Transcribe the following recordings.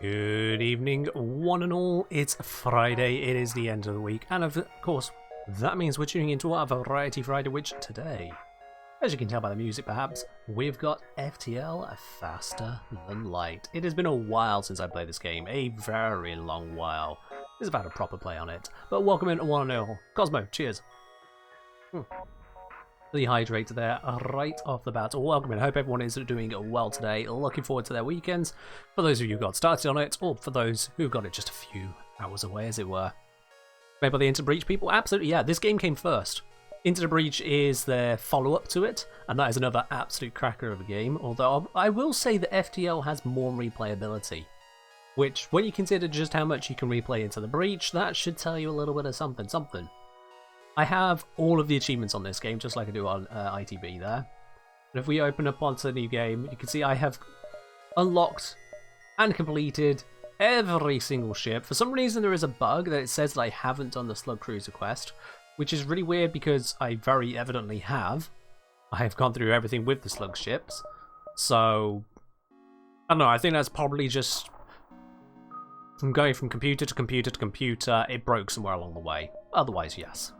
Good evening, one and all. It's Friday, it is the end of the week, and of course, that means we're tuning into our Variety Friday, which today, as you can tell by the music perhaps, we've got FTL Faster Than Light. It has been a while since I played this game, a very long while. This is about a proper play on it. But welcome in, one and all. Cosmo, cheers. The hydrate there right off the bat. Welcome in. I hope everyone is doing well today. Looking forward to their weekends. For those of you who got started on it, or for those who got it just a few hours away, as it were. Maybe the Into the Breach people? Absolutely, yeah. This game came first. Into the Breach is their follow-up to it, and that is another absolute cracker of a game. Although I will say that FTL has more replayability, which, when you consider just how much you can replay Into the Breach, that should tell you a little bit of something. I have all of the achievements on this game, just like I do on ITB there. And if we open up onto the new game, you can see I have unlocked and completed every single ship. For some reason, there is a bug that it says that I haven't done the Slug Cruiser quest, which is really weird because I very evidently have. I have gone through everything with the Slug ships. So, I don't know, I think that's probably just from going from computer to computer to computer, it broke somewhere along the way. Otherwise, yes.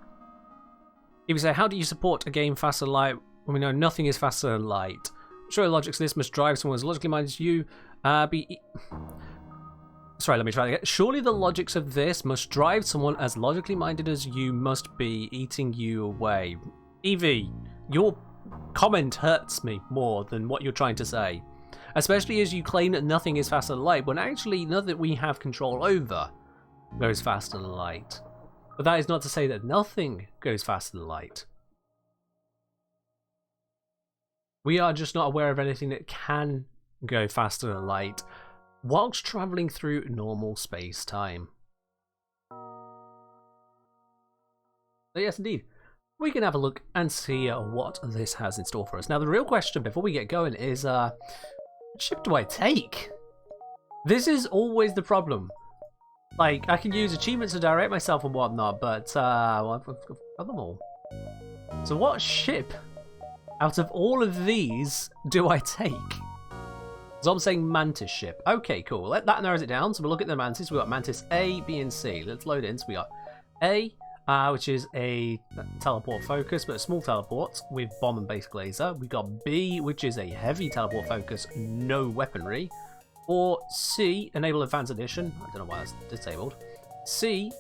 If you say, how do you support a game faster than light when we know nothing is faster than light? Surely the logic of this must drive someone as logically minded as you Sorry, let me try that again. Surely the logics of this must drive someone as logically minded as you must be eating you away. Evie, your comment hurts me more than what you're trying to say. Especially as you claim that nothing is faster than light, when actually none that we have control over goes faster than light. But that is not to say that nothing goes faster than light. We are just not aware of anything that can go faster than light whilst travelling through normal space-time. So yes, indeed, we can have a look and see what this has in store for us. Now, the real question before we get going is, what ship do I take? This is always the problem. Like, I can use achievements to direct myself and whatnot, but well, I've got them all. So what ship out of all of these do I take? So I'm saying Mantis ship. Okay, cool. That narrows it down. So we'll look at the Mantis. We've got Mantis A, B, and C. Let's load in. So we got A, which is a teleport focus, but a small teleport with bomb and base laser. We got B, which is a heavy teleport focus, no weaponry. Or C, enable advanced edition. I don't know why that's disabled. C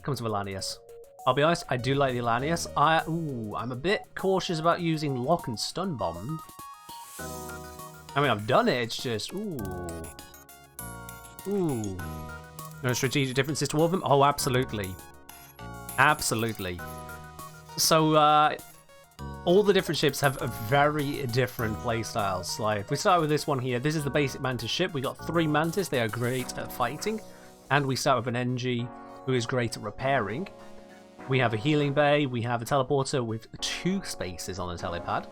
comes with Elanius. I'll be honest, I do like the Elanius. I'm a bit cautious about using lock and stun bomb. I mean, I've done it. It's just ooh. No strategic differences to all of them? Oh, absolutely. Absolutely. So, all the different ships have very different playstyles. Like, if we start with this one here, this is the basic Mantis ship. We got 3 Mantis, they are great at fighting. And we start with an NG, who is great at repairing. We have a healing bay, we have a teleporter with 2 spaces on the telepad.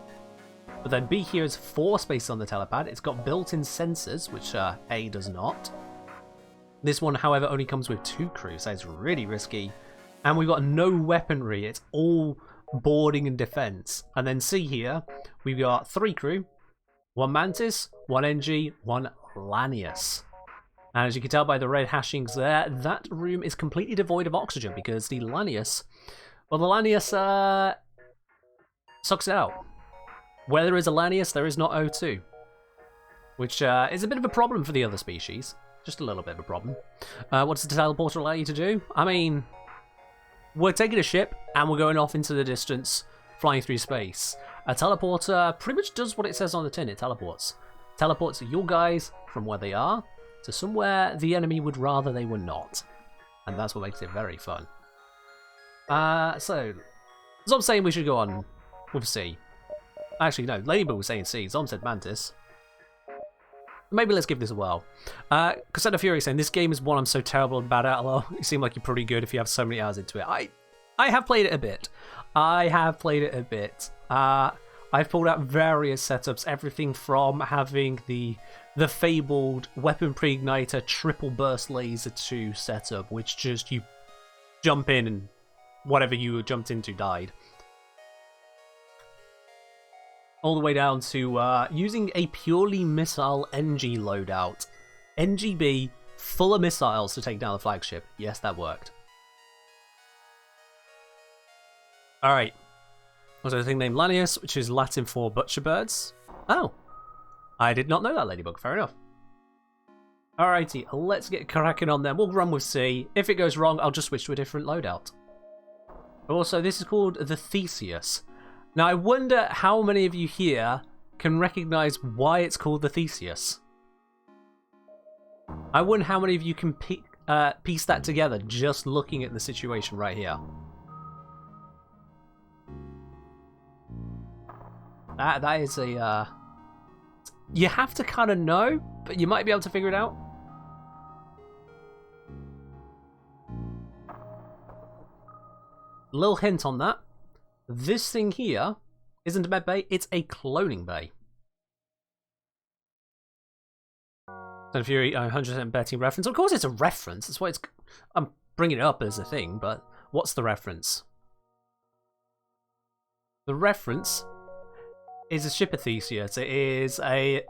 But then B here is 4 spaces on the telepad. It's got built-in sensors, which A does not. This one, however, only comes with 2 crew, so it's really risky. And we've got no weaponry, it's all boarding and defense. And then C here, we've got 3 crew, 1 Mantis, 1 NG, 1 Lanius. And as you can tell by the red hashings there, that room is completely devoid of oxygen because the Lanius, well, the Lanius sucks it out. Where there is a Lanius, there is not O2, which is a bit of a problem for the other species. Just a little bit of a problem. What does the teleporter allow you to do? I mean, we're taking a ship and we're going off into the distance, flying through space. A teleporter pretty much does what it says on the tin. It teleports. Teleports your guys from where they are to somewhere the enemy would rather they were not. And that's what makes it very fun. So I'm saying we should go on with C. Actually, no, Ladybug was saying C. Zom said Mantis. Maybe let's give this a whirl. Cassandra Fury saying, this game is one I'm so terrible about it. Although you seem like you're pretty good if you have so many hours into it. I have played it a bit. I've pulled out various setups, everything from having the fabled weapon pre-igniter triple burst laser 2 setup, which just you jump in and whatever you jumped into died. All the way down to using a purely missile NG loadout. NGB, full of missiles to take down the flagship. Yes, that worked. Alright. There's a thing named Lanius, which is Latin for butcher birds. Oh. I did not know that, Ladybug. Fair enough. Alrighty, let's get cracking on then. We'll run with C. If it goes wrong, I'll just switch to a different loadout. Also, this is called the Theseus. Now, I wonder how many of you here can recognize why it's called the Theseus. I wonder how many of you can piece that together just looking at the situation right here. That is a... you have to kind of know, but you might be able to figure it out. Little hint on that. This thing here isn't a med bay, it's a cloning bay. Don't Fury, 100% betting reference. Of course it's a reference, that's why I'm bringing it up as a thing, but what's the reference? The reference is a ship of Theseus. It is a...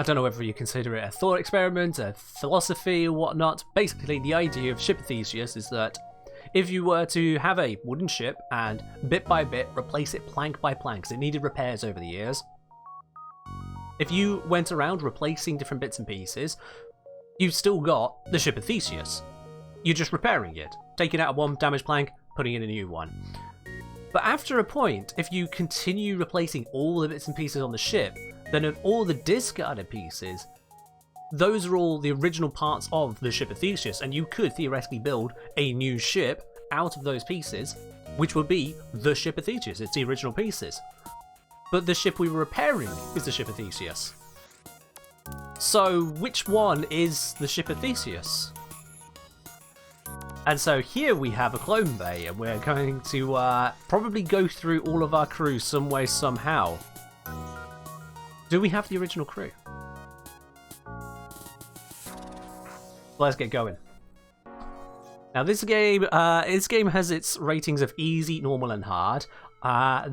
I don't know whether you consider it a thought experiment, a philosophy or whatnot. Basically, the idea of ship of Theseus is that if you were to have a wooden ship and bit by bit replace it plank by plank, because it needed repairs over the years, if you went around replacing different bits and pieces, you've still got the ship of Theseus. You're just repairing it, taking out one damaged plank, putting in a new one. But after a point, if you continue replacing all the bits and pieces on the ship, then of all the discarded pieces, those are all the original parts of the ship of Theseus, and you could theoretically build a new ship out of those pieces, which would be the ship of Theseus. It's the original pieces. But the ship we were repairing is the ship of Theseus. So which one is the ship of Theseus? And so here we have a clone bay, and we're going to probably go through all of our crew some way, somehow. Do we have the original crew? Let's get going. Now this game has its ratings of easy, normal, and hard.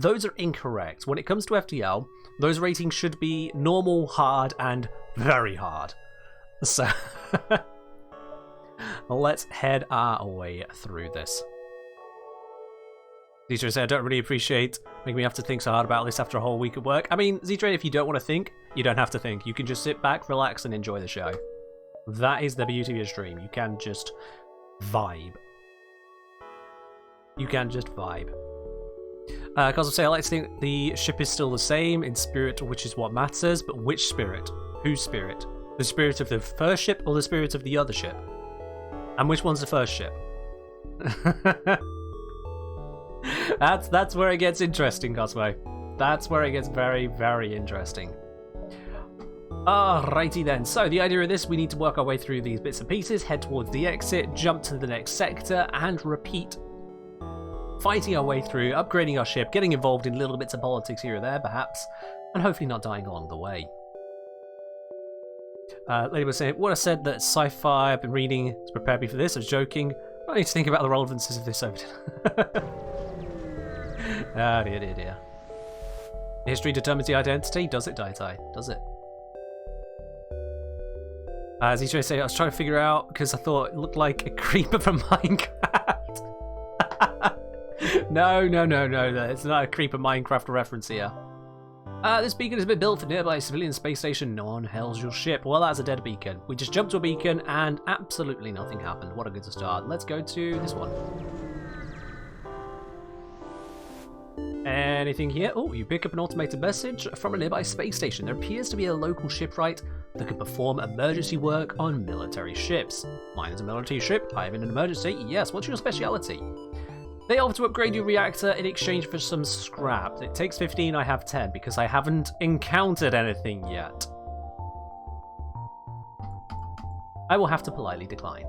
Those are incorrect. When it comes to FTL, those ratings should be normal, hard, and very hard. So let's head our way through this. Z-Train said, I don't really appreciate making me have to think so hard about this after a whole week of work. I mean, Z-Train, if you don't want to think, you don't have to think. You can just sit back, relax, and enjoy the show. That is the beauty of your stream. You can just vibe. You can just vibe. Cause of say, I like to think the ship is still the same in spirit, which is what matters, but which spirit? Whose spirit? The spirit of the first ship or the spirit of the other ship? And which one's the first ship? That's where it gets interesting, Cosmo. That's where it gets very, very interesting. Alrighty then, so the idea of this, we need to work our way through these bits and pieces, head towards the exit, jump to the next sector, and repeat. Fighting our way through, upgrading our ship, getting involved in little bits of politics here or there, perhaps, and hopefully not dying along the way. Lady was saying, what I said that sci-fi I've been reading to prepare me for this, I was joking. I need to think about the relevances of this over. Ah, dear, dear, dear. History determines the identity, does it, Daitai? Does it? As he's trying to say, I was trying to figure out because I thought it looked like a creeper from Minecraft. No, it's not a creeper Minecraft reference here. This beacon has been built for nearby civilian space station. No one hails your ship. Well, that's a dead beacon. We just jumped to a beacon and absolutely nothing happened. What a good start. Let's go to this one. Anything here? Oh, you pick up an automated message from a nearby space station. There appears to be a local shipwright that can perform emergency work on military ships. Mine is a military ship. I am in an emergency. Yes, what's your speciality? They offer to upgrade your reactor in exchange for some scrap. It takes 15, I have 10, because I haven't encountered anything yet. I will have to politely decline.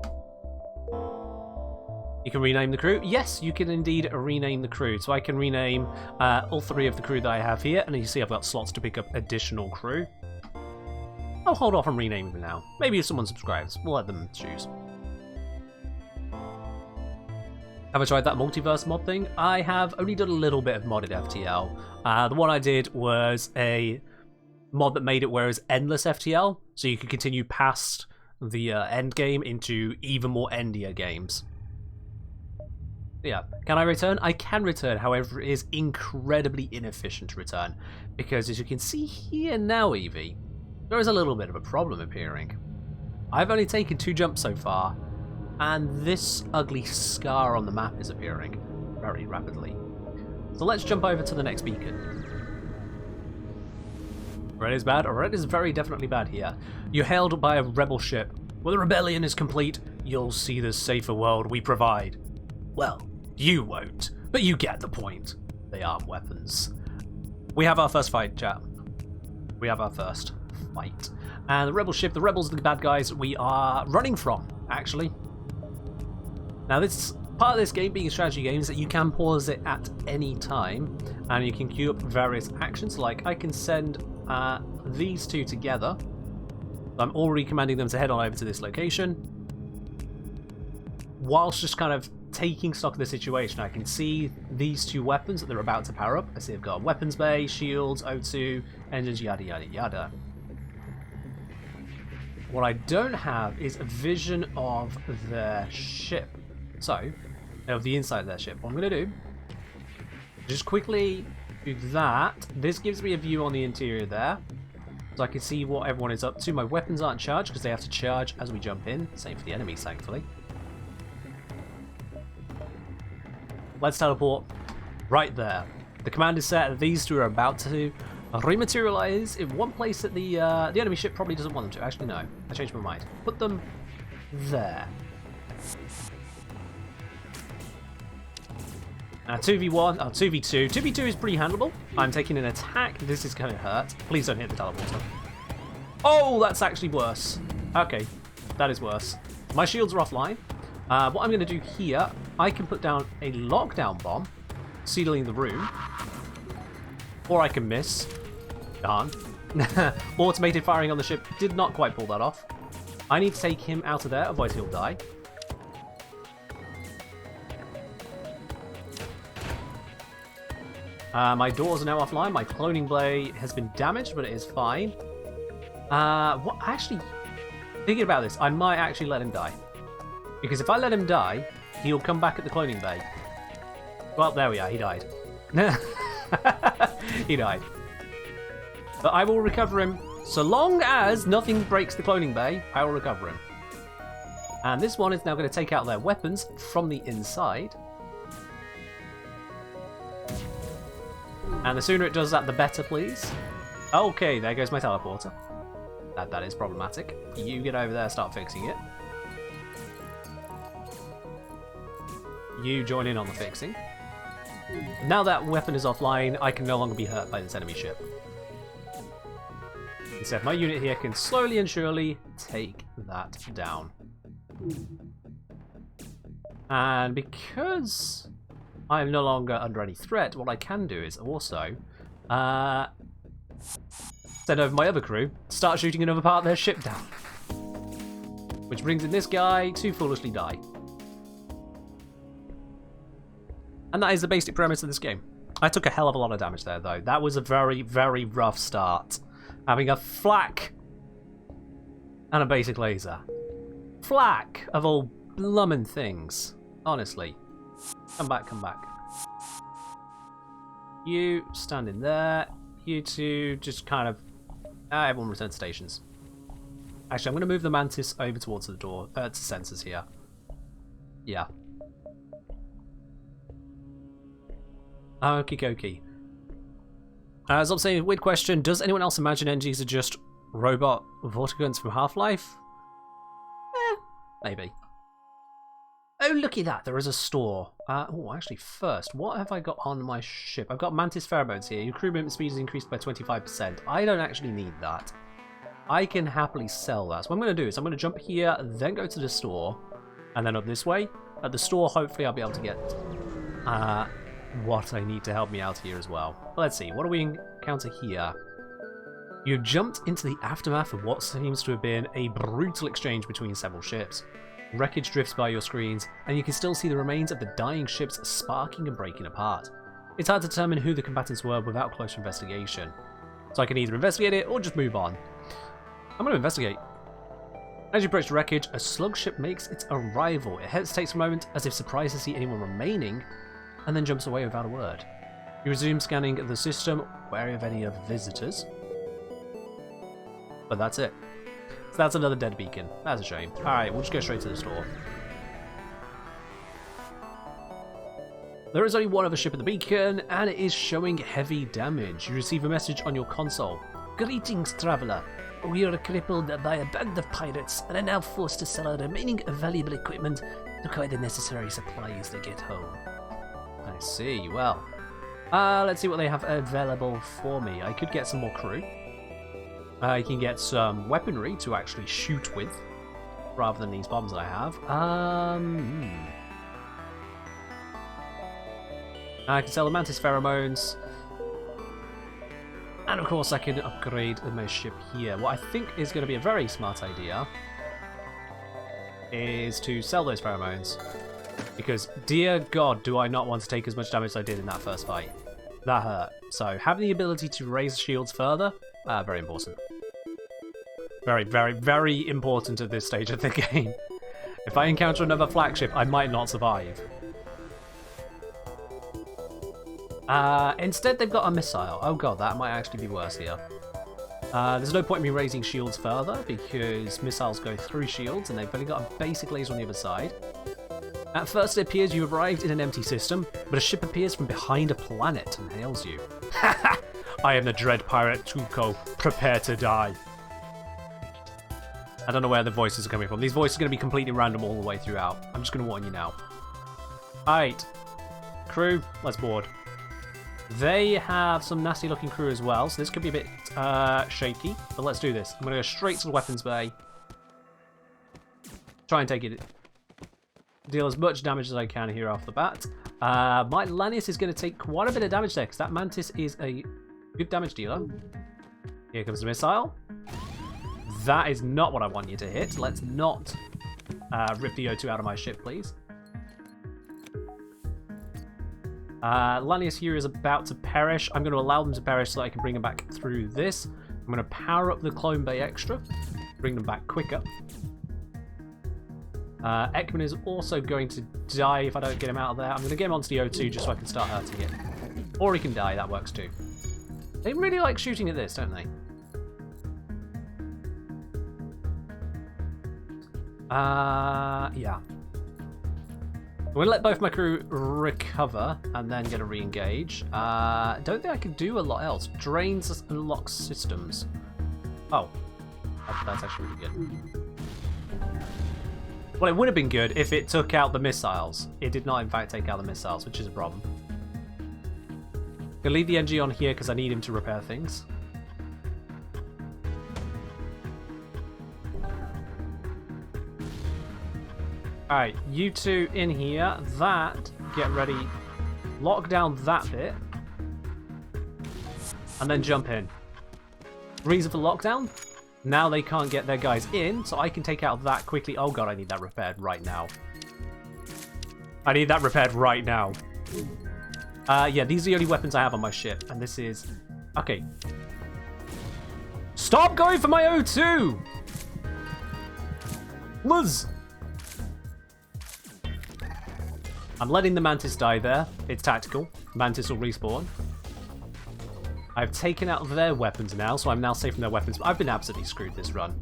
You can rename the crew? Yes, you can indeed rename the crew. So I can rename all 3 of the crew that I have here, and you see I've got slots to pick up additional crew. I'll hold off on renaming them now. Maybe if someone subscribes, we'll let them choose. Have I tried that multiverse mod thing? I have only done a little bit of modded FTL. The one I did was a mod that made it where it was endless FTL, so you could continue past the end game into even more endier games. Yeah, can I return? I can return, however it is incredibly inefficient to return, because as you can see here now, Evie, there is a little bit of a problem appearing. I've only taken 2 jumps so far, and this ugly scar on the map is appearing very rapidly. So let's jump over to the next beacon. Red is bad? Red is very definitely bad here. You're hailed by a rebel ship. When the rebellion is complete, you'll see the safer world we provide. Well, you won't, but you get the point. They are weapons. We have our first fight, chat. We have our first fight. And the rebel ship, the rebels are the bad guys we are running from, actually. Now, this part of this game being a strategy game is that you can pause it at any time, and you can queue up various actions. Like, I can send these 2 together. I'm already commanding them to head on over to this location. Whilst just kind of taking stock of the situation, I can see these 2 weapons that they're about to power up. I see they've got weapons bay, shields, O2, engines, yada yada yada. What I don't have is a vision of their ship. So, of the inside of their ship. What I'm going to do, just quickly do that. This gives me a view on the interior there, so I can see what everyone is up to. My weapons aren't charged because they have to charge as we jump in. Same for the enemies, thankfully. Let's teleport right there. The command is set. These 2 are about to rematerialize in one place that the enemy ship probably doesn't want them to. Actually, no. I changed my mind. Put them there. Now 2v1, 2v2. 2v2 is pretty handleable. I'm taking an attack. This is going to hurt. Please don't hit the teleporter. Oh, that's actually worse. Okay, that is worse. My shields are offline. What I'm going to do here, I can put down a lockdown bomb, sealing the room. Or I can miss. Darn. Automated firing on the ship did not quite pull that off. I need to take him out of there, otherwise he'll die. My doors are now offline. My cloning blade has been damaged, but it is fine. What? Actually, thinking about this, I might actually let him die. Because if I let him die, he'll come back at the cloning bay. Well, there we are. He died. He died. But I will recover him. So long as nothing breaks the cloning bay, I will recover him. And this one is now going to take out their weapons from the inside. And the sooner it does that, the better, please. Okay, there goes my teleporter. That is problematic. You get over there, start fixing it. You join in on the fixing. Now that weapon is offline, I can no longer be hurt by this enemy ship. Instead, my unit here can slowly and surely take that down. And because I'm no longer under any threat, what I can do is also send over my other crew, start shooting another part of their ship down. Which brings in this guy to foolishly die. And that is the basic premise of this game. I took a hell of a lot of damage there, though. That was a very, very rough start. Having a flak and a basic laser. Flak, of all blummin' things. Honestly. Come back, come back. You stand in there. You two just kind of... everyone return to stations. Actually, I'm going to move the Mantis over towards the door, to sensors here. Yeah. Okie dokie. As I'm saying, weird question. Does anyone else imagine NGs are just robot vortiguns from Half-Life? Maybe. Oh, look at that. There is a store. Oh, actually, first, what have I got on my ship? I've got Mantis pheromones here. Your crew movement speed is increased by 25%. I don't actually need that. I can happily sell that. So what I'm going to do is I'm going to jump here, then go to the store, and then up this way. At the store, hopefully I'll be able to get what I need to help me out here as well. But let's see. What do we encounter here? You've jumped into the aftermath of what seems to have been a brutal exchange between several ships. Wreckage drifts by your screens, and you can still see the remains of the dying ships sparking and breaking apart. It's hard to determine who the combatants were without closer investigation. So I can either investigate it or just move on. I'm going to investigate. As you approach the wreckage, a slug ship makes its arrival. It hesitates for a moment as if surprised to see anyone remaining, and then jumps away without a word. You resume scanning the system, wary of any other visitors. But that's it. So that's another dead beacon. That's a shame. Alright, we'll just go straight to the store. There is only one other ship at the beacon, and it is showing heavy damage. You receive a message on your console. Greetings, traveller. We are crippled by a band of pirates and are now forced to sell our remaining valuable equipment to acquire the necessary supplies to get home. I see. Well, let's see what they have available for me. I could get some more crew. I can get some weaponry to actually shoot with, rather than these bombs that I have. I can sell the Mantis pheromones. And of course I can upgrade my ship here. What I think is going to be a very smart idea is to sell those pheromones. Because, dear God, do I not want to take as much damage as I did in that first fight. That hurt. So, having the ability to raise shields further, very important. Very, very, very important at this stage of the game. If I encounter another flagship, I might not survive. Instead, they've got a missile. Oh God, that might actually be worse here. There's no point in me raising shields further, because missiles go through shields, and they've only got a basic laser on the other side. At first, it appears you've arrived in an empty system, but a ship appears from behind a planet and hails you. I am the dread pirate Tuco. Prepare to die. I don't know where the voices are coming from. These voices are going to be completely random all the way throughout. I'm just going to warn you now. Alright. Crew, let's board. They have some nasty looking crew as well, so this could be a bit shaky. But let's do this. I'm going to go straight to the weapons bay. Try and take it. Deal as much damage as I can here off the bat. My Lanius is going to take quite a bit of damage there, because that Mantis is a good damage dealer. Here comes the missile. That is not what I want you to hit. Let's not rip the O2 out of my ship, please. Lanius here is about to perish. I'm going to allow them to perish so that I can bring them back through this. I'm going to power up the clone bay extra. Bring them back quicker. Ekman is also going to die if I don't get him out of there. I'm going to get him onto the O2 just so I can start hurting it. Or he can die, that works too. They really like shooting at this, don't they? Yeah. I'm going to let both my crew recover and then get a re-engage. Don't think I can do a lot else. Drains unlocks systems. Oh. That's actually really good. Well, it would have been good if it took out the missiles. It did not, in fact, take out the missiles, which is a problem. Gonna leave the NG on here because I need him to repair things. Alright, you two in here. That, get ready. Lock down that bit. And then jump in. Reason for lockdown? Now they can't get their guys in, so I can take out that quickly. Oh god, I need that repaired right now. I need that repaired right now. Yeah, these are the only weapons I have on my ship, and this is... Okay. Stop going for my O2! Luz! I'm letting the Mantis die there. It's tactical. Mantis will respawn. I've taken out their weapons now, so I'm now safe from their weapons. I've been absolutely screwed this run.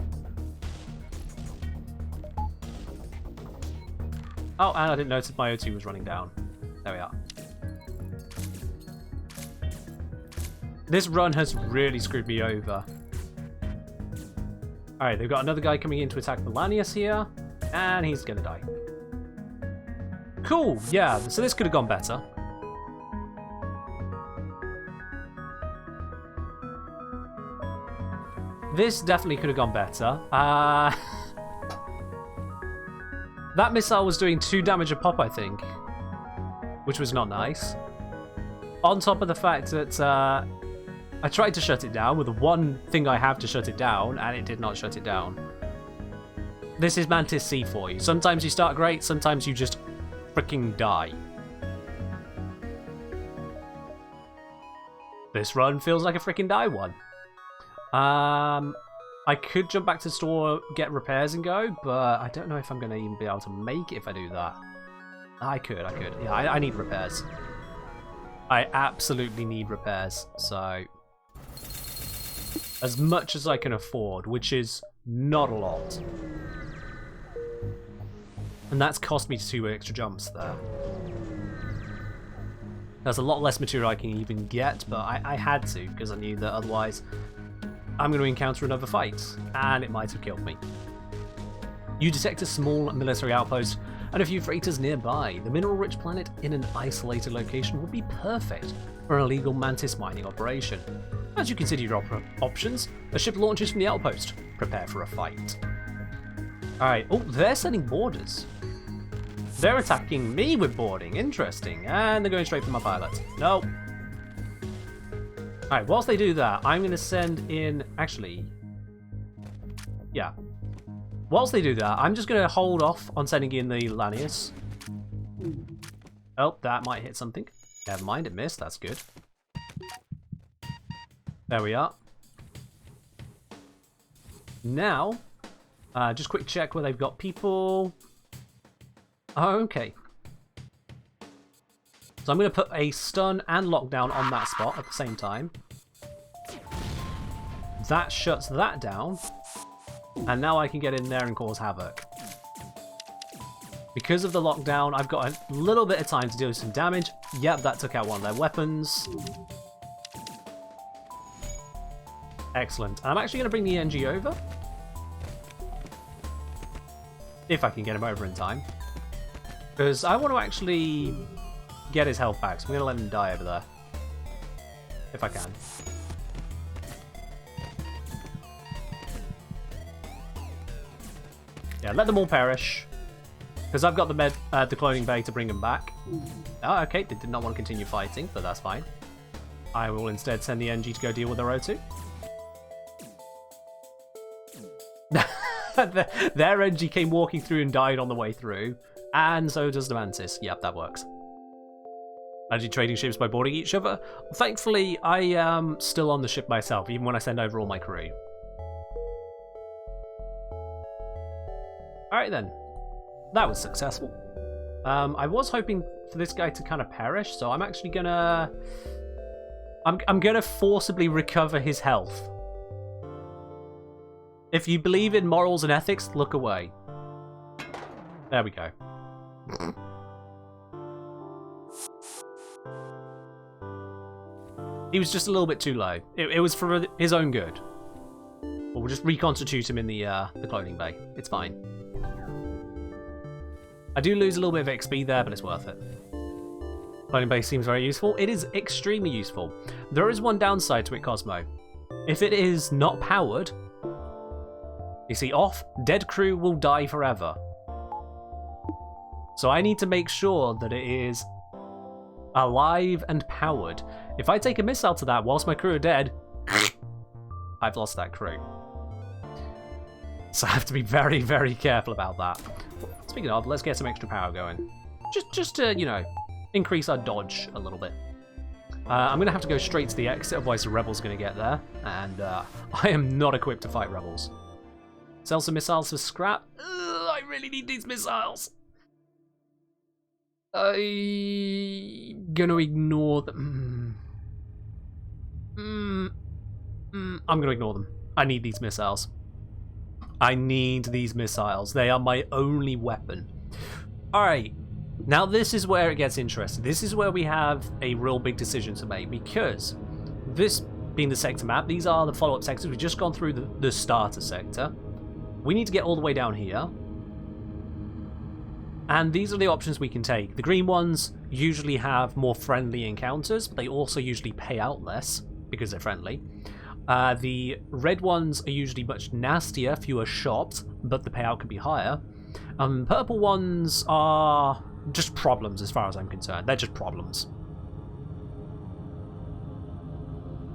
Oh, and I didn't notice my O2 was running down. There we are. This run has really screwed me over. Alright, they've got another guy coming in to attack Melanius here, and he's gonna die. Cool, yeah, so this could have gone better. This definitely could have gone better. That missile was doing 2 damage a pop, I think. Which was not nice. On top of the fact that I tried to shut it down with the one thing I have to shut it down, and it did not shut it down. This is Mantis C for you. Sometimes you start great, sometimes you just freaking die. This run feels like a freaking die one. I could jump back to the store, get repairs and go, but I don't know if I'm going to even be able to make it if I do that. I could. Yeah, I need repairs. I absolutely need repairs, so... As much as I can afford, which is not a lot. And that's cost me 2 extra jumps there. There's a lot less material I can even get, but I had to, because I knew that otherwise I'm going to encounter another fight, and it might have killed me. You detect a small military outpost and a few freighters nearby. The mineral-rich planet in an isolated location would be perfect for an illegal Mantis mining operation. As you consider your options, a ship launches from the outpost. Prepare for a fight. Alright, oh, they're sending boarders. They're attacking me with boarding, interesting. And they're going straight for my pilot. No. Alright, whilst they do that, I'm going to send in... Actually... Yeah. Whilst they do that, I'm just going to hold off on sending in the Lanius. Oh, that might hit something. Never mind, it missed. That's good. There we are. Now, just quick check where they've got people. Oh, okay. So I'm going to put a stun and lockdown on that spot at the same time. That shuts that down. And now I can get in there and cause havoc. Because of the lockdown, I've got a little bit of time to deal some damage. Yep, that took out one of their weapons. Excellent. I'm actually going to bring the NG over. If I can get him over in time. Because I want to actually get his health back, so I'm going to let him die over there. If I can. Yeah, let them all perish. Because I've got the cloning bay to bring them back. Oh, okay, they did not want to continue fighting, but that's fine. I will instead send the NG to go deal with their O2. Their NG came walking through and died on the way through. And so does the Mantis. Yep, that works. Energy trading ships by boarding each other. Thankfully, I am still on the ship myself, even when I send over all my crew. Alright then. That was successful. I was hoping for this guy to kind of perish, so I'm actually gonna... I'm gonna forcibly recover his health. If you believe in morals and ethics, look away. There we go. He was just a little bit too low. It was for his own good. Or we'll just reconstitute him in the cloning bay. It's fine. I do lose a little bit of XP there, but it's worth it. Cloning bay seems very useful. It is extremely useful. There is one downside to it, Cosmo. If it is not powered, you see, off, dead crew will die forever. So I need to make sure that it is alive and powered. If I take a missile to that whilst my crew are dead, I've lost that crew. So I have to be very, very careful about that. Speaking of, let's get some extra power going. Just to, you know, increase our dodge a little bit. I'm going to have to go straight to the exit, otherwise the rebels are going to get there. And I am not equipped to fight rebels. Sell some missiles for scrap. I really need these missiles. I'm going to ignore them. I'm going to ignore them. I need these missiles. I need these missiles. They are my only weapon. Alright. Now this is where it gets interesting. This is where we have a real big decision to make, because this being the sector map, these are the follow-up sectors. We've just gone through the starter sector. We need to get all the way down here. And these are the options we can take. The green ones usually have more friendly encounters, but they also usually pay out less because they're friendly. The red ones are usually much nastier, fewer shops, but the payout can be higher. Purple ones are just problems as far as I'm concerned. They're just problems.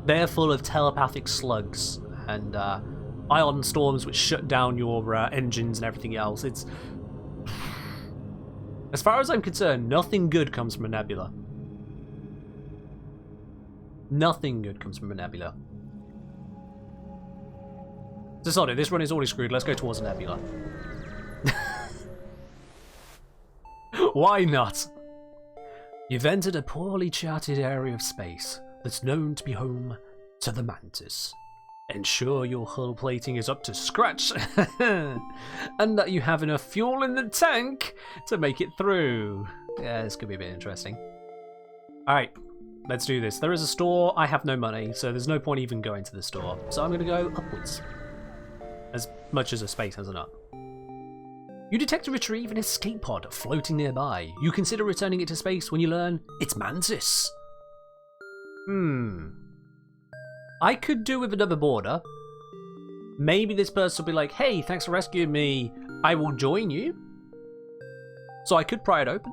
They're full of telepathic slugs and ion storms which shut down your engines and everything else. It's... As far as I'm concerned, nothing good comes from a nebula. Nothing good comes from a nebula. So sorry, this run is already screwed. Let's go towards a nebula. Why not? You've entered a poorly charted area of space that's known to be home to the Mantis. Ensure your hull plating is up to scratch and that you have enough fuel in the tank to make it through. Yeah, this could be a bit interesting. Alright, let's do this. There is a store. I have no money, so there's no point even going to the store. So I'm going to go upwards. As much as a space has an up. You detect and retrieve an escape pod floating nearby. You consider returning it to space when you learn it's Mantis. I could do with another border. Maybe this person will be like, hey, thanks for rescuing me. I will join you. So I could pry it open.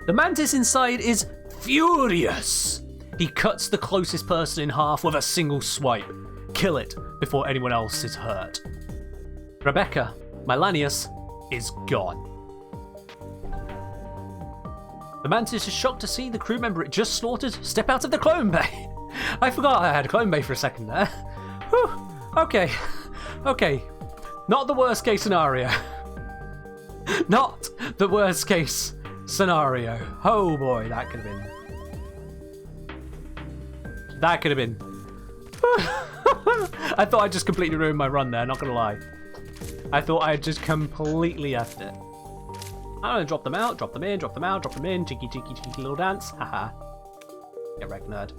The Mantis inside is furious. He cuts the closest person in half with a single swipe. Kill it before anyone else is hurt. Rebecca, Milanius, is gone. The Mantis is shocked to see the crew member it just slaughtered step out of the clone bay. I forgot I had a clone bay for a second there. Whew. Okay. Okay. Not the worst case scenario. Not the worst case scenario. Oh boy, that could have been. That could have been. I thought I just completely ruined my run there, not gonna lie. I thought I had just completely effed it. I'm gonna drop them out, drop them in, drop them out, drop them in. Cheeky, cheeky, cheeky little dance. Haha. Get wrecked, nerd.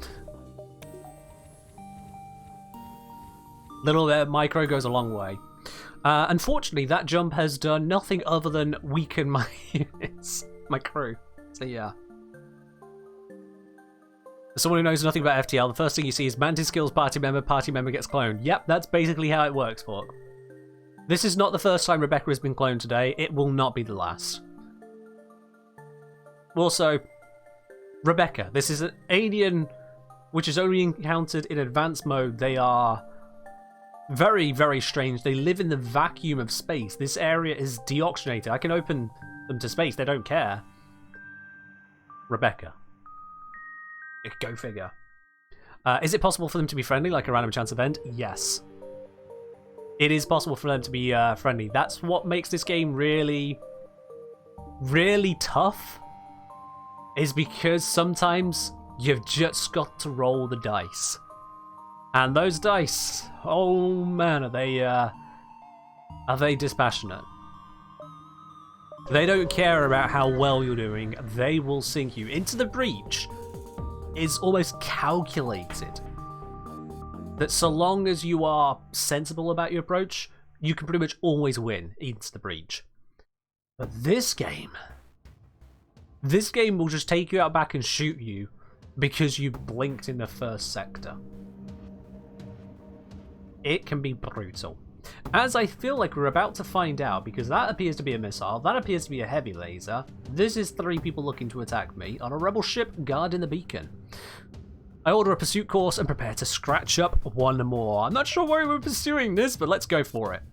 Little micro goes a long way. Unfortunately, that jump has done nothing other than weaken my units, my crew. So yeah. As someone who knows nothing about FTL, the first thing you see is Mantis kills party member gets cloned. Yep, that's basically how it works, Fork. This is not the first time Rebecca has been cloned today. It will not be the last. Also, Rebecca, this is an alien which is only encountered in advanced mode. They are very, very strange. They live in the vacuum of space. This area is deoxygenated. I can open them to space. They don't care. Rebecca. Go figure. Is it possible for them to be friendly, like a random chance event? Yes. It is possible for them to be friendly. That's what makes this game really, really tough. Is because sometimes you've just got to roll the dice. And those dice, oh man, are they dispassionate? They don't care about how well you're doing. They will sink you into the breach is almost calculated. That so long as you are sensible about your approach, you can pretty much always win into the breach. But this game will just take you out back and shoot you because you blinked in the first sector. It can be brutal. As I feel like we're about to find out, because that appears to be a missile, that appears to be a heavy laser, this is 3 people looking to attack me on a rebel ship guarding the beacon. I order a pursuit course and prepare to scratch up one more. I'm not sure why we're pursuing this, but let's go for it.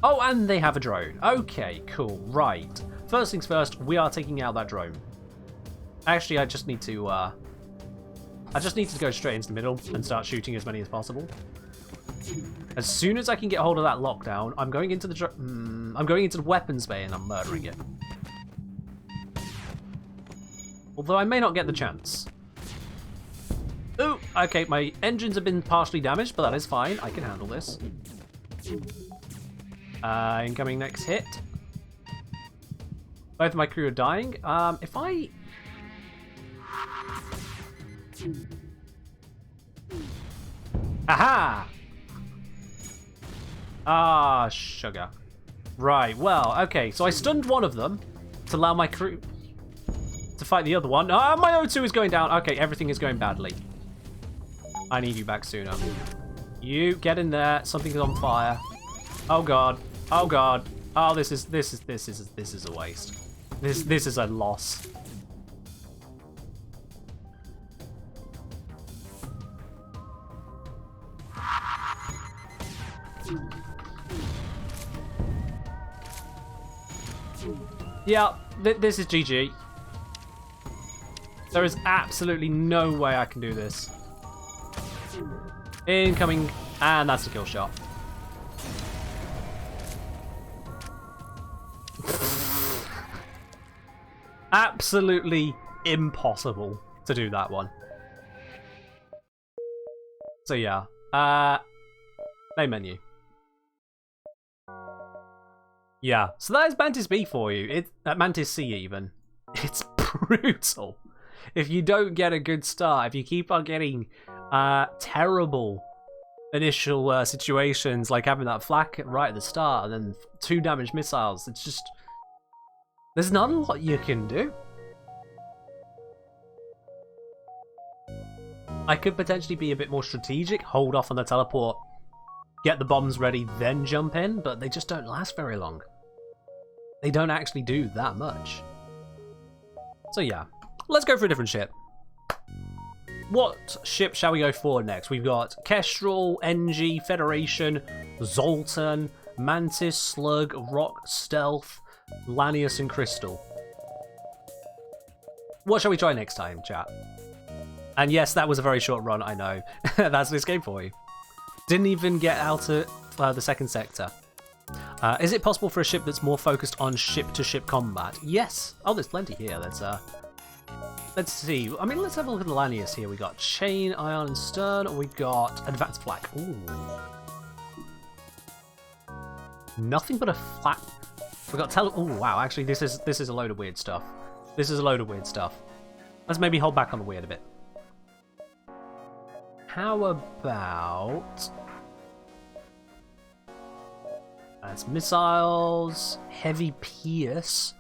Oh, and they have a drone. Okay, cool, right. First things first, we are taking out that drone. Actually, I just need to go straight into the middle and start shooting as many as possible. As soon as I can get hold of that lockdown, I'm going into the weapons bay and I'm murdering it. Although I may not get the chance. Ooh, okay, my engines have been partially damaged, but that is fine. I can handle this. Incoming next hit. Both of my crew are dying. If I... Aha! Ah, sugar. Right, well, okay, so I stunned one of them to allow my crew to fight the other one. Ah, my O2 is going down. Okay, everything is going badly. I need you back sooner. You get in there. Something is on fire. Oh god. Oh god. Oh, this is a waste. This is a loss. Yeah, this is GG. There is absolutely no way I can do this. Incoming, and that's a kill shot. Absolutely impossible to do that one. So yeah, main menu. Yeah, so that is Mantis B for you. Mantis C even. It's brutal. If you don't get a good start, if you keep on getting terrible initial situations, like having that flak right at the start and then 2 damaged missiles, it's just... There's not a lot you can do. I could potentially be a bit more strategic, hold off on the teleport, get the bombs ready, then jump in, but they just don't last very long. They don't actually do that much. So yeah, let's go for a different ship. What ship shall we go for next? We've got Kestrel, NG, Federation, Zoltan, Mantis, Slug, Rock, Stealth, Lanius, and Crystal. What shall we try next time, chat? And yes, that was a very short run, I know. That's this game for you. Didn't even get out of the second sector. Is it possible for a ship that's more focused on ship-to-ship combat? Yes. Oh, there's plenty here. Let's see. I mean, let's have a look at the Lanius here. We got chain, ion, and stern. We got advanced flak. Ooh. Nothing but a flak. We got Oh wow. Actually, this is a load of weird stuff. This is a load of weird stuff. Let's maybe hold back on the weird a bit. How about... That's missiles, heavy pierce,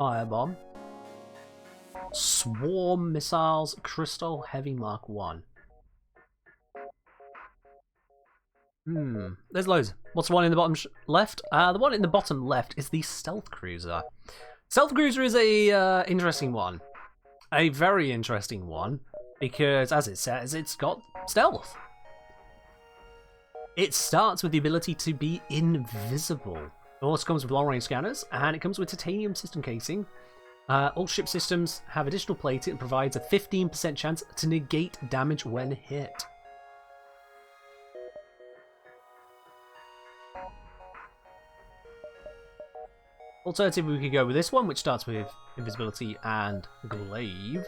firebomb, swarm missiles, crystal, heavy mark 1. There's loads. What's the one in the bottom left? The one in the bottom left is the stealth cruiser. Stealth cruiser is a interesting one. A very interesting one, because as it says, it's got stealth. It starts with the ability to be invisible. It also comes with long-range scanners, and it comes with titanium system casing. All ship systems have additional plating and provides a 15% chance to negate damage when hit. Alternatively, we could go with this one, which starts with invisibility and glaive.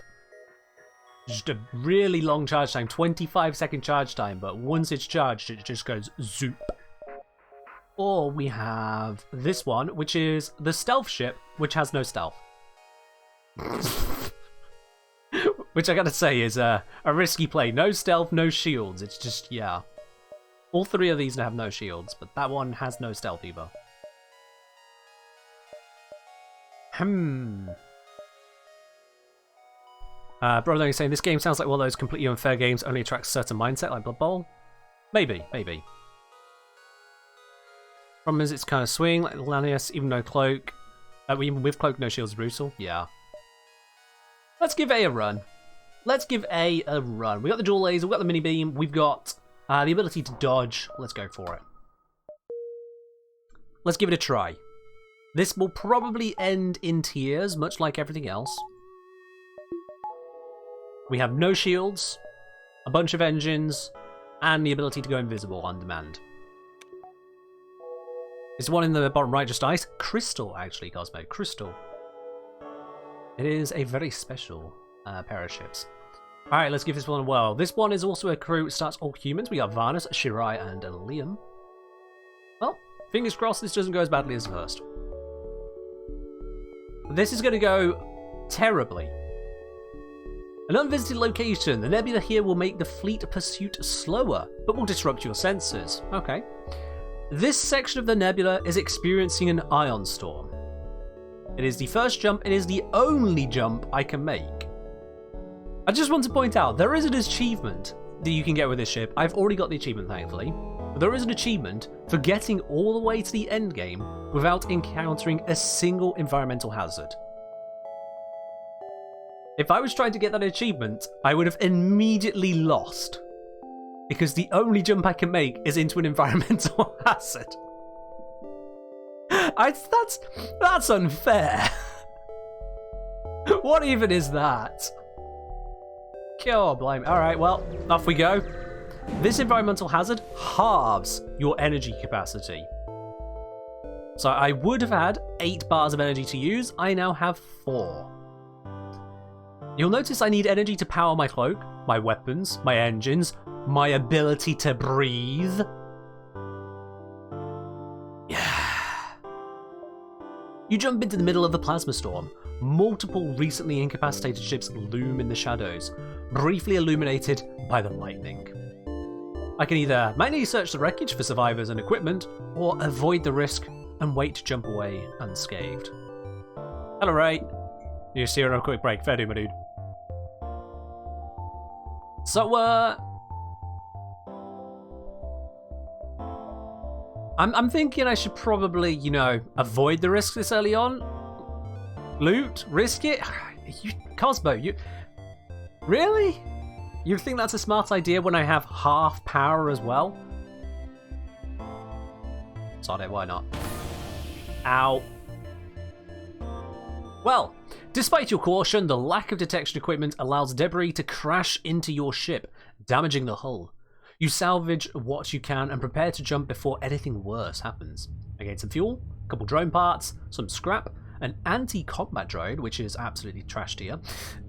Just a really long charge time, 25-second charge time, but once it's charged, it just goes zoop. Or we have this one, which is the stealth ship, which has no stealth. Which I gotta say is a risky play. No stealth, no shields. It's just, yeah. All three of these have no shields, but that one has no stealth either. Brother is saying, this game sounds like one of those completely unfair games, only attracts a certain mindset, like Blood Bowl. Maybe. Problem is, it's kind of swing, like Lanius, even no cloak. Even with cloak, no shields, brutal. Yeah. Let's give A a run. Let's give A a run. We got the dual laser, we got the mini beam, we've got the ability to dodge. Let's go for it. Let's give it a try. This will probably end in tears, much like everything else. We have no shields, a bunch of engines, and the ability to go invisible on demand. Is the one in the bottom right just ice? Crystal, actually, Cosmo. Crystal. It is a very special pair of ships. Alright, let's give this one a whirl. This one is also a crew. It starts all humans. We got Varnus, Shirai, and Liam. Well, fingers crossed this doesn't go as badly as the first. This is going to go terribly. An unvisited location. The nebula here will make the fleet pursuit slower, but will disrupt your senses. Okay. This section of the nebula is experiencing an ion storm. It is the first jump. It is the only jump I can make. I just want to point out, there is an achievement that you can get with this ship. I've already got the achievement, thankfully. But there is an achievement for getting all the way to the end game without encountering a single environmental hazard. If I was trying to get that achievement, I would have immediately lost. Because the only jump I can make is into an environmental hazard. That's unfair. What even is that? God blame. Alright, well, off we go. This environmental hazard halves your energy capacity. So I would have had 8 bars of energy to use. I now have 4. You'll notice I need energy to power my cloak, my weapons, my engines, my ability to breathe. Yeah. You jump into the middle of the plasma storm. Multiple recently incapacitated ships loom in the shadows, briefly illuminated by the lightning. I can either manually search the wreckage for survivors and equipment, or avoid the risk and wait to jump away unscathed. Hello, Ray. You're just here on a quick break. Fair do, my dude. So, I'm thinking I should probably, you know, avoid the risk this early on. Loot? Risk it? Cosmo, you... Really? You think that's a smart idea when I have half power as well? Sod it, why not? Ow. Well, despite your caution, the lack of detection equipment allows debris to crash into your ship, damaging the hull. You salvage what you can and prepare to jump before anything worse happens. I gain some fuel, a couple drone parts, some scrap, an anti-combat drone, which is absolutely trashed here,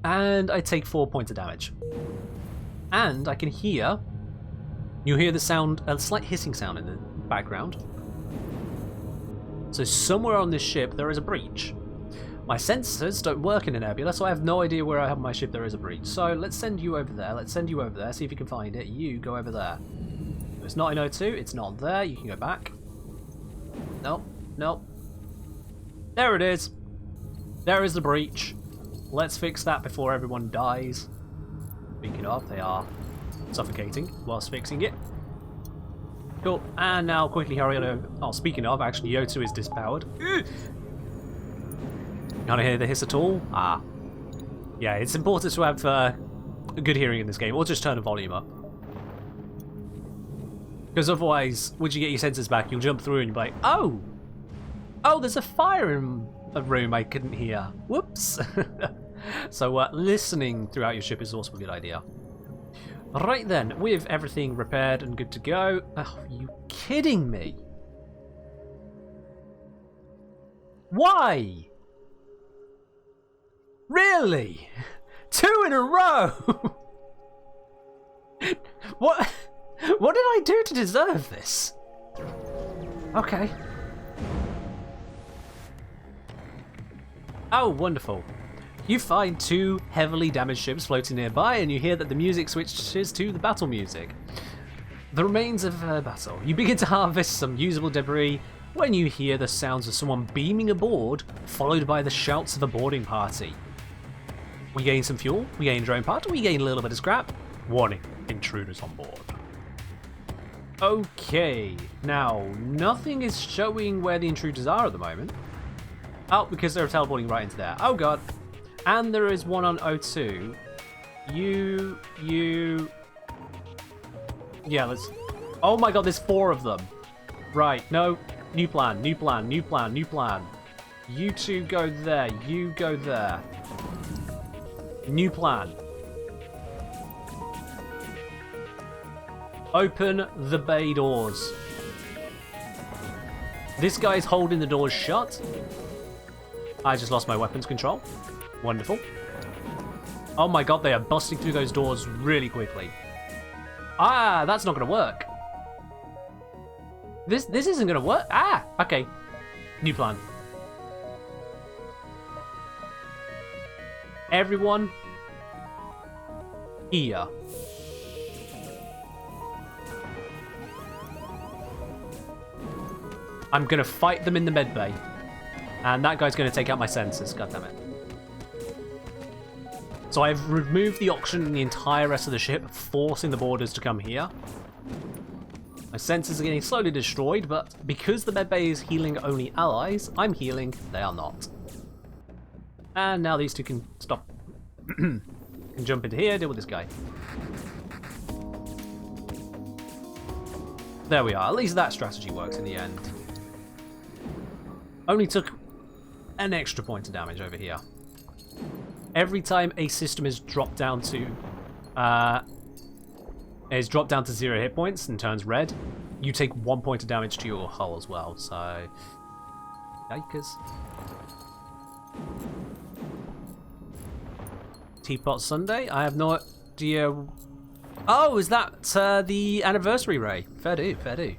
and I take 4 points of damage. And I can hear... You'll hear the sound, a slight hissing sound in the background. So somewhere on this ship there is a breach. My sensors don't work in a nebula, so I have no idea where I have my ship there is a breach. So let's send you over there. Let's send you over there, see if you can find it. You go over there. It's not in O2, it's not there. You can go back. Nope, nope. There it is. There is the breach. Let's fix that before everyone dies. Speaking of, they are suffocating whilst fixing it. Cool, and now quickly hurry on over. Oh, speaking of, actually, O2 is dispowered. Can't hear the hiss at all? Ah. Yeah, it's important to have good hearing in this game, or just turn the volume up. Because otherwise, once you get your senses back, you'll jump through and you'll be like, oh! Oh, there's a fire in a room I couldn't hear. Whoops! So listening throughout your ship is also a good idea. Right then, with everything repaired and good to go... Oh, are you kidding me? Why? Really? 2 in a row? What did I do to deserve this? Okay. Oh, wonderful. You find 2 heavily damaged ships floating nearby, and you hear that the music switches to the battle music. The remains of a battle. You begin to harvest some usable debris when you hear the sounds of someone beaming aboard, followed by the shouts of a boarding party. We gain some fuel, we gain a drone part, we gain a little bit of scrap. Warning, intruders on board. Okay, now, nothing is showing where the intruders are at the moment. Oh, because they're teleporting right into there. Oh god. And there is one on O2. Yeah, let's... Oh my god, there's 4 of them. Right, no. New plan, new plan, new plan, new plan. You 2 go there, you go there. New plan. Open the bay doors. This guy's holding the doors shut. I just lost my weapons control. Wonderful. Oh my god, they are busting through those doors really quickly. Ah, that's not going to work. This isn't going to work. Ah, okay. New plan. Everyone here. I'm going to fight them in the med bay. And that guy's going to take out my sensors. God damn it. So I've removed the oxygen in the entire rest of the ship, forcing the boarders to come here. My sensors are getting slowly destroyed, but because the med bay is healing only allies, I'm healing, they are not. And now these 2 can stop. Can jump into here, deal with this guy. There we are. At least that strategy works in the end. Only took an extra point of damage over here. Every time a system is dropped down to 0 hit points and turns red, you take 1 point of damage to your hull as well. So, yikers. Teapot Sunday. I have no idea. Oh, is that the anniversary ray? Fair do, fair do.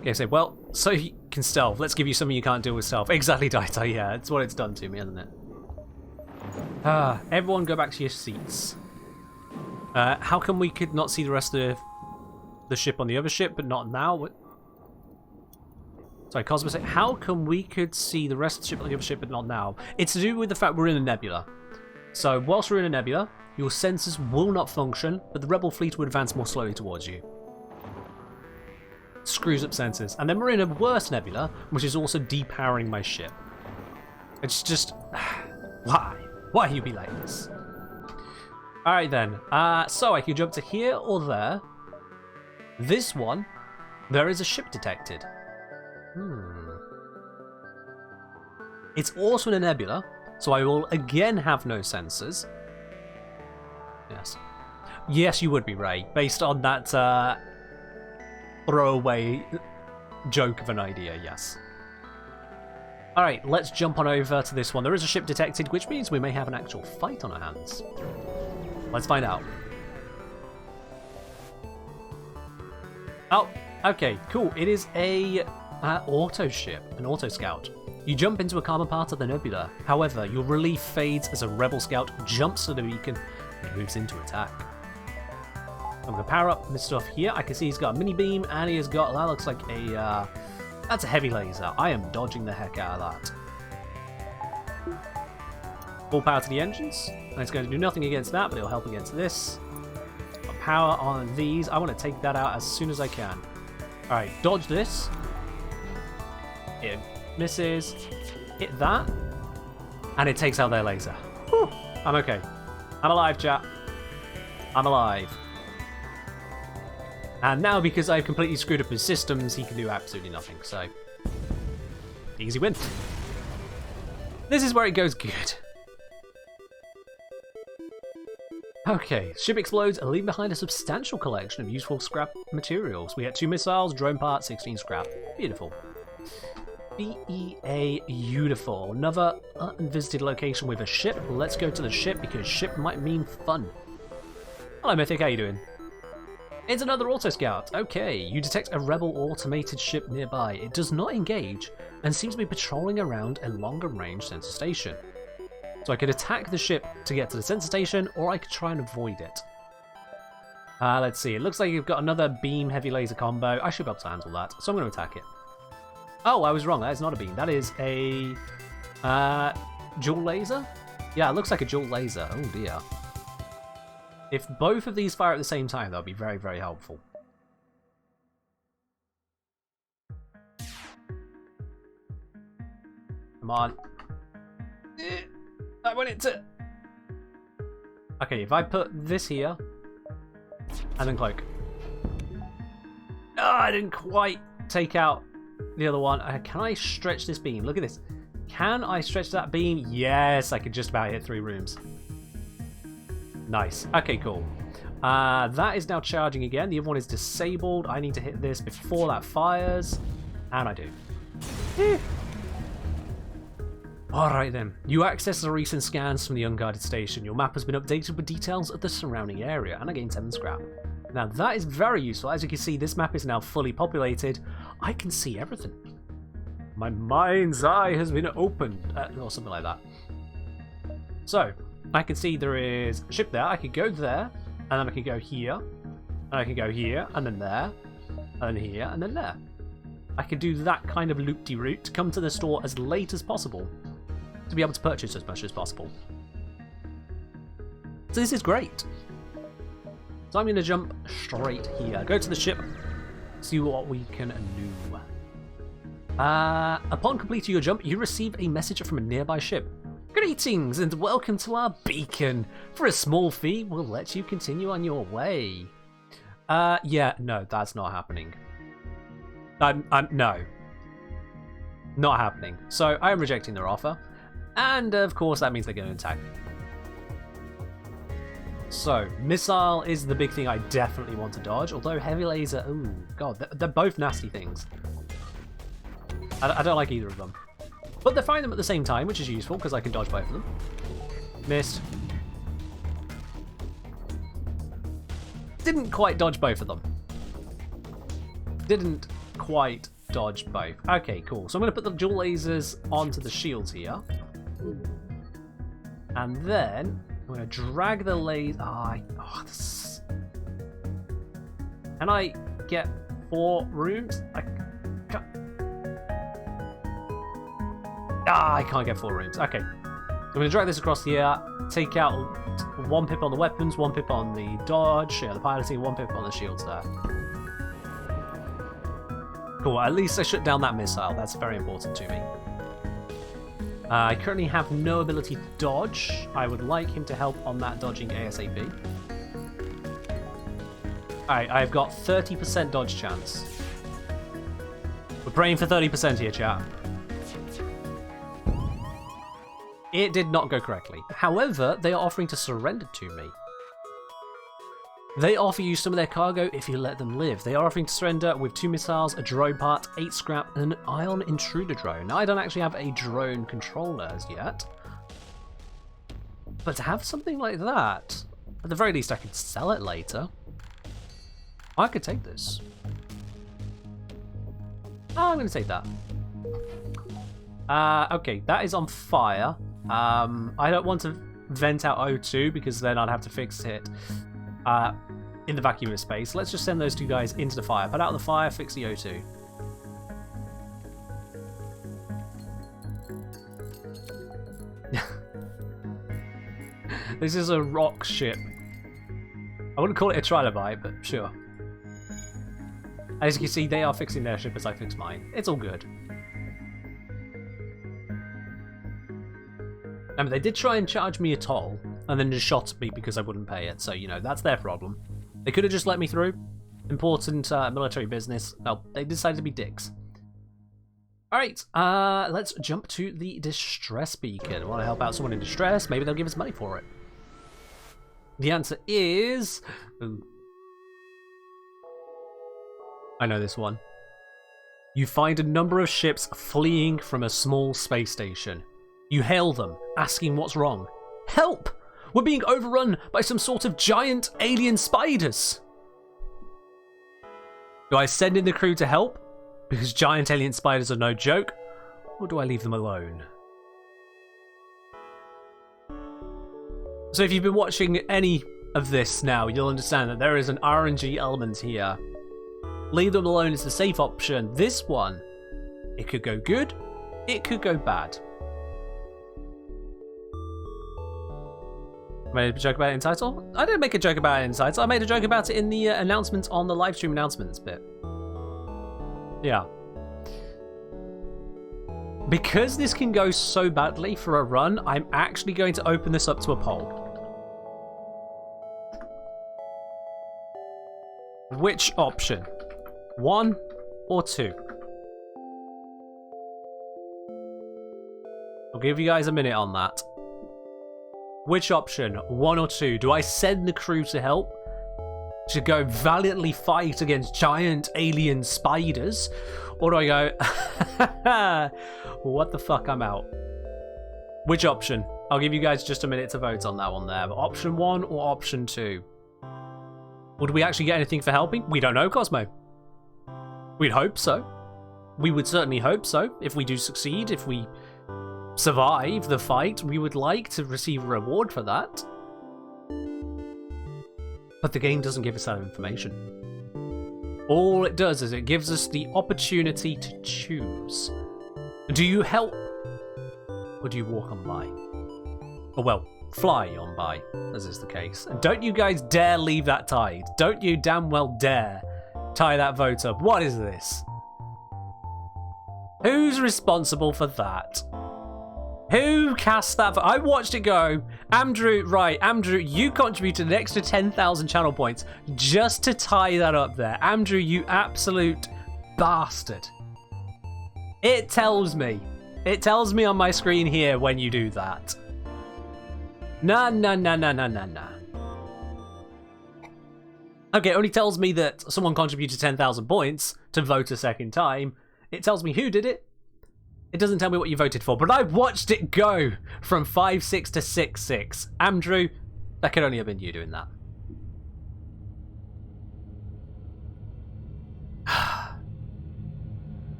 Okay, so well, so you can stealth. Let's give you something you can't deal with stealth. Exactly, Daita. Yeah, it's what it's done to me, hasn't it? Everyone go back to your seats. How come we could not see the rest of the ship on the other ship, but not now? What? Sorry, Cosmos, how come we could see the rest of the ship on the other ship, but not now? It's to do with the fact we're in a nebula. So, whilst we're in a nebula, your sensors will not function, but the rebel fleet would advance more slowly towards you. Screws up sensors. And then we're in a worse nebula, which is also depowering my ship. It's just... Why? Why you be like this? Alright then. So I can jump to here or there. This one, there is a ship detected. It's also in a nebula, so I will again have no sensors. Yes. Yes, you would be, Ray, based on that throwaway joke of an idea, yes. Alright, let's jump on over to this one. There is a ship detected, which means we may have an actual fight on our hands. Let's find out. Oh, okay, cool. It is a auto ship, an auto scout. You jump into a common part of the nebula. However, your relief fades as a rebel scout jumps to the beacon and moves into attack. I'm going to power up this stuff here. I can see he's got a mini beam and he has got, that looks like a, that's a heavy laser. I am dodging the heck out of that. Full power to the engines. And it's going to do nothing against that, but it'll help against this. Got power on these. I want to take that out as soon as I can. Alright, dodge this. It misses. Hit that. And it takes out their laser. Whew. I'm okay. I'm alive, chat. I'm alive. And now, because I've completely screwed up his systems, he can do absolutely nothing, so... Easy win. This is where it goes good. Okay, ship explodes and leaving behind a substantial collection of useful scrap materials. We get 2 missiles, drone parts, 16 scrap. Beautiful. BEA beautiful. Another unvisited location with a ship. Let's go to the ship because ship might mean fun. Hello Mythic, how you doing? It's another auto scout. Okay, you detect a rebel automated ship nearby. It does not engage and seems to be patrolling around a longer range sensor station. So I could attack the ship to get to the sensor station, or I could try and avoid it. Let's see. It looks like you've got another beam heavy laser combo. I should be able to handle that, so I'm going to attack it. Oh, I was wrong. That is not a beam. That is a dual laser? Yeah, it looks like a dual laser. Oh, dear. If both of these fire at the same time, that would be very, very helpful. Come on. I want it to... Okay, if I put this here, and then cloak. Oh, I didn't quite take out the other one. Can I stretch this beam? Look at this. Can I stretch that beam? Yes, I could just about hit 3 rooms. Nice. Okay, cool. That is now charging again. The other one is disabled. I need to hit this before that fires. And I do. Alright then. You access the recent scans from the unguarded station. Your map has been updated with details of the surrounding area, and I gained 7 scrap. Now that is very useful. As you can see, this map is now fully populated. I can see everything. My mind's eye has been opened, or something like that. So, I can see there is a ship there. I could go there, and then I can go here, and I can go here, and then there, and then here, and then there. I could do that kind of loop-de-route, come to the store as late as possible, to be able to purchase as much as possible. So this is great. So I'm going to jump straight here. Go to the ship, see what we can do. Upon completing your jump, you receive a message from a nearby ship. Greetings and welcome to our beacon. For a small fee, we'll let you continue on your way. Yeah, no, that's not happening. No. Not happening. So I am rejecting their offer. And of course that means they're going to attack. So, missile is the big thing I definitely want to dodge. Although heavy laser, ooh, god, they're both nasty things. I don't like either of them. But they're firing them at the same time, which is useful because I can dodge both of them. Missed. Didn't quite dodge both of them. Didn't quite dodge both. Okay, cool. So I'm going to put the dual lasers onto the shields here. And then I'm going to drag the laser... Can I get 4 rooms? I can't get 4 rooms. Okay. I'm going to drag this across here, take out 1 pip on the weapons, 1 pip on the dodge, the piloting, 1 pip on the shields there. Cool, at least I shut down that missile. That's very important to me. I currently have no ability to dodge. I would like him to help on that dodging ASAP. Alright, I've got 30% dodge chance. We're praying for 30% here, chat. It did not go correctly. However, they are offering to surrender to me. They offer you some of their cargo if you let them live. They are offering to surrender with 2 missiles, a drone part, 8 scrap, and an ion intruder drone. Now, I don't actually have a drone controller as yet. But to have something like that, at the very least I could sell it later. I could take this. Oh, I'm going to take that. Okay, that is on fire. I don't want to vent out O2 because then I'd have to fix it in the vacuum of space. Let's just send those 2 guys into the fire. Put out the fire, fix the O2. This is a rock ship. I wouldn't call it a trilobite, but sure. As you can see, they are fixing their ship as I fix mine. It's all good. I mean, they did try and charge me a toll, and then just shot me because I wouldn't pay it, so, you know, that's their problem. They could have just let me through. Important military business. No, they decided to be dicks. Alright, let's jump to the distress beacon. Want to help out someone in distress? Maybe they'll give us money for it. The answer is... Ooh. I know this one. You find a number of ships fleeing from a small space station. You hail them, asking what's wrong. Help! We're being overrun by some sort of giant alien spiders! Do I send in the crew to help? Because giant alien spiders are no joke? Or do I leave them alone? So if you've been watching any of this now, you'll understand that there is an RNG element here. Leave them alone is the safe option. This one, it could go good, it could go bad. Made a joke about it in title? I didn't make a joke about it in title. I made a joke about it in the announcement on the live stream announcements bit. Yeah. Because this can go so badly for a run, I'm actually going to open this up to a poll. Which option? 1 or 2? I'll give you guys a minute on that. Which option? 1 or 2? Do I send the crew to help? To go valiantly fight against giant alien spiders? Or do I go, what the fuck, I'm out? Which option? I'll give you guys just a minute to vote on that one there. But option 1 or option 2? Would we actually get anything for helping? We don't know, Cosmo. We'd hope so. We would certainly hope so. If we do succeed, if we survive the fight, we would like to receive a reward for that. But the game doesn't give us that information. All it does is it gives us the opportunity to choose. Do you help? Or do you walk on by? Or well, fly on by, as is the case. And don't you guys dare leave that tied. Don't you damn well dare tie that vote up. What is this? Who's responsible for that? Who cast that vote? I watched it go. Andrew, right, Andrew, you contributed an extra 10,000 channel points just to tie that up there. Andrew, you absolute bastard. It tells me on my screen here when you do that. Nah. Okay, it only tells me that someone contributed 10,000 points to vote a second time. It tells me who did it. It doesn't tell me what you voted for, but I watched it go from 5-6 to 6-6. Andrew, that could only have been you doing that.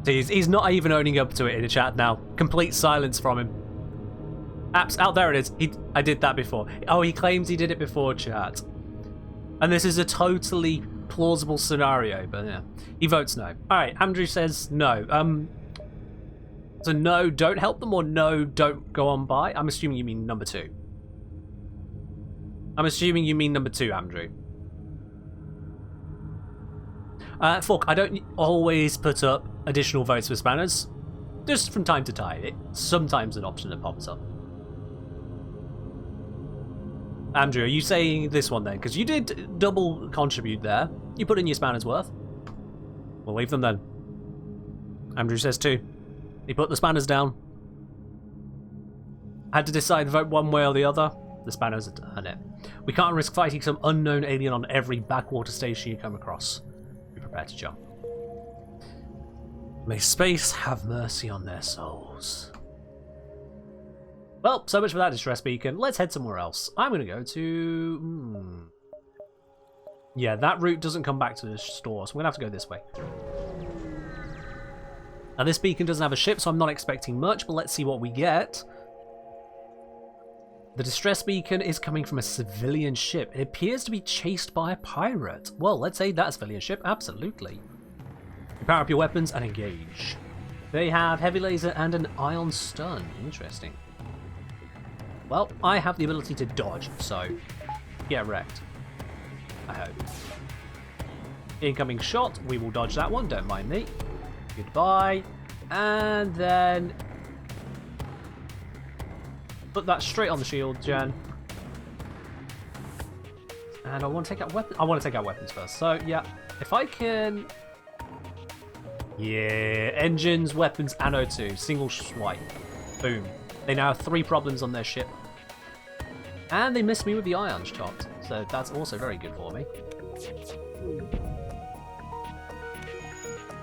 He's not even owning up to it in the chat now. Complete silence from him. Apps out there it is. I did that before. Oh, he claims he did it before, chat. And this is a totally plausible scenario, but yeah. He votes no. Alright, Andrew says no. So no, don't help them, or no, don't go on by? I'm assuming you mean number 2. I'm assuming you mean number 2, Andrew. Fork, I don't always put up additional votes for spanners. Just from time to time. It's sometimes an option that pops up. Andrew, are you saying this one then? Because you did double contribute there. You put in your spanner's worth. We'll leave them then. Andrew says 2. He put the spanners down. Had to decide vote one way or the other. The spanners have done it. We can't risk fighting some unknown alien on every backwater station you come across. Be prepared to jump. May space have mercy on their souls. Well, so much for that distress beacon. Let's head somewhere else. I'm going to go to... Yeah, that route doesn't come back to the store, so we're going to have to go this way. Now, this beacon doesn't have a ship, so I'm not expecting much, but let's see what we get. The distress beacon is coming from a civilian ship. It appears to be chased by a pirate. Well, let's say that civilian ship, absolutely. You power up your weapons and engage. They have heavy laser and an ion stun. Interesting. Well, I have the ability to dodge, so get wrecked. I hope. Incoming shot. We will dodge that one. Don't mind me. Goodbye. And then put that straight on the shield, Jen. And I want to take out weapons. I want to take out weapons first. So yeah, if I can. Yeah, engines, weapons, and O2. Single swipe. Boom. They now have 3 problems on their ship. And they missed me with the ion shot. So that's also very good for me.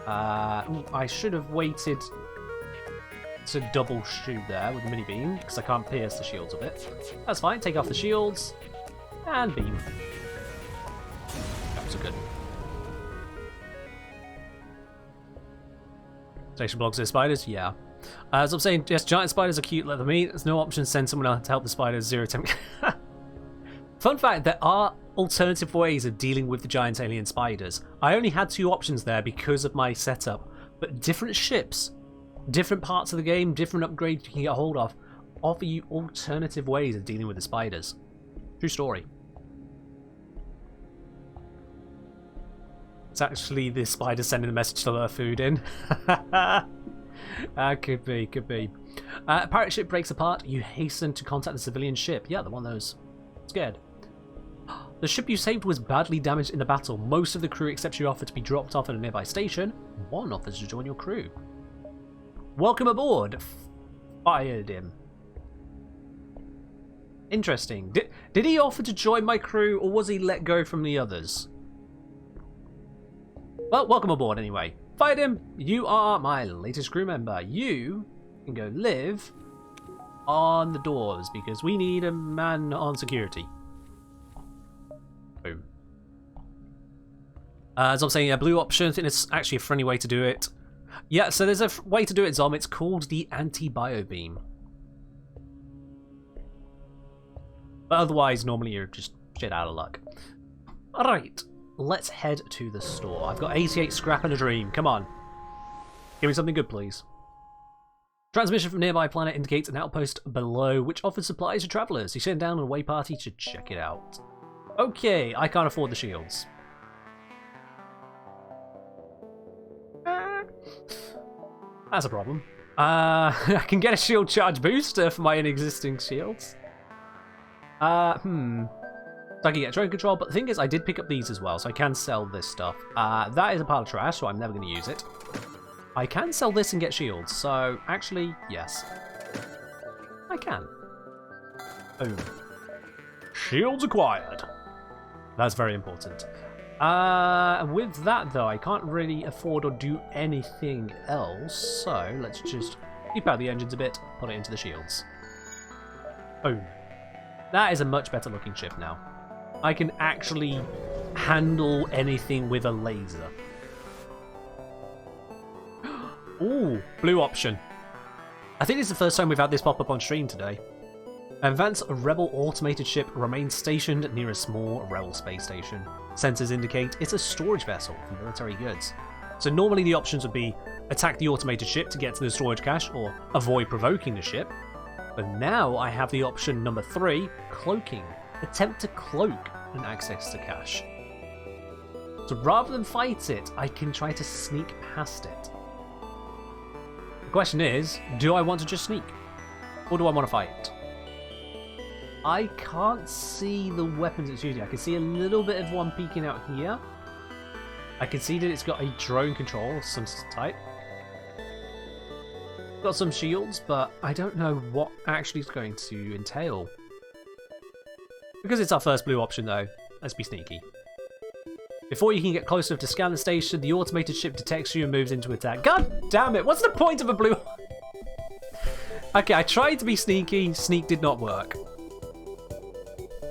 I should have waited to double shoot there with the mini beam, because I can't pierce the shields a bit. That's fine. Take off the shields. And beam. That was a good one. Station blocks their spiders? Yeah. As I'm saying, yes, giant spiders are cute, let them eat. There's no option to send someone else to help the spiders. 0 temp. Fun fact, there are alternative ways of dealing with the giant alien spiders. I only had 2 options there because of my setup, but different ships, different parts of the game, different upgrades you can get a hold of, offer you alternative ways of dealing with the spiders. True story. It's actually the spider sending a message to lure food in. Could be, could be. Pirate ship breaks apart. You hasten to contact the civilian ship. Yeah, the one that was scared. The ship you saved was badly damaged in the battle. Most of the crew accept your offer to be dropped off at a nearby station. One offers to join your crew. Welcome aboard. Fired him. Interesting. Did he offer to join my crew, or was he let go from the others? Well, welcome aboard anyway. Fired him. You are my latest crew member. You can go live on the doors because we need a man on security. Boom. As I'm saying, a blue option. I think it's actually a friendly way to do it. Yeah, so there's a way to do it, Zom. It's called the anti-bio beam. But otherwise, normally you're just shit out of luck. Alright. Let's head to the store. I've got 88 scrap and a dream. Come on. Give me something good, please. Transmission from nearby planet indicates an outpost below, which offers supplies to travelers. You send down an away party to check it out. Okay, I can't afford the shields. That's a problem. I can get a shield charge booster for my existing shields. So I can get drone control, but the thing is, I did pick up these as well, so I can sell this stuff. That is a pile of trash, so I'm never going to use it. I can sell this and get shields, so actually, yes. I can. Boom. Shields acquired. That's very important. With that, though, I can't really afford or do anything else, so let's just keep out the engines a bit, put it into the shields. Boom. That is a much better looking ship now. I can actually handle anything with a laser. Ooh, blue option. I think this is the first time we've had this pop up on stream today. Advanced Rebel automated ship remains stationed near a small Rebel space station. Sensors indicate it's a storage vessel for military goods. So normally the options would be attack the automated ship to get to the storage cache or avoid provoking the ship. But now I have the option number 3, cloaking. Attempt to cloak and access the cache. So rather than fight it, I can try to sneak past it. The question is, do I want to just sneak? Or do I want to fight? I can't see the weapons it's using. I can see a little bit of one peeking out here. I can see that it's got a drone control of some type. Got some shields, but I don't know what actually is going to entail. Because it's our first blue option though, let's be sneaky. Before you can get close enough to scan the station, the automated ship detects you and moves into attack. God damn it, what's the point of a blue... Okay, I tried to be sneaky, sneak did not work.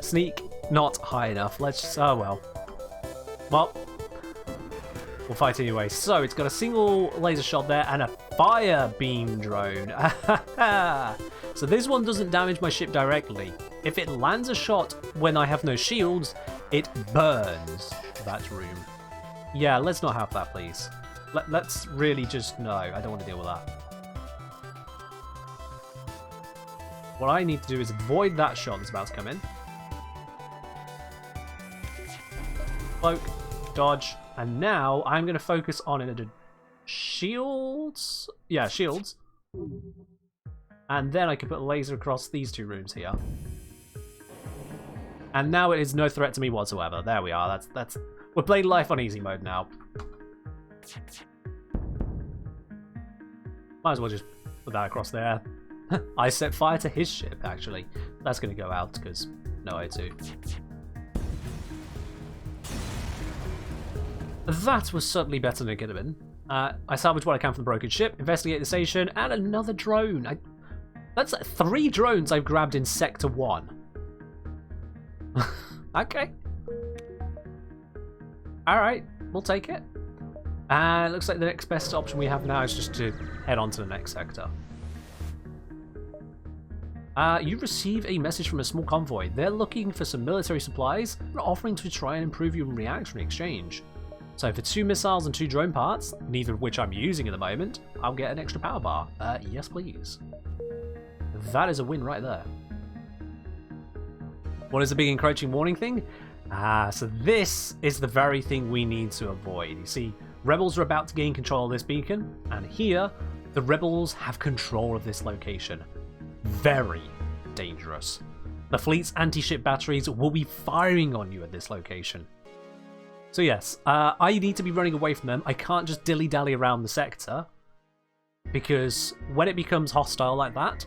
Sneak, not high enough, let's just... oh well. Well, we'll fight anyway. So, it's got a single laser shot there and a fire beam drone. So this one doesn't damage my ship directly. If it lands a shot when I have no shields, it burns that room. Yeah, let's not have that, please. Let's really just... no, I don't want to deal with that. What I need to do is avoid that shot that's about to come in. Cloak, dodge, and now I'm going to focus on it. Shields? Yeah, shields. And then I can put a laser across these 2 rooms here. And now it is no threat to me whatsoever. There we are. That's we're playing life on easy mode now. Might as well just put that across there. I set fire to his ship, actually. That's going to go out because no O2. That was certainly better than it could have been. I salvage what I can from the broken ship, investigate the station, and another drone. That's 3 drones I've grabbed in Sector 1. Okay. Alright, we'll take it. And it looks like the next best option we have now is just to head on to the next sector. You receive a message from a small convoy. They're looking for some military supplies and offering to try and improve your reaction exchange. So for 2 missiles and 2 drone parts, neither of which I'm using at the moment, I'll get an extra power bar. Yes please. That is a win right there. What is the big encroaching warning thing? So this is the very thing we need to avoid. You see, rebels are about to gain control of this beacon, and here, the rebels have control of this location. Very dangerous. The fleet's anti-ship batteries will be firing on you at this location. So yes, I need to be running away from them. I can't just dilly-dally around the sector, because when it becomes hostile like that,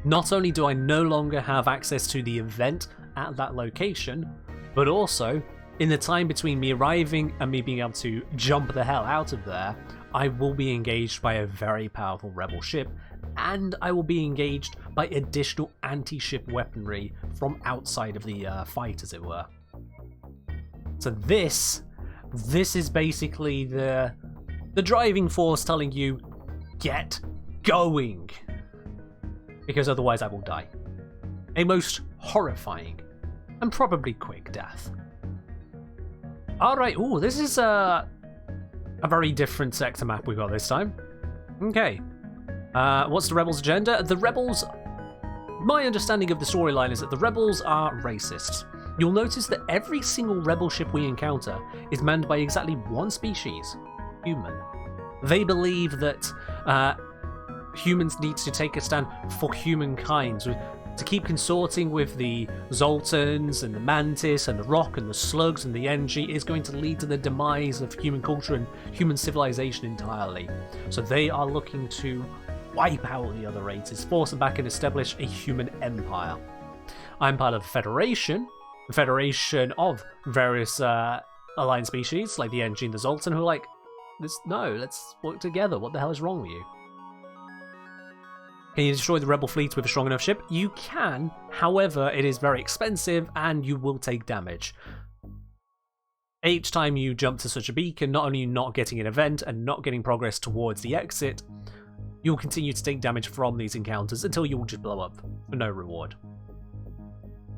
not only do I no longer have access to the event at that location, but also, in the time between me arriving and me being able to jump the hell out of there, I will be engaged by a very powerful rebel ship, and I will be engaged by additional anti-ship weaponry from outside of the fight, as it were. So this is basically the driving force telling you, get going, because otherwise I will die. A most horrifying and probably quick death. Alright, ooh, this is a very different sector map we got this time. Okay. What's the rebels' agenda? The rebels... My understanding of the storyline is that the rebels are racist. You'll notice that every single rebel ship we encounter is manned by exactly one species, human. They believe that humans need to take a stand for humankind, to keep consorting with the Zoltans and the Mantis and the Rock and the Slugs and the NG is going to lead to the demise of human culture and human civilization entirely. So they are looking to wipe out the other races, force them back and establish a human empire. I'm part of the Federation of various allied species, like the NG and the Zoltan, who are like, no, let's work together. What the hell is wrong with you? Can you destroy the rebel fleet with a strong enough ship? You can, however, it is very expensive and you will take damage. Each time you jump to such a beacon, not only are you not getting an event and not getting progress towards the exit, you'll continue to take damage from these encounters until you will just blow up for no reward.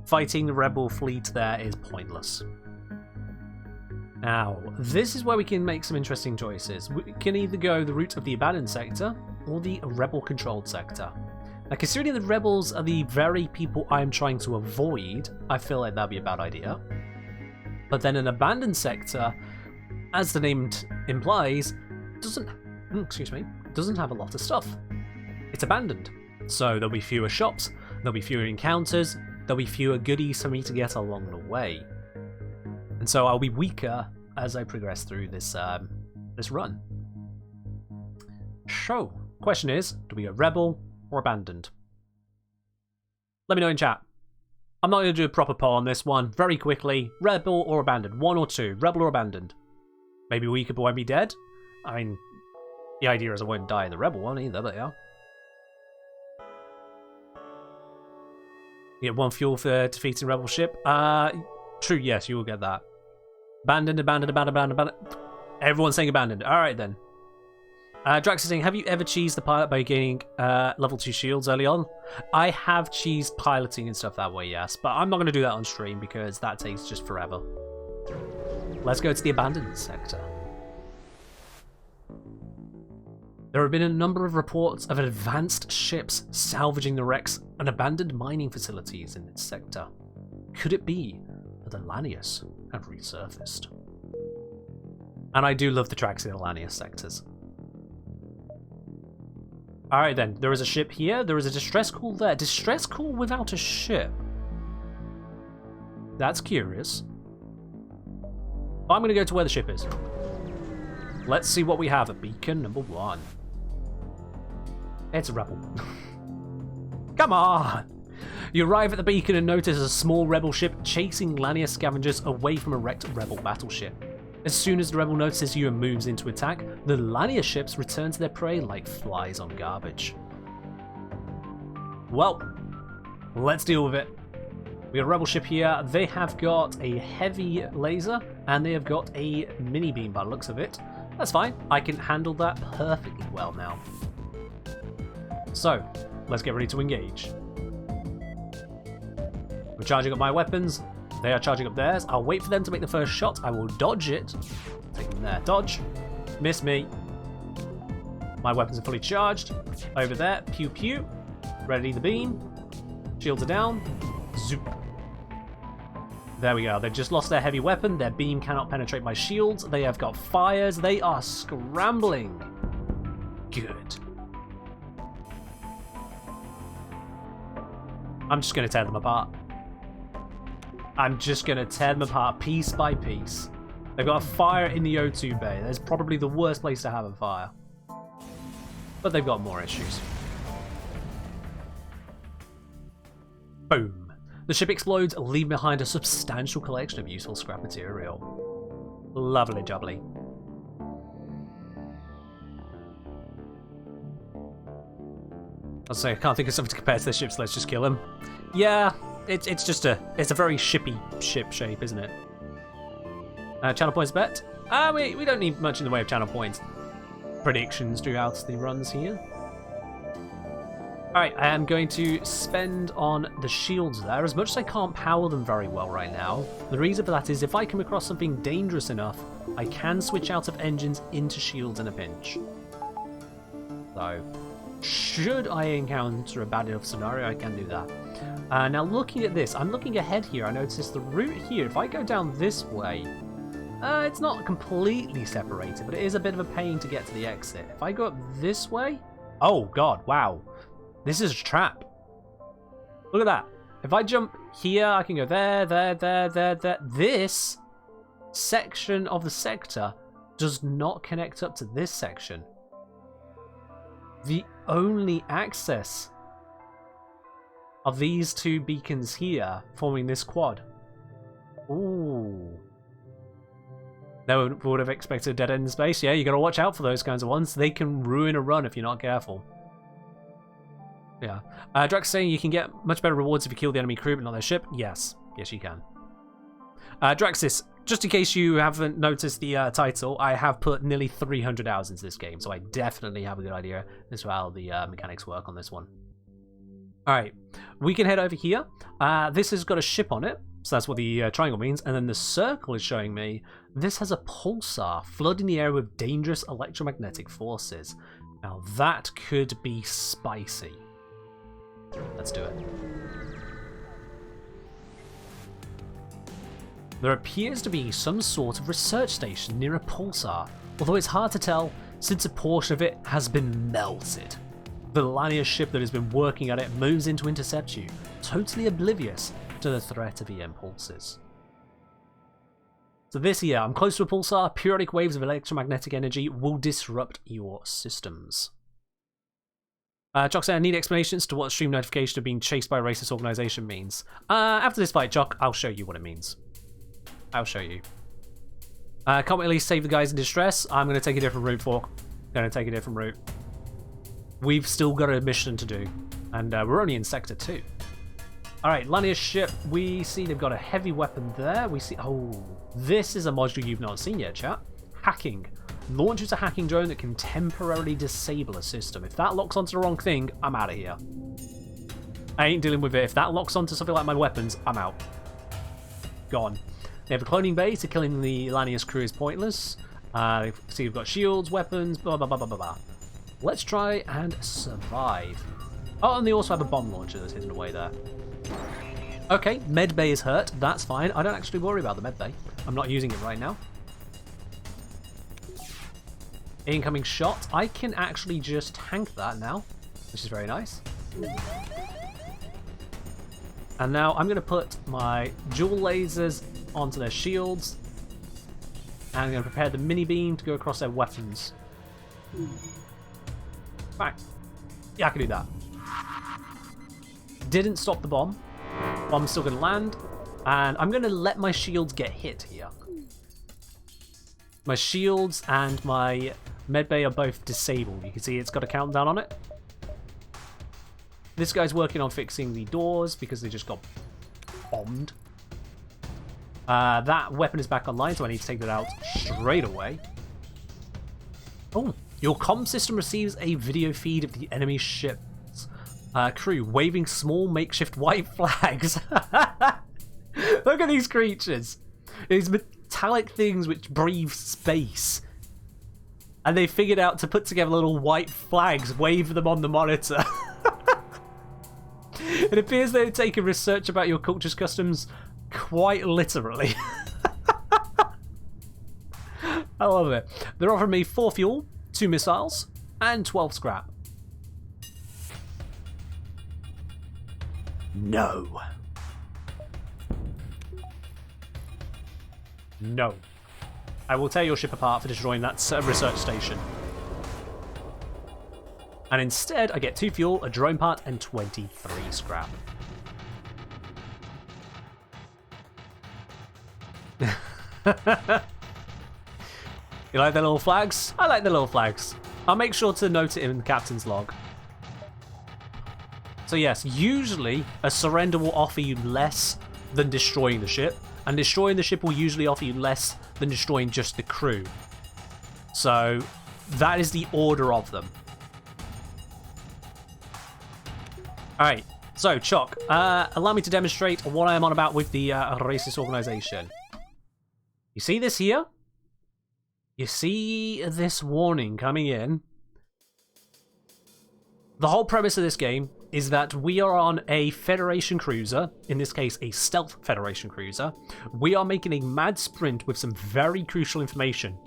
Fighting the rebel fleet there is pointless. Now, this is where we can make some interesting choices. We can either go the route of the abandoned sector or the rebel-controlled sector. Now, considering the rebels are the very people I'm trying to avoid, I feel like that'd be a bad idea. But then an abandoned sector, as the name implies, doesn't have a lot of stuff. It's abandoned, so there'll be fewer shops, there'll be fewer encounters, there'll be fewer goodies for me to get along the way. And so I'll be weaker as I progress through this run. So, question is, do we go rebel or abandoned? Let me know in chat. I'm not going to do a proper poll on this one. Very quickly, rebel or abandoned? 1 or 2, rebel or abandoned? Maybe weaker but won't be dead? I mean, the idea is I won't die in the rebel one either, but yeah. You get 1 fuel for defeating rebel ship. True, yes, you will get that. Abandoned, abandoned, abandoned, abandoned, abandoned. Everyone's saying abandoned. Alright then. Drax is saying, have you ever cheesed the pilot by gaining level 2 shields early on? I have cheesed piloting and stuff that way, yes. But I'm not going to do that on stream because that takes just forever. Let's go to the abandoned sector. There have been a number of reports of advanced ships salvaging the wrecks and abandoned mining facilities in this sector. Could it be that the Lanius have resurfaced? And I do love the tracks in the Lanius sectors. Alright then, there is a ship here, there is a distress call there. Distress call without a ship? That's curious. But I'm going to go to where the ship is. Let's see what we have at beacon number 1. It's a rebel. Come on! You arrive at the beacon and notice a small rebel ship chasing Lanius scavengers away from a wrecked rebel battleship. As soon as the rebel notices you and moves into attack, the Lanius ships return to their prey like flies on garbage. Well, let's deal with it. We got a rebel ship here. They have got a heavy laser and they have got a mini beam by the looks of it. That's fine. I can handle that perfectly well now. So, let's get ready to engage. I'm charging up my weapons. They are charging up theirs. I'll wait for them to make the first shot. I will dodge it. Take them there. Dodge. Miss me. My weapons are fully charged. Over there. Pew pew. Ready the beam. Shields are down. Zoop. There we go. They've just lost their heavy weapon. Their beam cannot penetrate my shields. They have got fires. They are scrambling. Good. I'm just going to tear them apart. I'm just going to tear them apart piece by piece. They've got a fire in the O2 bay. That's probably the worst place to have a fire. But they've got more issues. Boom. The ship explodes, leaving behind a substantial collection of useful scrap material. Lovely jubbly. I'll say I can't think of something to compare to the ship, so let's just kill him. Yeah, it's a very shippy ship shape, isn't it? Channel points bet. We don't need much in the way of channel points. Predictions throughout the runs here. Alright, I am going to spend on the shields there. As much as I can't power them very well right now, the reason for that is if I come across something dangerous enough, I can switch out of engines into shields in a pinch. So, should I encounter a bad enough scenario, I can do that. Now looking at this, I'm looking ahead here. I noticed the route here, if I go down this way, it's not completely separated, but it is a bit of a pain to get to the exit. If I go up this way, oh god, wow. This is a trap. Look at that. If I jump here, I can go there, there, there, there, there. This section of the sector does not connect up to this section. The only access of these two beacons here forming this quad. Ooh. Never would have expected a dead end in space. Yeah, you gotta watch out for those kinds of ones. They can ruin a run if you're not careful. Yeah. Drax saying you can get much better rewards if you kill the enemy crew but not their ship. Yes. Yes, you can. Draxis, just in case you haven't noticed the title, I have put nearly 300 hours into this game, so I definitely have a good idea as to how the mechanics work on this one. Alright, we can head over here. This has got a ship on it, so that's what the triangle means, and then the circle is showing me this has a pulsar flooding the area with dangerous electromagnetic forces. Now that could be spicy. Let's do it. There appears to be some sort of research station near a pulsar, although it's hard to tell since a portion of it has been melted. The Lanius ship that has been working at it moves in to intercept you, totally oblivious to the threat of EM pulses. So this here, I'm close to a pulsar, periodic waves of electromagnetic energy will disrupt your systems. Jock said, I need explanations to what stream notification of being chased by a racist organization means. After this fight, Jock, I'll show you what it means. I'll show you. Can't we at least save the guys in distress? I'm going to take a different route, Fork. Going to take a different route. We've still got a mission to do. And we're only in Sector 2. Alright, Lanius ship. We see they've got a heavy weapon there. We see... Oh, this is a module you've not seen yet, chat. Hacking. Launches a hacking drone that can temporarily disable a system. If that locks onto the wrong thing, I'm out of here. I ain't dealing with it. If that locks onto something like my weapons, I'm out. Gone. They have a cloning base, so killing the Lanius crew is pointless. See, we've got shields, weapons, blah, blah, blah, blah, blah, blah. Let's try and survive. Oh, and they also have a bomb launcher that's hidden away there. Okay, medbay is hurt. That's fine. I don't actually worry about the medbay. I'm not using it right now. Incoming shot. I can actually just tank that now, which is very nice. And now I'm going to put my dual lasers onto their shields. And I'm going to prepare the mini beam to go across their weapons. Right. Yeah, I can do that. Didn't stop the bomb. Bomb's still going to land. And I'm going to let my shields get hit here. My shields and my medbay are both disabled. You can see it's got a countdown on it. This guy's working on fixing the doors because they just got bombed. That weapon is back online, so I need to take that out straight away. Oh, your comm system receives a video feed of the enemy ship's crew waving small makeshift white flags. Look at these creatures. These metallic things which breathe space. And they figured out to put together little white flags, wave them on the monitor. It appears they're taking research about your culture's customs quite literally. I love it. They're offering me 4 fuel, 2 missiles, and 12 scrap. No. No. I will tear your ship apart for destroying that research station. And instead, I get 2 fuel, a drone part, and 23 scrap. You like the little flags? I like the little flags. I'll make sure to note it in the captain's log. So yes, usually a surrender will offer you less than destroying the ship, and destroying the ship will usually offer you less than destroying just the crew. So that is the order of them. Alright, so Choc, allow me to demonstrate what I am on about with the racist organization. You see this here? You see this warning coming in? The whole premise of this game is that we are on a Federation cruiser, in this case a stealth Federation cruiser. We are making a mad sprint with some very crucial information.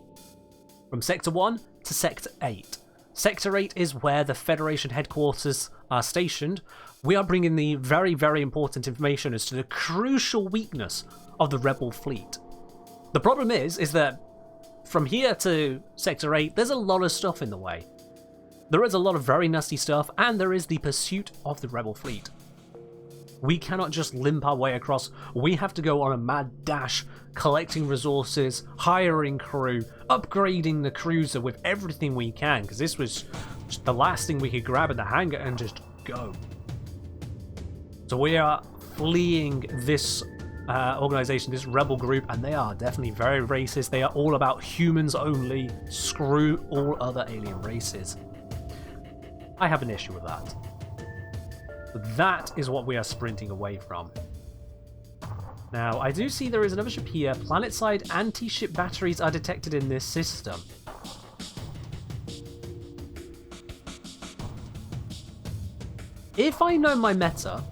From Sector 1 to Sector 8. Sector 8 is where the Federation headquarters are stationed. We are bringing the very, very important information as to the crucial weakness of the Rebel fleet. The problem is that from here to Sector 8, there's a lot of stuff in the way. There is a lot of very nasty stuff, and there is the pursuit of the Rebel fleet. We cannot just limp our way across. We have to go on a mad dash, collecting resources, hiring crew, upgrading the cruiser with everything we can, because this was just the last thing we could grab in the hangar and just go. So we are fleeing this organization, this rebel group, and they are definitely very racist. They are all about humans only. Screw all other alien races. I have an issue with that. But that is what we are sprinting away from. Now, I do see there is another ship here. Planet-side anti-ship batteries are detected in this system. If I know my meta,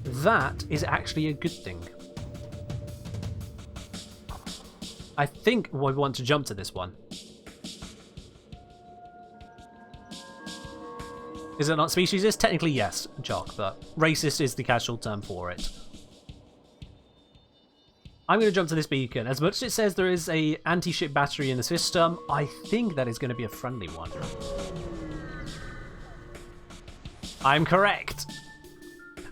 that is actually a good thing. I think we want to jump to this one. Is it not speciesist? Technically, yes, Jock, but racist is the casual term for it. I'm going to jump to this beacon. As much as it says there is a anti-ship battery in the system, I think that is going to be a friendly one. I'm correct.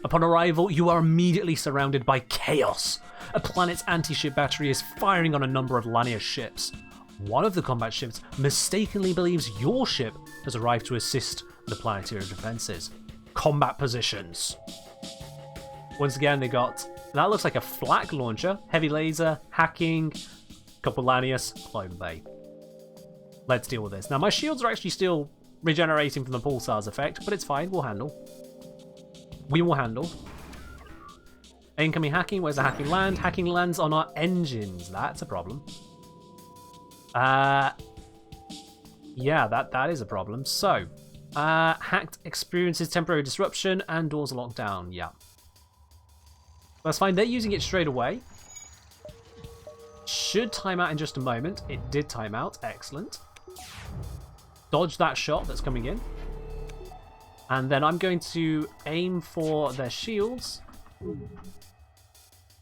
Upon arrival, you are immediately surrounded by chaos. A planet's anti-ship battery is firing on a number of Lanier ships. One of the combat ships mistakenly believes your ship has arrived to assist the planetary defenses. Combat positions. Once again, they got... That looks like a flak launcher, heavy laser, hacking, couple Lanius, clone bay. Let's deal with this. Now, my shields are actually still regenerating from the pulsar's effect, but it's fine. We'll handle. We will handle. Incoming hacking. Where's the hacking land? Hacking lands on our engines. That's a problem. Yeah, that is a problem. So, hacked experiences temporary disruption and doors are locked down. Yeah. That's fine. They're using it straight away. Should time out in just a moment. It did time out. Excellent. Dodge that shot that's coming in. And then I'm going to aim for their shields.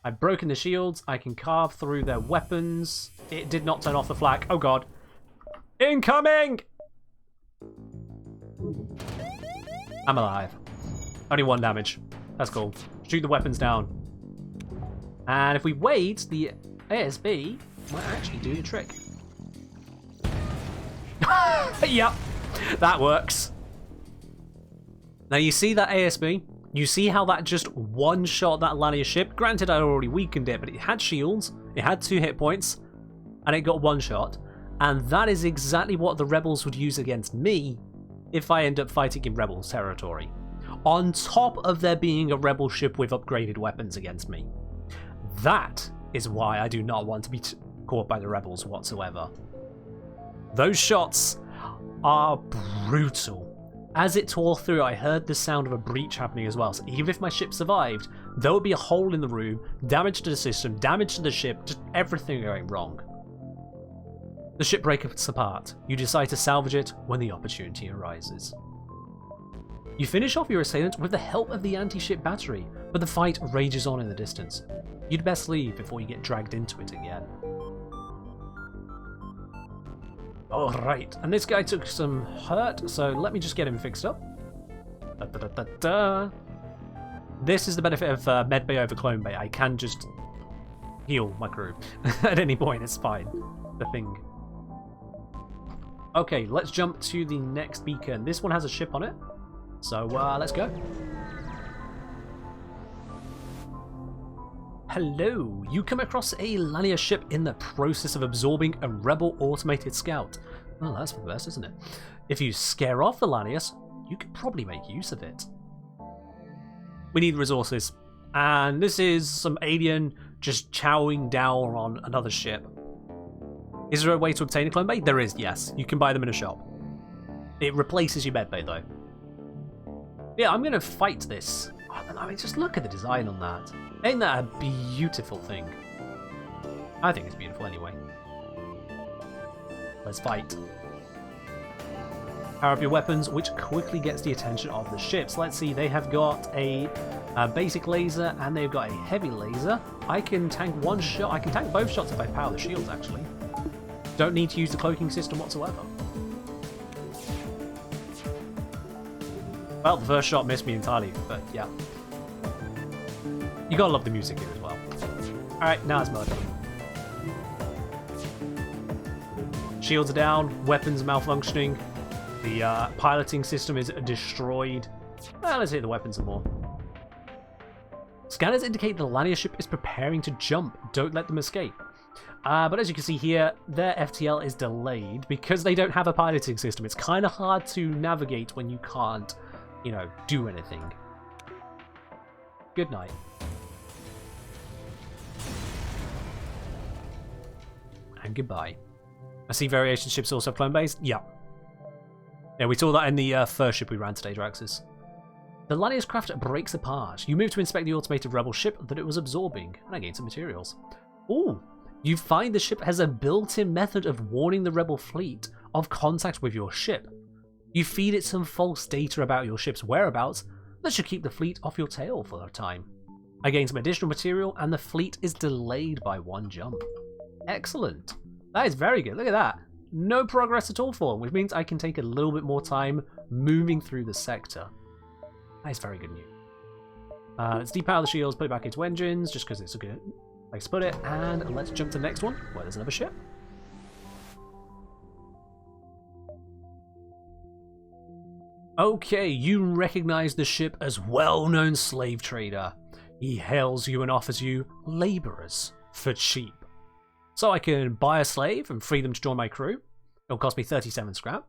I've broken the shields. I can carve through their weapons. It did not turn off the flak. Oh god. Incoming! I'm alive. Only 1 damage. That's cool. Shoot the weapons down. And if we wait, the ASB might actually do the trick. Yep, that works. Now you see that ASB? You see how that just one-shot that Lania ship? Granted, I already weakened it, but it had shields, it had 2 hit points, and it got one shot. And that is exactly what the rebels would use against me if I end up fighting in rebel territory. On top of there being a rebel ship with upgraded weapons against me. That is why I do not want to be caught by the rebels whatsoever. Those shots are brutal. As it tore through, I heard the sound of a breach happening as well, so even if my ship survived, there would be a hole in the room, damage to the system, damage to the ship, just everything going wrong. The ship breaks apart. You decide to salvage it when the opportunity arises. You finish off your assailant with the help of the anti-ship battery, but the fight rages on in the distance. You'd best leave before you get dragged into it again. Alright, and this guy took some hurt, so let me just get him fixed up. This is the benefit of medbay over clone bay. I can just heal my crew at any point, it's fine. The thing. Okay, let's jump to the next beacon. This one has a ship on it, so let's go. Hello, you come across a Lania ship in the process of absorbing a rebel automated scout. Oh, that's for the best, isn't it? If you scare off the Lanius, you could probably make use of it. We need resources, and this is some alien just chowing down on another ship. Is there a way to obtain a clone bay? There is, yes. You can buy them in a shop. It replaces your med bay, though. Yeah, I'm going to fight this. I mean, just look at the design on that. Ain't that a beautiful thing? I think it's beautiful anyway. Let's fight. Power up your weapons, which quickly gets the attention of the ships. Let's see, they have got a basic laser and they've got a heavy laser. I can tank one shot. I can tank both shots if I power the shields, actually. Don't need to use the cloaking system whatsoever. Well, the first shot missed me entirely, but yeah. You gotta love the music here as well. Alright, now it's murder. Shields are down, weapons malfunctioning, the piloting system is destroyed. Well, let's hit the weapons some more. Scanners indicate the Lania ship is preparing to jump. Don't let them escape. But as you can see here, their FTL is delayed because they don't have a piloting system. It's kind of hard to navigate when you can't, you know, do anything. Good night. And goodbye. I see variation ships also have clone bays. Yeah. Yeah, we saw that in the first ship we ran today, Draxus. The Lania's craft breaks apart. You move to inspect the automated rebel ship that it was absorbing, and I gain some materials. Ooh! You find the ship has a built-in method of warning the rebel fleet of contact with your ship. You feed it some false data about your ship's whereabouts that should keep the fleet off your tail for a time. I gain some additional material, and the fleet is delayed by one jump. Excellent. That is very good. Look at that. No progress at all for them, which means I can take a little bit more time moving through the sector. That is very good news. Let's depower the shields, put it back into engines, just because it's a good place to put it, and let's jump to the next one, where there's another ship. Okay, you recognize the ship as well-known slave trader. He hails you and offers you laborers for cheap. So I can buy a slave and free them to join my crew. It'll cost me 37 scrap.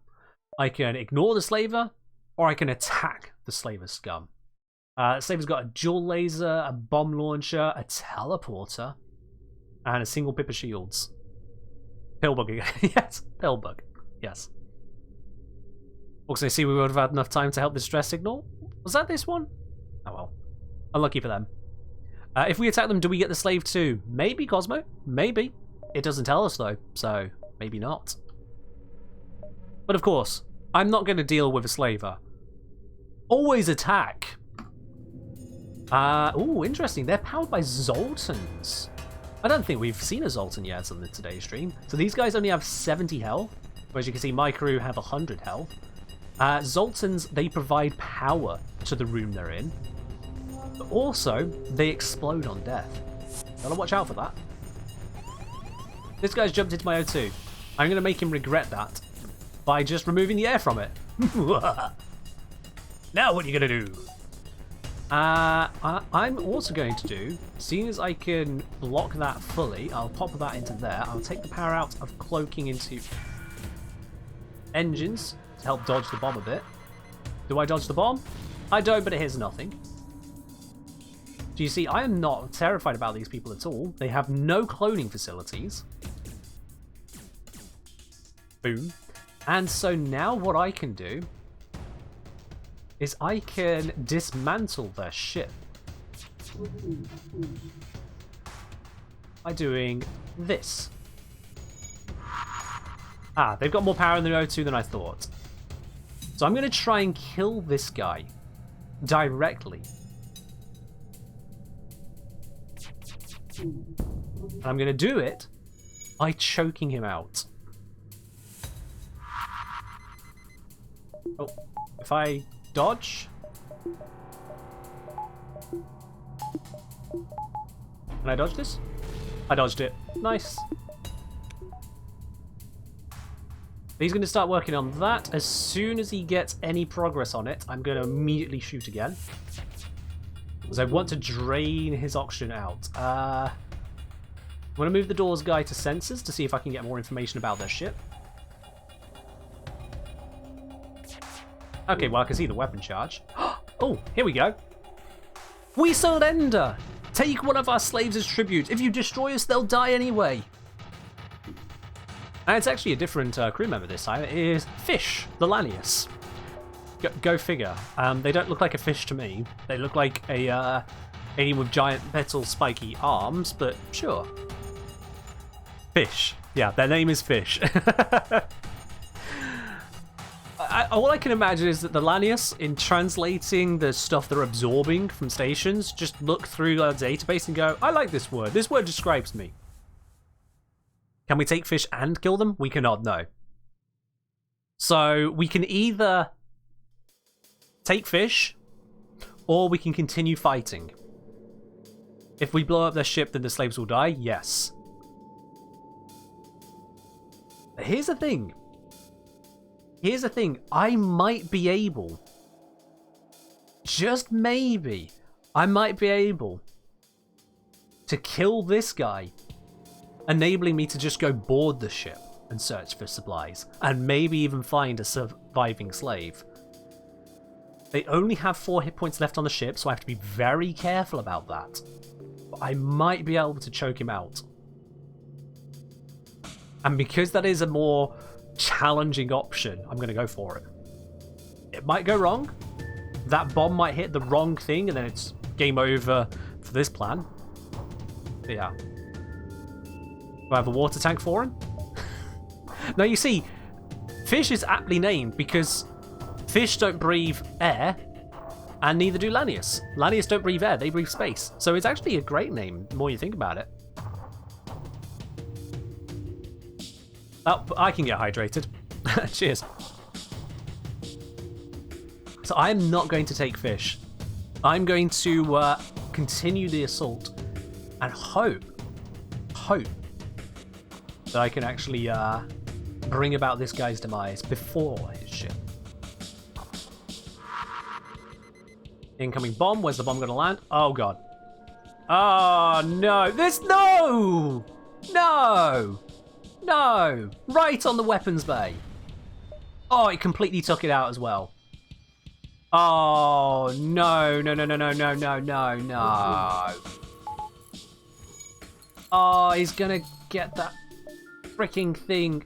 I can ignore the slaver, or I can attack the slaver's scum. Slaver's got a dual laser, a bomb launcher, a teleporter, and a single pip of shields. Pillbug again. Yes, Pillbug. Yes. Also, I see we would have had enough time to help the distress signal. Was that this one? Oh well. Unlucky for them. If we attack them, do we get the slave too? Maybe, Cosmo. Maybe. It doesn't tell us though, so maybe not. But of course, I'm not going to deal with a slaver. Always attack. Ooh, interesting. They're powered by Zoltans. I don't think we've seen a Zoltan yet on today's stream. So these guys only have 70 health, whereas you can see my crew have 100 health. Zoltans, they provide power to the room they're in. But also, they explode on death. Gotta watch out for that. This guy's jumped into my O2. I'm going to make him regret that by just removing the air from it. Now what are you going to do? I'm also going to do, seeing as I can block that fully, I'll pop that into there. I'll take the power out of cloaking into engines to help dodge the bomb a bit. Do I dodge the bomb? I don't, but it hits nothing. Do you see, I am not terrified about these people at all. They have no cloning facilities. Boom. And so now what I can do is I can dismantle their ship by doing this. Ah, they've got more power in the O2 than I thought. So I'm going to try and kill this guy directly. And I'm going to do it by choking him out. Oh, if I dodge. Can I dodge this? I dodged it. Nice. He's going to start working on that. As soon as he gets any progress on it, I'm going to immediately shoot again. Because I want to drain his oxygen out. I'm going to move the doors guy to sensors to see if I can get more information about their ship. Okay, well, I can see the weapon charge. Oh, here we go. We surrender! Take one of our slaves as tribute. If you destroy us, they'll die anyway. And it's actually a different crew member this time. It is Fish, the Lanius. Go figure. They don't look like a fish to me. They look like a alien with giant metal spiky arms, but sure. Fish. Yeah, their name is Fish. All I can imagine is that the Lanius, in translating the stuff they're absorbing from stations, just look through our database and go, I like this word. This word describes me. Can we take fish and kill them? We cannot, no. So we can either take fish, or we can continue fighting. If we blow up their ship, then the slaves will die? Yes. But here's the thing. Here's the thing, I might be able, just maybe, I might be able to kill this guy, enabling me to just go board the ship and search for supplies, and maybe even find a surviving slave. They only have 4 hit points left on the ship, so I have to be very careful about that. But I might be able to choke him out. And because that is a more challenging option, I'm going to go for it. It might go wrong. That bomb might hit the wrong thing, and then it's game over for this plan. But yeah. Do I have a water tank for him? Now you see, Fish is aptly named because fish don't breathe air, and neither do Lanius. Lanius don't breathe air, they breathe space. So it's actually a great name, the more you think about it. Oh, but I can get hydrated. Cheers. So I'm not going to take fish. I'm going to continue the assault and hope that I can actually bring about this guy's demise before his ship. Incoming bomb. Where's the bomb going to land? Oh, God. Oh, no. No! No! No! Right on the weapons bay. Oh, it completely took it out as well. Oh, no. No, no, no, no, no, no, no, no. Oh, he's going to get that freaking thing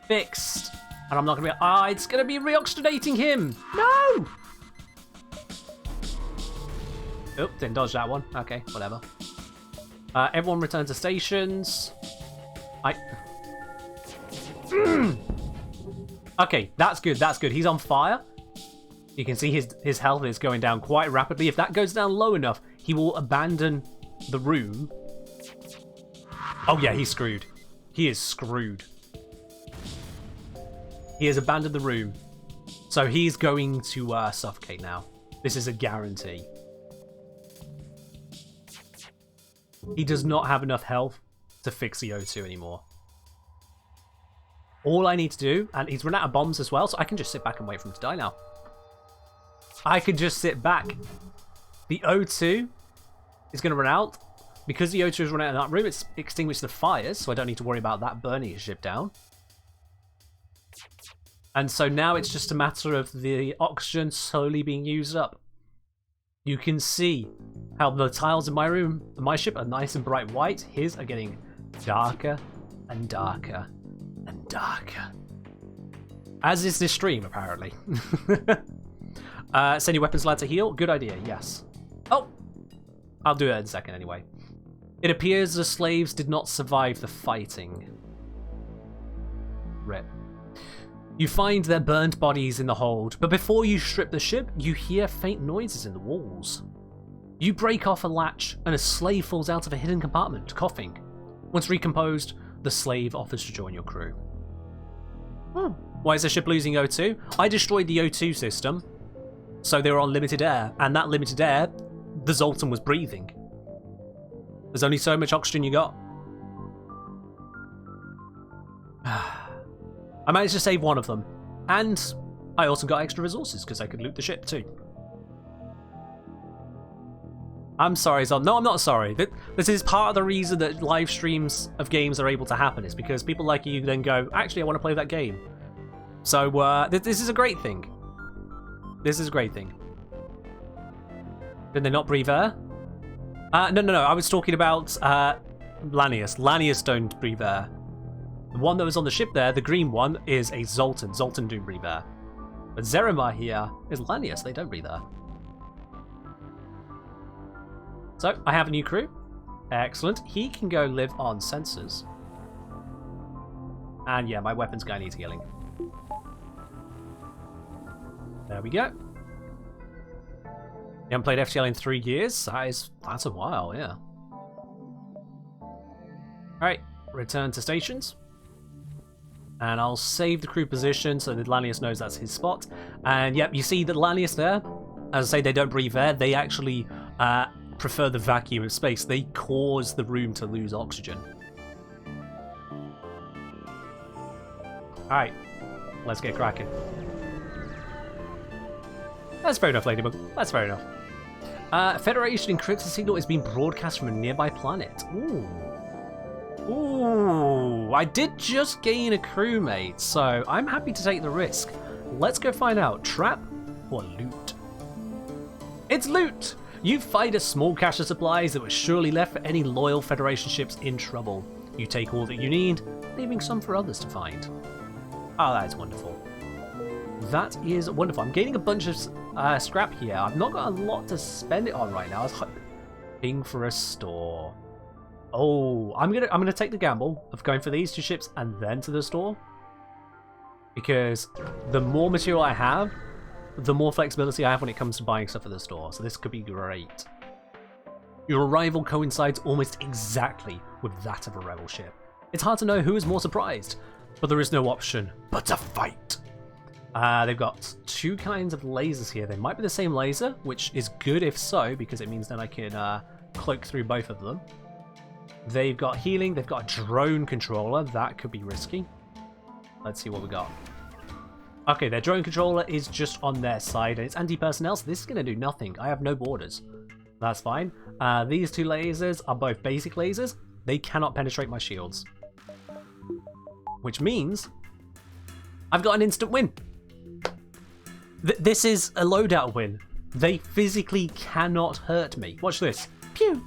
fixed. And I'm not going to be... Ah, it's going to be reoxygenating him. No! Oop, didn't dodge that one. Okay, whatever. Everyone return to stations. Okay, that's good, that's good. He's on fire. You can see his health is going down quite rapidly. If that goes down low enough, he will abandon the room. Oh yeah, he's screwed. He is screwed. He has abandoned the room. So he's going to suffocate now. This is a guarantee. He does not have enough health to fix the O2 anymore. All I need to do, and he's run out of bombs as well, so I can just sit back and wait for him to die now. I could just sit back. The O2 is going to run out. Because the O2 is running out in that room, it's extinguished the fires, so I don't need to worry about that burning a ship down. And so now it's just a matter of the oxygen slowly being used up. You can see how the tiles in my room, my ship, are nice and bright white. His are getting darker and darker and darker. As is this stream, apparently. Send your weapons lad to heal. Good idea, yes. Oh! I'll do it in a second anyway. It appears the slaves did not survive the fighting. Rip. You find their burnt bodies in the hold, but before you strip the ship, you hear faint noises in the walls. You break off a latch, and a slave falls out of a hidden compartment, coughing. Once recomposed, the slave offers to join your crew. Why is the ship losing O2? I destroyed the O2 system, so they were on limited air, and that limited air, the Zoltan was breathing. There's only so much oxygen you got. I managed to save one of them, and I also got extra resources because I could loot the ship too. I'm sorry, Zol. No, I'm not sorry. This is part of the reason that live streams of games are able to happen, is because people like you then go, actually, I want to play that game. So this is a great thing. This is a great thing. Did they not breathe air? No. I was talking about Lanius. Lanius don't breathe air. The one that was on the ship there, the green one, is a Zoltan. Zoltan do breathe air. But Zerima here is Lanius. They don't breathe air. So, I have a new crew. Excellent. He can go live on sensors. And yeah, my weapons guy needs healing. There we go. You haven't played FTL in 3 years? That's a while, yeah. Alright, return to stations. And I'll save the crew position so that Lanius knows that's his spot. And yep, you see that Lanius there, as I say, they don't breathe air. They actually prefer the vacuum of space. They cause the room to lose oxygen. Alright, let's get cracking. That's fair enough, Ladybug. That's fair enough. Federation encrypted signal is being broadcast from a nearby planet. Ooh, I did just gain a crewmate, so I'm happy to take the risk. Let's go find out. Trap or loot? It's loot! You find a small cache of supplies that was surely left for any loyal Federation ships in trouble. You take all that you need, leaving some for others to find. Oh, that is wonderful. That is wonderful. I'm gaining a bunch of scrap here. I've not got a lot to spend it on right now. I was hoping for a store. Oh, I'm gonna take the gamble of going for these 2 ships and then to the store, because the more material I have, the more flexibility I have when it comes to buying stuff at the store. So this could be great. Your arrival coincides almost exactly with that of a rebel ship. It's hard to know who is more surprised, but there is no option but to fight. They've got 2 kinds of lasers here. They might be the same laser, which is good if so, because it means then I can cloak through both of them. They've got healing. They've got a drone controller. That could be risky. Let's see what we got. Okay, their drone controller is just on their side, and it's anti-personnel, so this is going to do nothing. I have no borders. That's fine. These 2 lasers are both basic lasers. They cannot penetrate my shields. Which means I've got an instant win. This is a loadout win. They physically cannot hurt me. Watch this. Pew!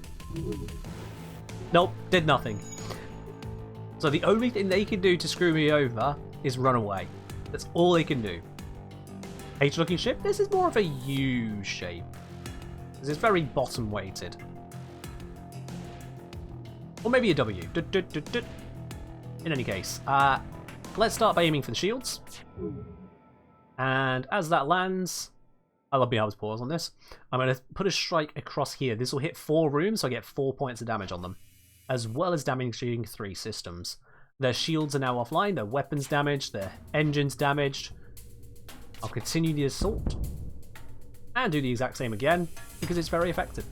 Nope, did nothing. So the only thing they can do to screw me over is run away. That's all they can do. H looking ship. This is more of a U shape. This is very bottom weighted. Or maybe a W. In any case, let's start by aiming for the shields. And as that lands, I love being able to pause on this. I'm going to put a strike across here. This will hit 4 rooms, so I get 4 points of damage on them, as well as damaging 3 systems. Their shields are now offline, their weapons damaged, their engines damaged. I'll continue the assault and do the exact same again because it's very effective.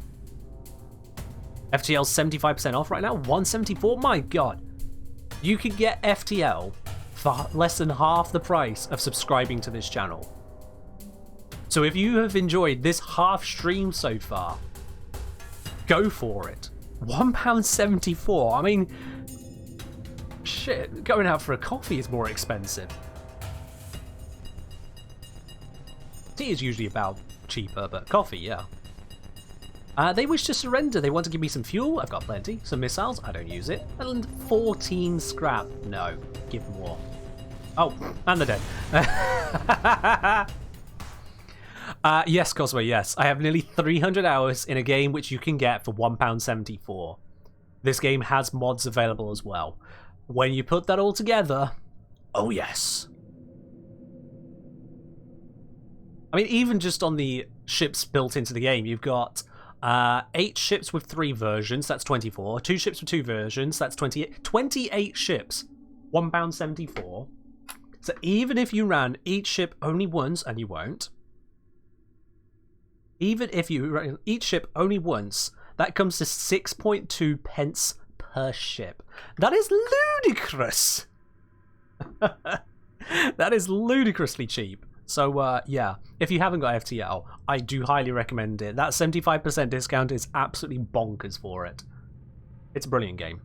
FTL's 75% off right now, 174. My god, you can get FTL for less than half the price of subscribing to this channel. So if you have enjoyed this half stream so far, go for it. £1.74. I mean, shit, going out for a coffee is more expensive. Tea is usually about cheaper, but coffee, yeah. They wish to surrender. They want to give me some fuel. I've got plenty. Some missiles. I don't use it. And 14 scrap. No, give more. Oh, and they're dead. Yes, Cosmo, yes. I have nearly 300 hours in a game which you can get for £1.74. This game has mods available as well. When you put that all together, oh yes. I mean, even just on the ships built into the game, you've got 8 ships with 3 versions, that's 24. 2 ships with 2 versions, that's 28. 28 ships, £1.74. So even if you ran each ship only once, and you won't, even if you ran each ship only once, that comes to 6.2 pence per ship. That is ludicrous! That is ludicrously cheap. So, yeah, if you haven't got FTL, I do highly recommend it. That 75% discount is absolutely bonkers for it. It's a brilliant game.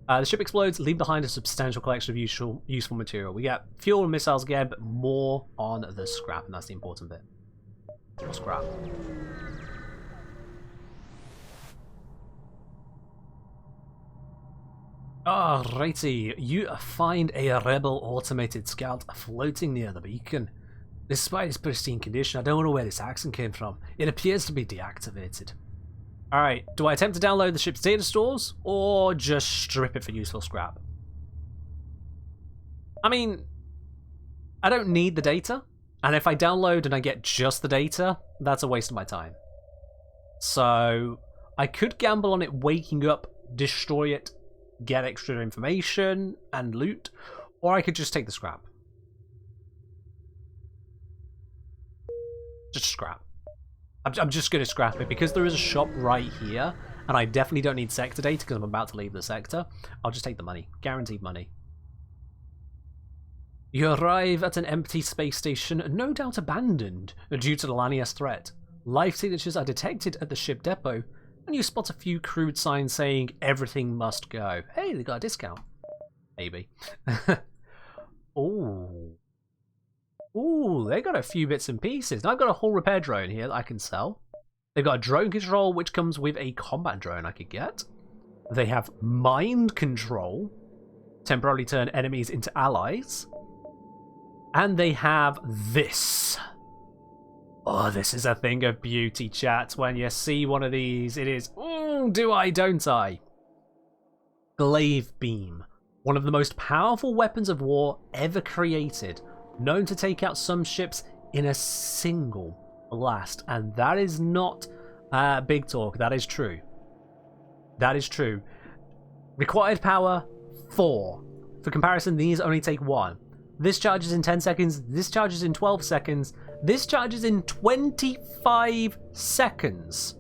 The ship explodes, leave behind a substantial collection of useful material. We get fuel and missiles again, but more on the scrap, and that's the important bit. More scrap. Alrighty, you find a rebel automated scout floating near the beacon. Despite its pristine condition, I don't know where this accent came from. It appears to be deactivated. Alright, do I attempt to download the ship's data stores, or just strip it for useful scrap? I mean, I don't need the data, and if I download and I get just the data, that's a waste of my time. So, I could gamble on it waking up, destroy it, get extra information and loot, or I could just take the scrap. Just scrap. I'm just going to scrap it because there is a shop right here, and I definitely don't need sector data because I'm about to leave the sector. I'll just take the money. Guaranteed money. You arrive at an empty space station, no doubt abandoned due to the Lanius threat. Life signatures are detected at the ship depot, and you spot a few crude signs saying everything must go. Hey, they got a discount. Maybe. Ooh. Ooh, they got a few bits and pieces. Now I've got a whole repair drone here that I can sell. They've got a drone control, which comes with a combat drone I could get. They have mind control. Temporarily turn enemies into allies. And they have this. Oh, this is a thing of beauty, chat. When you see one of these, it is, oh, do I, don't I? Glaive Beam. One of the most powerful weapons of war ever created. Known to take out some ships in a single blast. And that is not big talk. That is true. That is true. Required power, 4. For comparison, these only take 1. This charges in 10 seconds. This charges in 12 seconds. This charges in 25 seconds.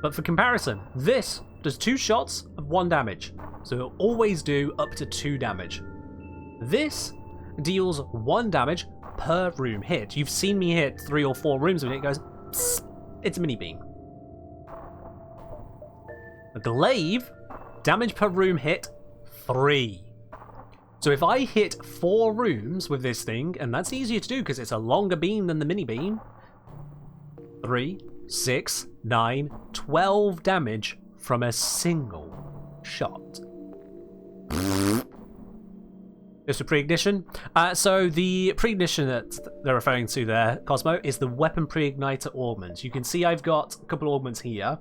But for comparison, this does 2 shots of 1 damage. So it'll always do up to 2 damage. This deals 1 damage per room hit. You've seen me hit 3 or 4 rooms and it goes, psst, it's a mini beam. The glaive, damage per room hit, 3. So if I hit 4 rooms with this thing, and that's easier to do because it's a longer beam than the mini beam, 3, 6, 9, 12 damage from a single shot. Just a pre-ignition. So the pre-ignition that they're referring to there, Cosmo, is the weapon pre-igniter augment. You can see I've got a couple of augments here.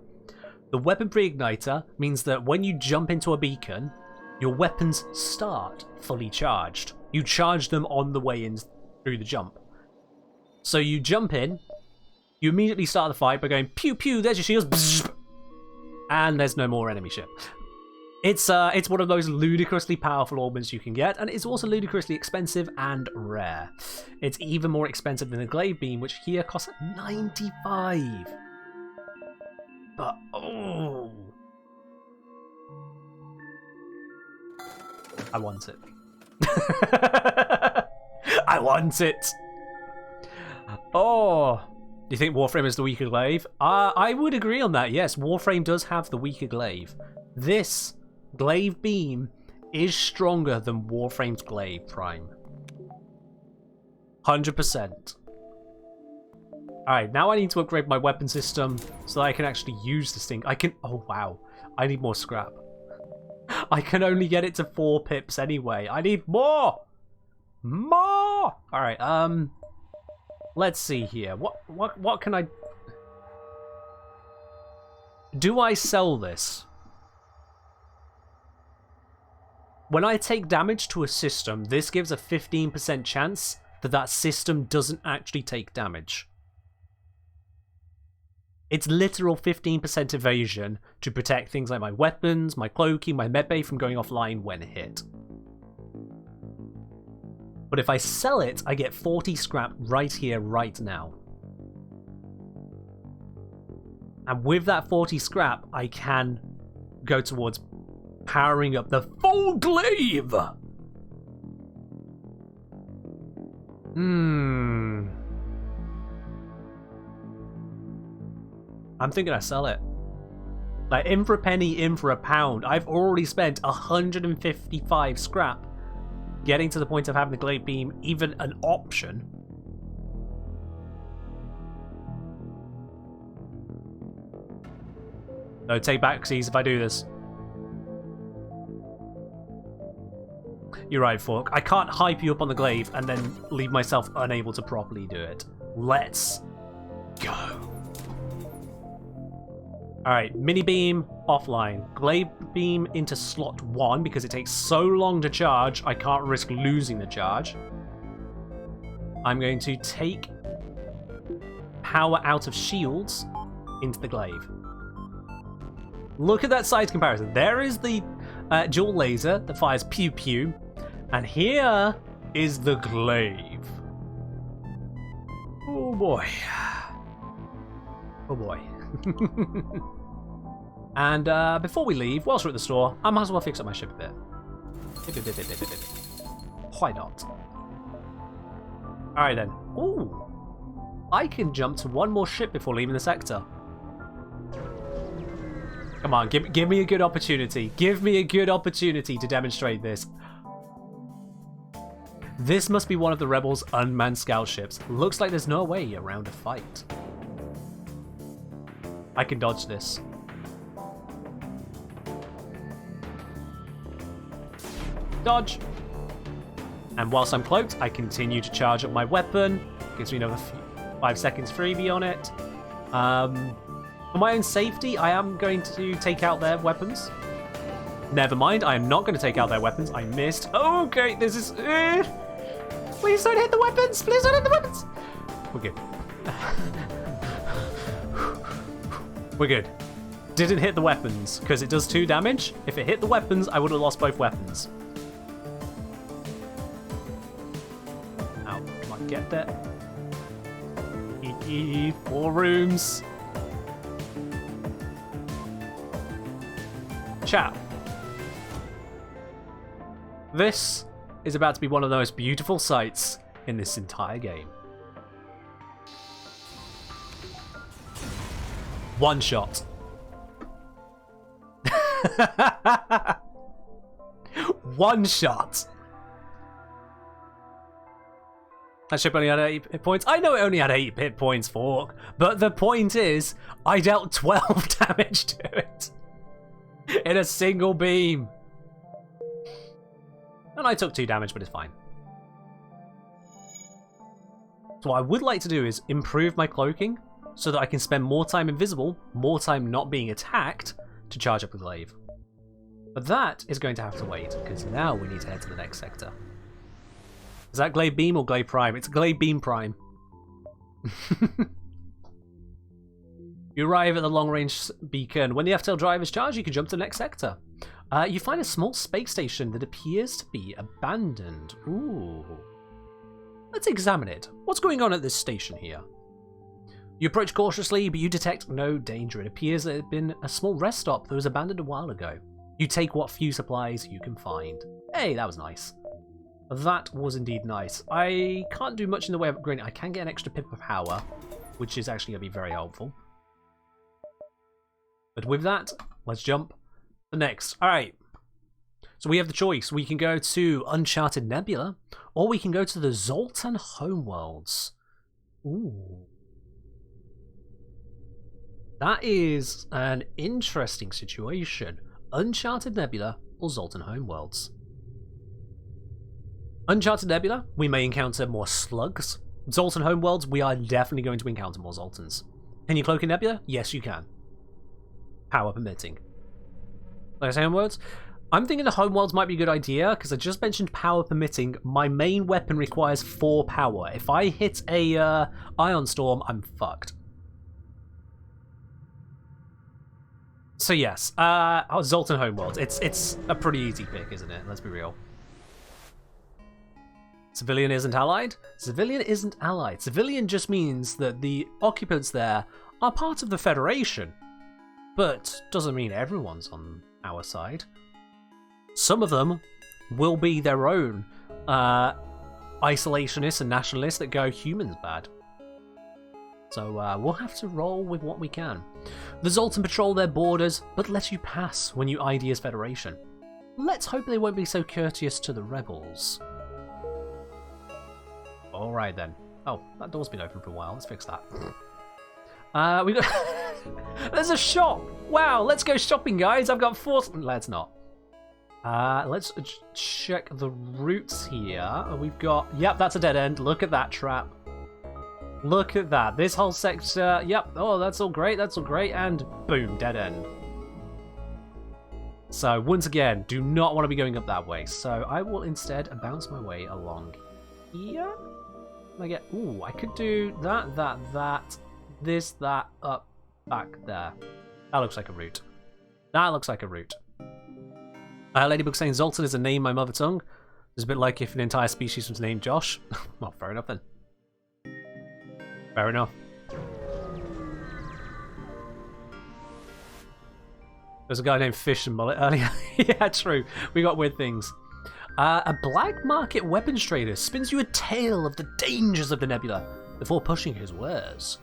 The weapon pre-igniter means that when you jump into a beacon, your weapons start fully charged. You charge them on the way in through the jump. So you jump in, you immediately start the fight by going pew pew, there's your shields, and there's no more enemy ship. It's one of those ludicrously powerful augments you can get, and it's also ludicrously expensive and rare. It's even more expensive than the glaive beam, which here costs 95. But oh, I want it. I want it. Oh, do you think Warframe is the weaker glaive? I would agree on that. Yes, Warframe does have the weaker glaive. This glaive beam is stronger than Warframe's glaive prime. 100%. Alright, now I need to upgrade my weapon system so that I can actually use this thing. I can... Oh, wow. I need more scrap. I can only get it to 4 pips anyway. I need more! More! Alright, let's see here. What can I... Do I sell this? When I take damage to a system, this gives a 15% chance that that system doesn't actually take damage. It's literal 15% evasion to protect things like my weapons, my cloaking, my medbay from going offline when hit. But if I sell it, I get 40 scrap right here, right now. And with that 40 scrap, I can go towards powering up the full glaive! I'm thinking I sell it. Like, in for a penny, in for a pound. I've already spent 155 scrap getting to the point of having the glaive beam even an option. No, take back seas if I do this. You're right, Fork. I can't hype you up on the glaive and then leave myself unable to properly do it. Let's go. Alright, mini beam offline. Glaive beam into slot 1 because it takes so long to charge, I can't risk losing the charge. I'm going to take power out of shields into the glaive. Look at that size comparison. There is the dual laser that fires pew pew, and here is the glaive. Oh boy. Oh boy. And before we leave, whilst we're at the store, I might as well fix up my ship a bit. Why not? Alright then. Ooh. I can jump to one more ship before leaving the sector. Come on, give me a good opportunity. Give me a good opportunity to demonstrate this. This must be one of the Rebels' unmanned scout ships. Looks like there's no way around a fight. I can dodge this. Dodge. And whilst I'm cloaked, I continue to charge up my weapon. Gives me another 5 seconds freebie on it. For my own safety, I am going to take out their weapons. Never mind, I am not going to take out their weapons. I missed. Okay, this is... Please don't hit the weapons! Please don't hit the weapons! We're good. We're good. Didn't hit the weapons, because it does 2 damage. If it hit the weapons, I would have lost both weapons. Ow, come on, get there. 4 rooms. Chat. This is about to be one of the most beautiful sights in this entire game. One shot. One shot. That ship only had 8 hit points. I know it only had 8 hit points, Fork, but the point is, I dealt 12 damage to it in a single beam. And I took 2 damage, but it's fine. So what I would like to do is improve my cloaking so that I can spend more time invisible, more time not being attacked to charge up the glaive. But that is going to have to wait, because now we need to head to the next sector. Is that glaive beam or glaive prime? It's glaive beam prime. You arrive at the long-range beacon. When the FTL drive is charged, you can jump to the next sector. You find a small space station that appears to be abandoned. Ooh. Let's examine it. What's going on at this station here? You approach cautiously, but you detect no danger. It appears that it had been a small rest stop that was abandoned a while ago. You take what few supplies you can find. Hey, that was nice. That was indeed nice. I can't do much in the way of upgrading. I can get an extra pip of power, which is actually going to be very helpful. But with that, let's jump to next. Alright. So we have the choice. We can go to Uncharted Nebula, or we can go to the Zoltan homeworlds. Ooh. That is an interesting situation. Uncharted Nebula or Zoltan homeworlds. Uncharted Nebula, we may encounter more slugs. Zoltan homeworlds, we are definitely going to encounter more Zoltans. Can you cloak in Nebula? Yes, you can. Power permitting. Like I say, homeworlds? I'm thinking the homeworlds might be a good idea, because I just mentioned power permitting. My main weapon requires 4 power. If I hit a Ion Storm, I'm fucked. So yes, Zoltan homeworlds. It's a pretty easy pick, isn't it? Let's be real. Civilian isn't allied? Civilian isn't allied. Civilian just means that the occupants there are part of the Federation, but doesn't mean everyone's on our side. Some of them will be their own isolationists and nationalists that go humans bad. So we'll have to roll with what we can. The Zoltan patrol their borders, but let you pass when you ID as Federation. Let's hope they won't be so courteous to the rebels. Alright then. Oh, that door's been open for a while. Let's fix that. We got... There's a shop! Wow, let's go shopping, guys. I've got 4... Let's not. Let's check the routes here. We've got... Yep, that's a dead end. Look at that trap. Look at that. This whole sector... Yep. Oh, that's all great. That's all great. And boom, dead end. So, once again, do not want to be going up that way. So, I will instead bounce my way along here. I get... Ooh, I could do that, this, that, up, back there. That looks like a route. That looks like a route. Ladybug saying Zoltan is a name in my mother tongue. It's a bit like if an entire species was named Josh. Well, fair enough then. Fair enough. There's a guy named Fish and Mullet earlier. Yeah, true. We got weird things. A black market weapons trader spins you a tale of the dangers of the nebula before pushing his wares.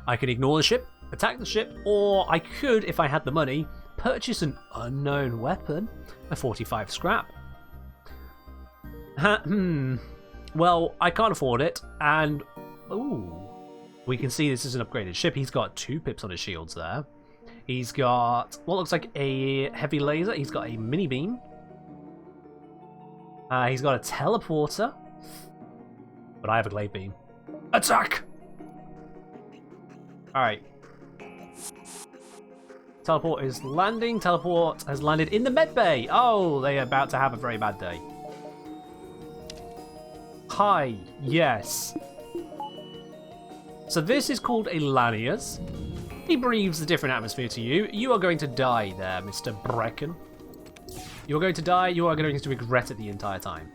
I can ignore the ship, attack the ship, or I could, if I had the money, purchase an unknown weapon, a 45 scrap. Well, I can't afford it, and ooh, we can see this is an upgraded ship. He's got 2 pips on his shields there. He's got what looks like a heavy laser. He's got a mini beam. He's got a teleporter. But I have a glaive beam. Attack! Alright. Teleport is landing. Teleport has landed in the med bay. Oh, they're about to have a very bad day. Hi. Yes. So this is called a Lanius. He breathes a different atmosphere to you. You are going to die there, Mr. Brecken. You're going to die. You are going to regret it the entire time.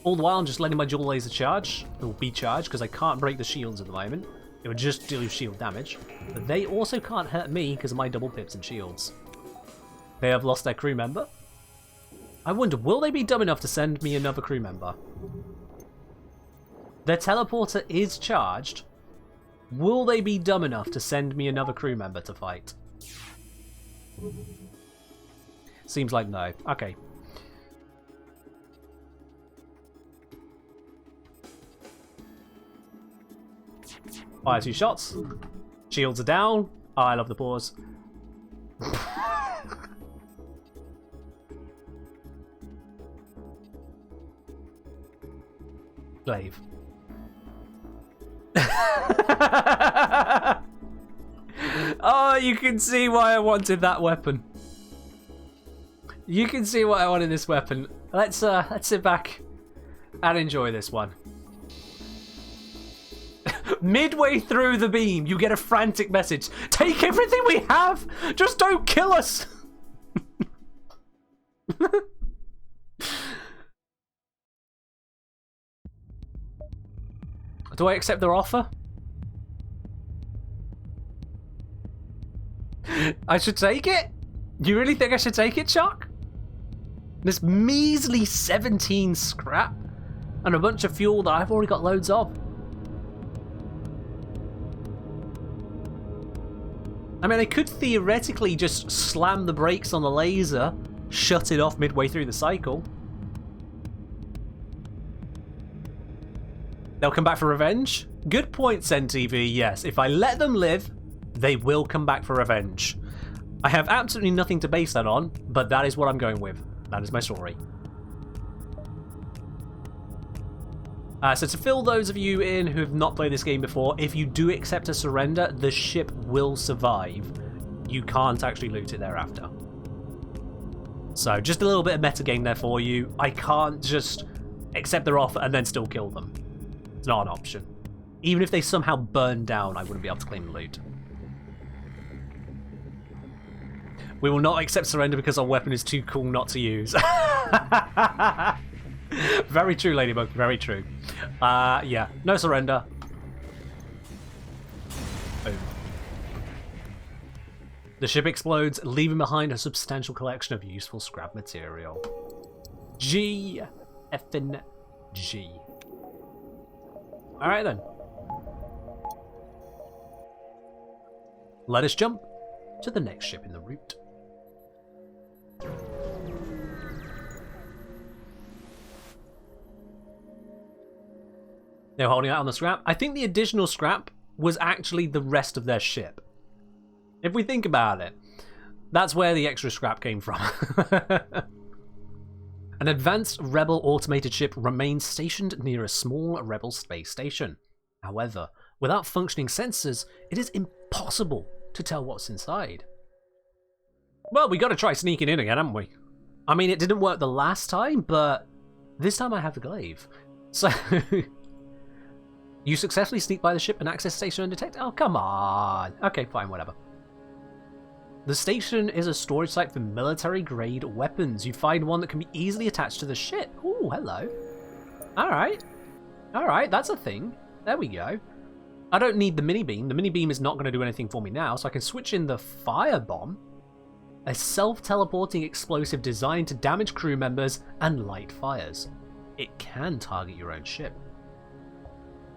All the while, I'm just letting my dual laser charge. It will be charged because I can't break the shields at the moment. It would just do shield damage. But they also can't hurt me because of my double pips and shields. They have lost their crew member. I wonder, will they be dumb enough to send me another crew member? Their teleporter is charged. Will they be dumb enough to send me another crew member to fight? Seems like no. Okay. Fire 2 shots. Shields are down. Oh, I love the pause. Glaive. Oh, you can see why I wanted that weapon. You can see why I wanted this weapon. Let's sit back and enjoy this one. Midway through the beam, you get a frantic message. Take everything we have! Just don't kill us! Do I accept their offer? I should take it? Do you really think I should take it, Chuck? This measly 17 scrap and a bunch of fuel that I've already got loads of. I mean, I could theoretically just slam the brakes on the laser, shut it off midway through the cycle. They'll come back for revenge? Good point, SenTV, yes. If I let them live, they will come back for revenge. I have absolutely nothing to base that on, but that is what I'm going with. That is my story. So to fill those of you in who have not played this game before, if you do accept a surrender, the ship will survive. You can't actually loot it thereafter. So just a little bit of metagame there for you. I can't just accept their offer and then still kill them. It's not an option. Even if they somehow burn down, I wouldn't be able to claim the loot. We will not accept surrender because our weapon is too cool not to use. Very true, Ladybug. Very true. Yeah, no surrender. Boom. The ship explodes, leaving behind a substantial collection of useful scrap material. G. Effin' G. Alright then. Let us jump to the next ship in the route. They're holding out on the scrap. I think the additional scrap was actually the rest of their ship. If we think about it, that's where the extra scrap came from. An advanced Rebel automated ship remains stationed near a small Rebel space station. However, without functioning sensors, it is impossible to tell what's inside. Well, we got to try sneaking in again, haven't we? I mean, it didn't work the last time, but this time I have the glaive. So... You successfully sneak by the ship and access station undetected? Oh, come on. Okay, fine, whatever. The station is a storage site for military-grade weapons. You find one that can be easily attached to the ship. Ooh, hello. Alright. Alright, that's a thing. There we go. I don't need the mini-beam. The mini-beam is not going to do anything for me now, so I can switch in the firebomb. A self-teleporting explosive designed to damage crew members and light fires. It can target your own ship.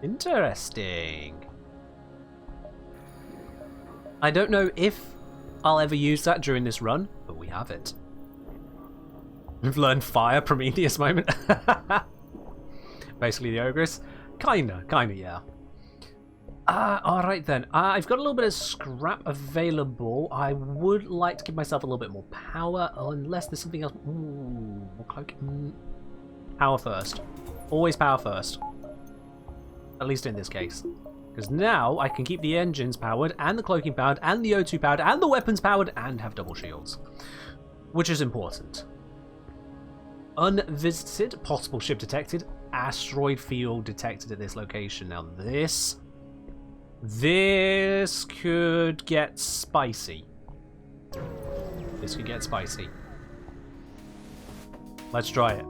Interesting. I don't know if I'll ever use that during this run, but we have it. We've learned fire, Prometheus moment. Basically the Ogress. Kinda, yeah. Alright then. I've got a little bit of scrap available. I would like to give myself a little bit more power, unless there's something else. Ooh, power first. Always power first. At least in this case. Because now I can keep the engines powered, and the cloaking powered, and the O2 powered, and the weapons powered, and have double shields. Which is important. Unvisited, possible ship detected, asteroid field detected at this location. Now this could get spicy. This could get spicy. Let's try it.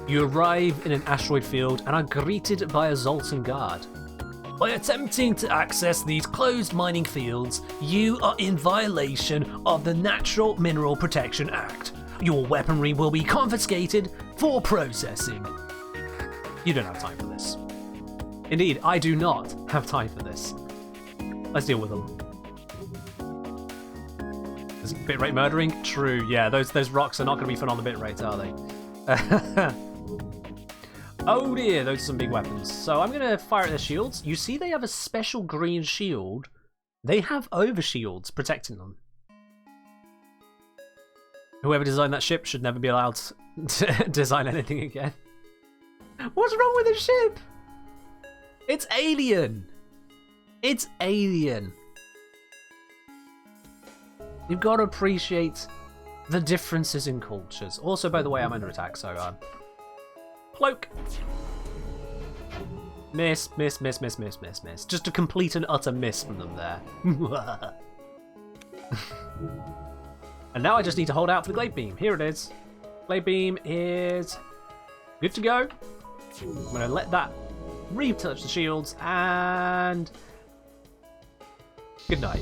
You arrive in an asteroid field and are greeted by a Zoltan guard. By attempting to access these closed mining fields, you are in violation of the Natural Mineral Protection Act. Your weaponry will be confiscated for processing. You don't have time for this. Indeed, I do not have time for this. Let's deal with them. Is bitrate murdering? True, yeah, those rocks are not going to be fun on the bitrate, are they? Oh dear, those are some big weapons. So I'm going to fire at their shields. You see they have a special green shield. They have overshields protecting them. Whoever designed that ship should never be allowed to design anything again. What's wrong with the ship? It's alien. It's alien. You've got to appreciate the differences in cultures. Also, by the way, I'm under attack, so cloak. Miss. Just a complete and utter miss from them there. And now I just need to hold out for the glaive beam. Here it is. Glaive beam is good to go. I'm going to let that retouch the shields, and good night.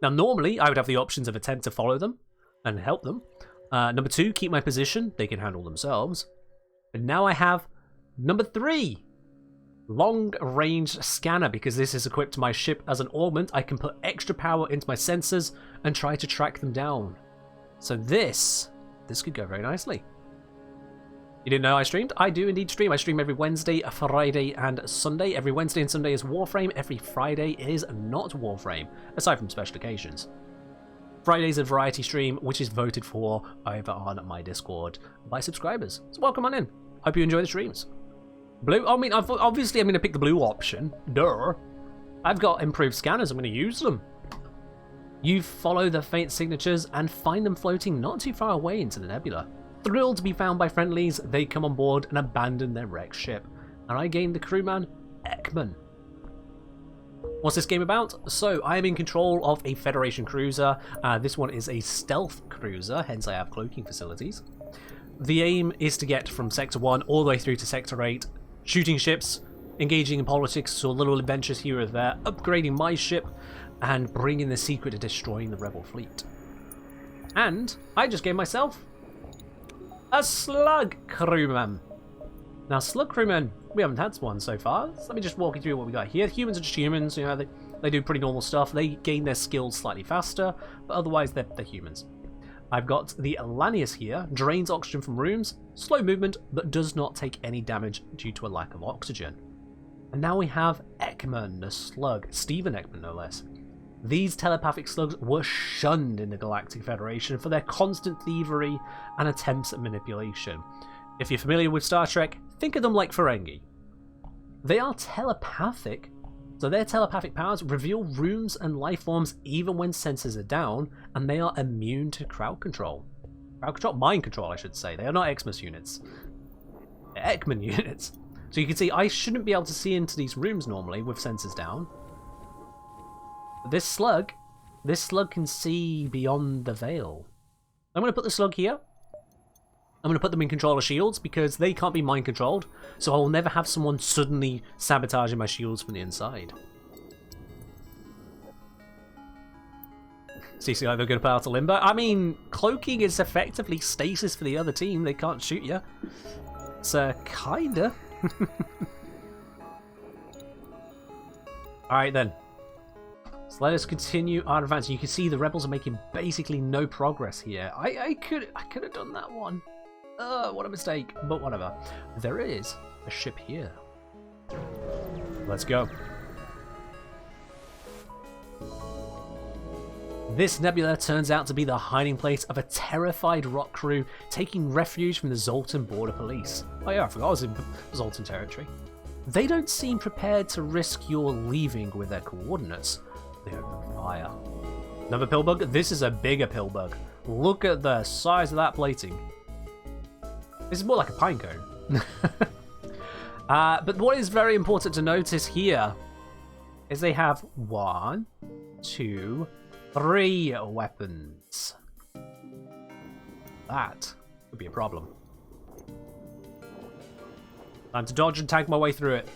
Now, normally, I would have the options of attempt to follow them and help them. Number 2, keep my position. They can handle themselves. But now I have number 3, long-range scanner, because this is equipped to my ship as an augment. I can put extra power into my sensors and try to track them down. So this could go very nicely. You didn't know I streamed? I do indeed stream. I stream every Wednesday, Friday, and Sunday. Every Wednesday and Sunday is Warframe. Every Friday is not Warframe, aside from special occasions. Friday's a variety stream, which is voted for over on my Discord by subscribers. So welcome on in. Hope you enjoy the streams. Blue? I mean, obviously I'm going to pick the blue option. Duh. I've got improved scanners. I'm going to use them. You follow the faint signatures and find them floating not too far away into the nebula. Thrilled to be found by friendlies, they come on board and abandon their wrecked ship. And I gain the crewman, Ekman. What's this game about? So, I am in control of a Federation cruiser. This one is a stealth cruiser, hence I have cloaking facilities. The aim is to get from Sector 1 all the way through to Sector 8, shooting ships, engaging in politics, so little adventures here or there, upgrading my ship, and bringing the secret to destroying the rebel fleet. And I just gave myself a slug crewman. Now, slug crewmen, we haven't had one so far. So let me just walk you through what we got here. Humans are just humans, you know, they do pretty normal stuff. They gain their skills slightly faster, but otherwise they're humans. I've got the Lanius here, drains oxygen from rooms, slow movement, but does not take any damage due to a lack of oxygen. And now we have Ekman, the slug, Stephen Ekman no less. These telepathic slugs were shunned in the Galactic Federation for their constant thievery and attempts at manipulation. If you're familiar with Star Trek, think of them like Ferengi. They are telepathic, so their telepathic powers reveal rooms and life forms even when sensors are down, and they are immune to crowd control. Mind control, I should say. They are not Xmas units. They're Ekman units. So you can see I shouldn't be able to see into these rooms normally with sensors down. This slug can see beyond the veil. I'm going to put the slug here. I'm going to put them in control of shields because they can't be mind controlled, so I will never have someone suddenly sabotaging my shields from the inside. CC either going to put out a limbo. I mean, cloaking is effectively stasis for the other team. They can't shoot you. So, kinda. Alright then. So let us continue our advance. You can see the rebels are making basically no progress here. I could have done that one. What a mistake. But whatever. There is a ship here. Let's go. This nebula turns out to be the hiding place of a terrified rock crew taking refuge from the Zoltan border police. Oh yeah, I forgot I was in Zoltan territory. They don't seem prepared to risk your leaving with their coordinates. They open fire. Another pillbug? This is a bigger pillbug. Look at the size of that plating. This is more like a pine cone. But what is very important to notice here is they have 1, 2, 3 weapons. That would be a problem. Time to dodge and tank my way through it.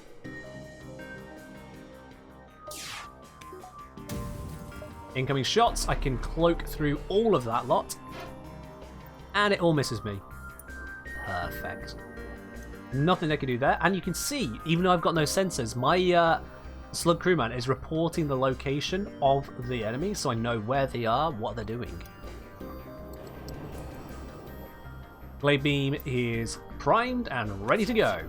Incoming shots. I can cloak through all of that lot. And it all misses me. Perfect. Nothing they can do there. And you can see, even though I've got no sensors, my slug crewman is reporting the location of the enemy, so I know where they are, what they're doing. Glade beam is primed and ready to go.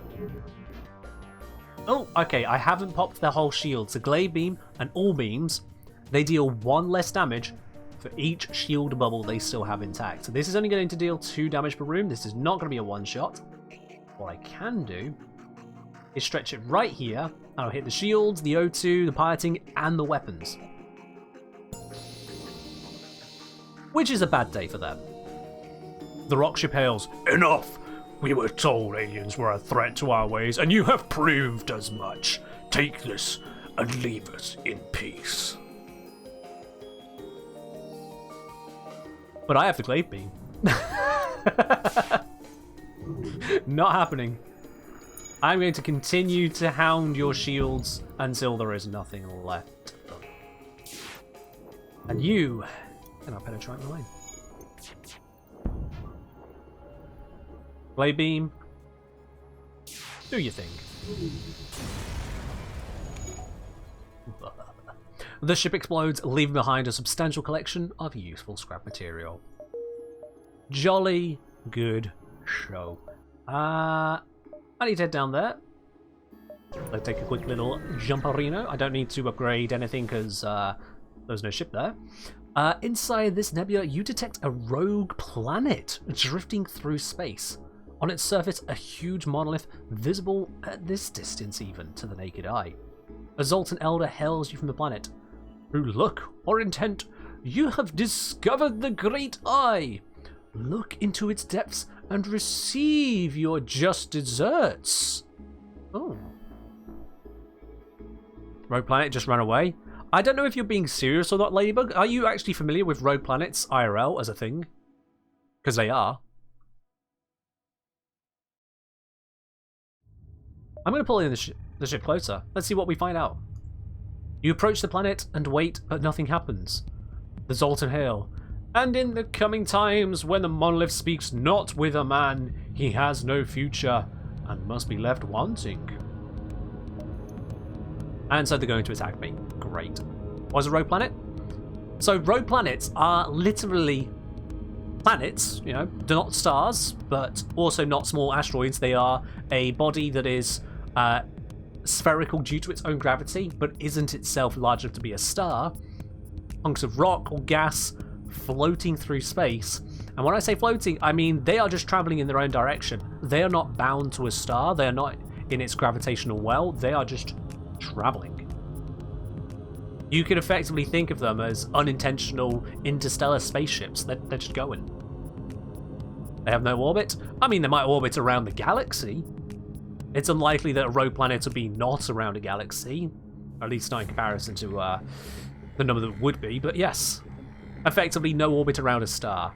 Oh, okay, I haven't popped their whole shield. So glade beam and all beams, they deal 1 less damage for each shield bubble they still have intact. So this is only going to deal 2 damage per room. This is not going to be a one-shot. What I can do is stretch it right here, and I'll hit the shields, the O2, the piloting, and the weapons. Which is a bad day for them. The rock ship hails, "Enough! We were told aliens were a threat to our ways, and you have proved as much. Take this and leave us in peace." But I have the glade beam. Not happening. I'm going to continue to hound your shields until there is nothing left. And you cannot penetrate mine. Blade beam. Do your thing. The ship explodes, leaving behind a substantial collection of useful scrap material. Jolly good show. I need to head down there. Let's take a quick little jumperino. I don't need to upgrade anything because there's no ship there. Inside this nebula, you detect a rogue planet drifting through space. On its surface, a huge monolith visible at this distance even to the naked eye. A Zoltan Elder hails you from the planet. Through luck or intent, you have discovered the Great Eye. Look into its depths and receive your just deserts. Oh. Rogue Planet just ran away. I don't know if you're being serious or not, Ladybug. Are you actually familiar with Rogue Planets IRL as a thing? Because they are. I'm going to pull in the ship closer. Let's see what we find out. You approach the planet and wait, but nothing happens. The Zoltan hail. And in the coming times, when the monolith speaks not with a man, he has no future and must be left wanting. And so they're going to attack me. Great. What's a rogue planet? So rogue planets are literally planets, you know, they're not stars, but also not small asteroids. They are a body that is spherical due to its own gravity, but isn't itself large enough to be a star. Hunks of rock or gas floating through space. And when I say floating, I mean they are just traveling in their own direction. They are not bound to a star. They are not in its gravitational well. They are just traveling. You could effectively think of them as unintentional interstellar spaceships. They're just going. They have no orbit. I mean, they might orbit around the galaxy. It's unlikely that a rogue planet would be not around a galaxy, at least not in comparison to the number that would be, but yes. Effectively no orbit around a star.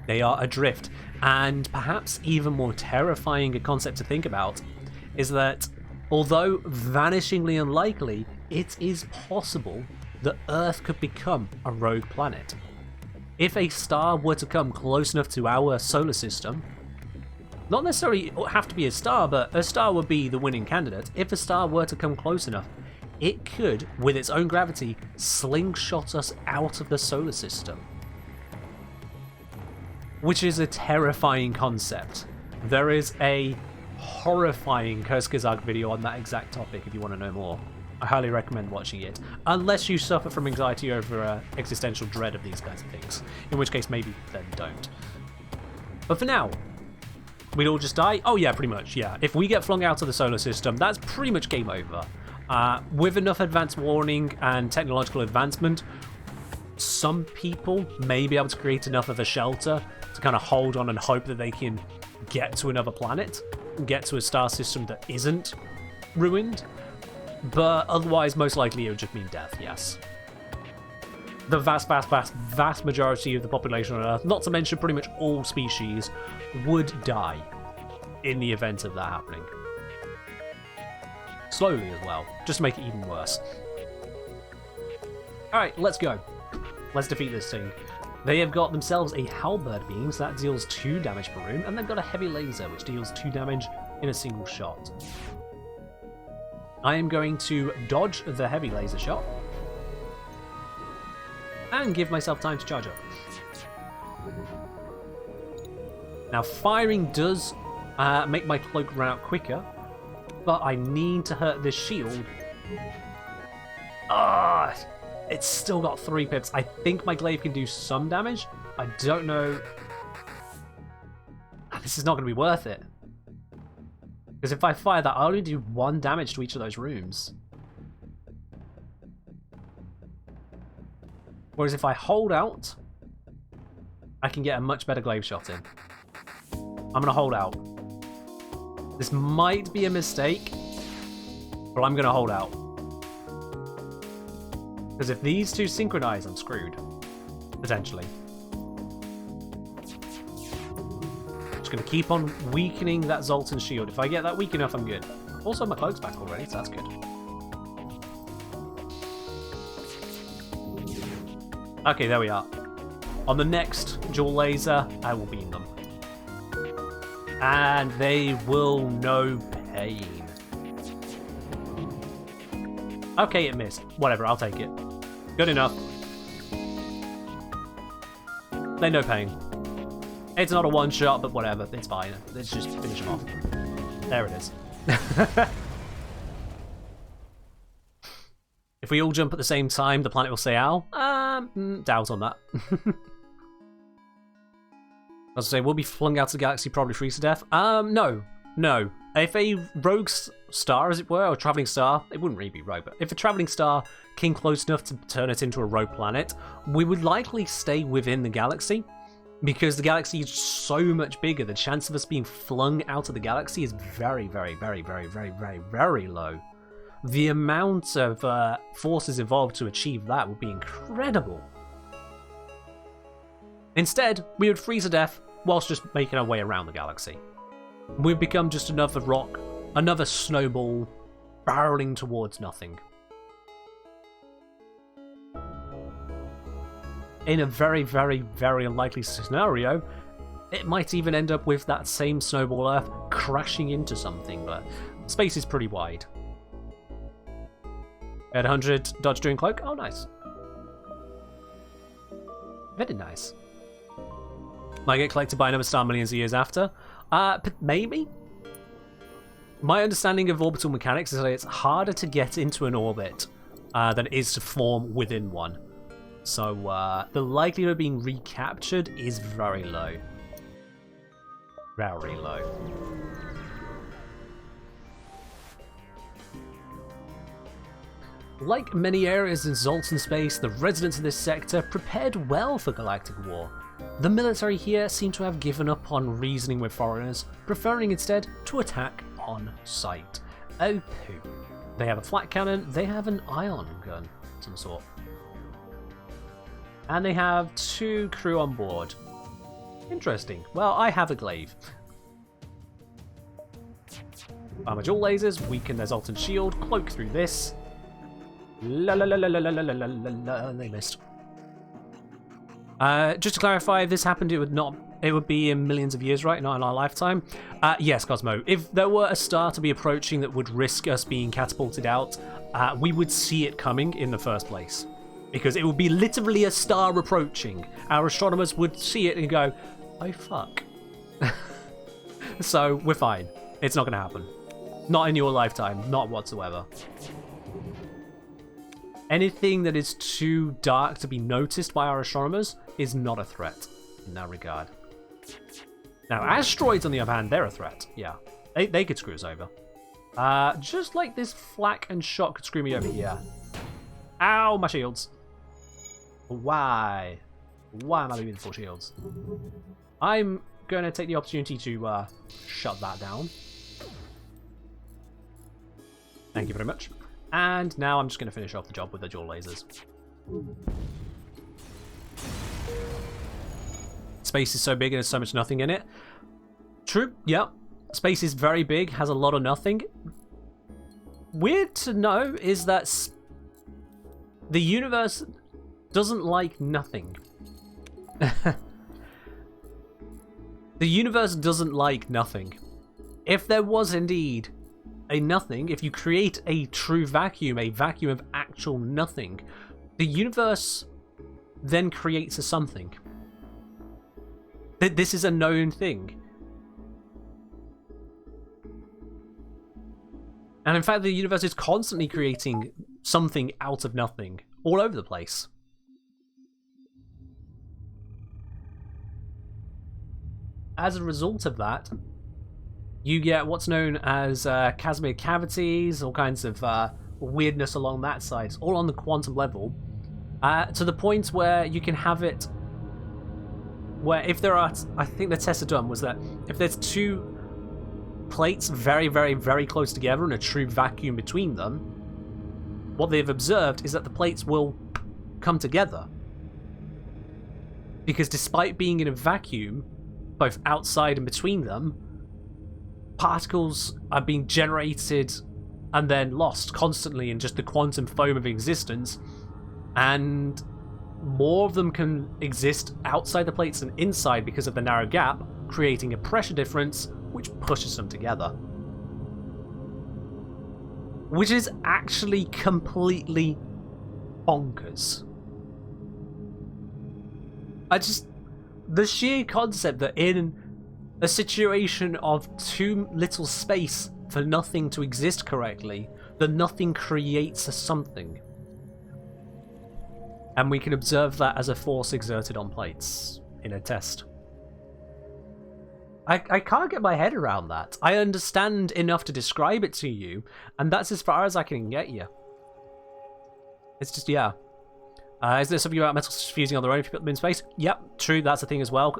They are adrift, and perhaps even more terrifying a concept to think about is that although vanishingly unlikely, it is possible that Earth could become a rogue planet. If a star were to come close enough to our solar system, not necessarily have to be a star, but a star would be the winning candidate. If a star were to come close enough, it could, with its own gravity, slingshot us out of the solar system. Which is a terrifying concept. There is a horrifying Kurzgesagt video on that exact topic if you want to know more. I highly recommend watching it, unless you suffer from anxiety over existential dread of these kinds of things, in which case maybe then don't. But for now, we'd all just die? Oh yeah, pretty much, yeah. If we get flung out of the solar system, that's pretty much game over. With enough advanced warning and technological advancement, some people may be able to create enough of a shelter to kind of hold on and hope that they can get to another planet, get to a star system that isn't ruined. But otherwise, most likely it would just mean death, yes. The vast majority of the population on Earth, not to mention pretty much all species, would die in the event of that happening. Slowly as well, just to make it even worse. Alright, let's go. Let's defeat this thing. They have got themselves a halberd beam, so that deals 2 damage per room, and they've got a heavy laser, which deals 2 damage in a single shot. I am going to dodge the heavy laser shot and give myself time to charge up. Now, firing does make my cloak run out quicker, but I need to hurt this shield. It's still got 3 pips. I think my glaive can do some damage. I don't know. This is not going to be worth it. Because if I fire that, I'll only do 1 damage to each of those rooms. Whereas if I hold out, I can get a much better glaive shot in. I'm going to hold out. This might be a mistake, but I'm going to hold out. Because if these two synchronize, I'm screwed. Potentially. Just going to keep on weakening that Zoltan shield. If I get that weak enough, I'm good. Also, my cloak's back already, so that's good. Okay, there we are. On the next dual laser, I will beam them. And they will know pain. Okay, it missed. Whatever, I'll take it. Good enough. They know pain. It's not a one-shot, but whatever. It's fine. Let's just finish them off. There it is. If we all jump at the same time, the planet will say ow. Doubt on that. As I say, we'll be flung out of the galaxy, probably freeze to death. No. If a rogue star, as it were, or a travelling star, it wouldn't really be rogue, but if a travelling star came close enough to turn it into a rogue planet, we would likely stay within the galaxy, because the galaxy is so much bigger. The chance of us being flung out of the galaxy is very, very, very, very, very, very, very low. The amount of forces involved to achieve that would be incredible. Instead, we would freeze to death whilst just making our way around the galaxy. We'd become just another rock, another snowball, barreling towards nothing. In a very, very, very unlikely scenario, it might even end up with that same snowball Earth crashing into something, but space is pretty wide. At 100, dodge during cloak. Oh, nice. Very nice. Might get collected by another star millions of years after. Maybe? My understanding of orbital mechanics is that it's harder to get into an orbit than it is to form within one. So the likelihood of being recaptured is very low. Very low. Like many areas in Zoltan space, the residents of this sector prepared well for galactic war. The military here seem to have given up on reasoning with foreigners, preferring instead to attack on sight. Oh poo. They have a flat cannon, they have an ion gun of some sort. And they have 2 crew on board. Interesting. Well, I have a glaive. Armor dual lasers, weaken their Zoltan shield, cloak through this. La la la la la la la la la la. They missed. Just to clarify, if this happened, it would be in millions of years, right? Not in our lifetime. Yes, Cosmo. If there were a star to be approaching that would risk us being catapulted out, we would see it coming in the first place. Because it would be literally a star approaching. Our astronomers would see it and go, oh fuck. So, we're fine. It's not going to happen. Not in your lifetime. Not whatsoever. Anything that is too dark to be noticed by our astronomers is not a threat in that regard. Now, asteroids, on the other hand, they're a threat. Yeah, they could screw us over. Just like this flak and shot could screw me over here. Ow, my shields. Why? Why am I leaving 4 shields? I'm going to take the opportunity to shut that down. Thank you very much. And now I'm just going to finish off the job with the dual lasers. Space is so big and there's so much nothing in it. True, yeah. Space is very big, has a lot of nothing. Weird to know is that the universe doesn't like nothing. The universe doesn't like nothing. If there was indeed a nothing, if you create a true vacuum, a vacuum of actual nothing, the universe then creates a something. This is a known thing. And in fact, the universe is constantly creating something out of nothing, all over the place. As a result of that, you get what's known as Casimir cavities, all kinds of weirdness along that side, all on the quantum level, to the point where you can have it where if there are, I think the test done was that if there's 2 plates very, very, very close together and a true vacuum between them, what they've observed is that the plates will come together. Because despite being in a vacuum, both outside and between them, particles are being generated and then lost constantly in just the quantum foam of existence, and more of them can exist outside the plates than inside because of the narrow gap, creating a pressure difference which pushes them together. Which is actually completely bonkers. The sheer concept that in a situation of too little space for nothing to exist correctly, the nothing creates a something. And we can observe that as a force exerted on plates in a test. I can't get my head around that. I understand enough to describe it to you, and that's as far as I can get you. It's just, yeah. Is there something about metals fusing on their own if you put them in space? Yep, true, that's a thing as well.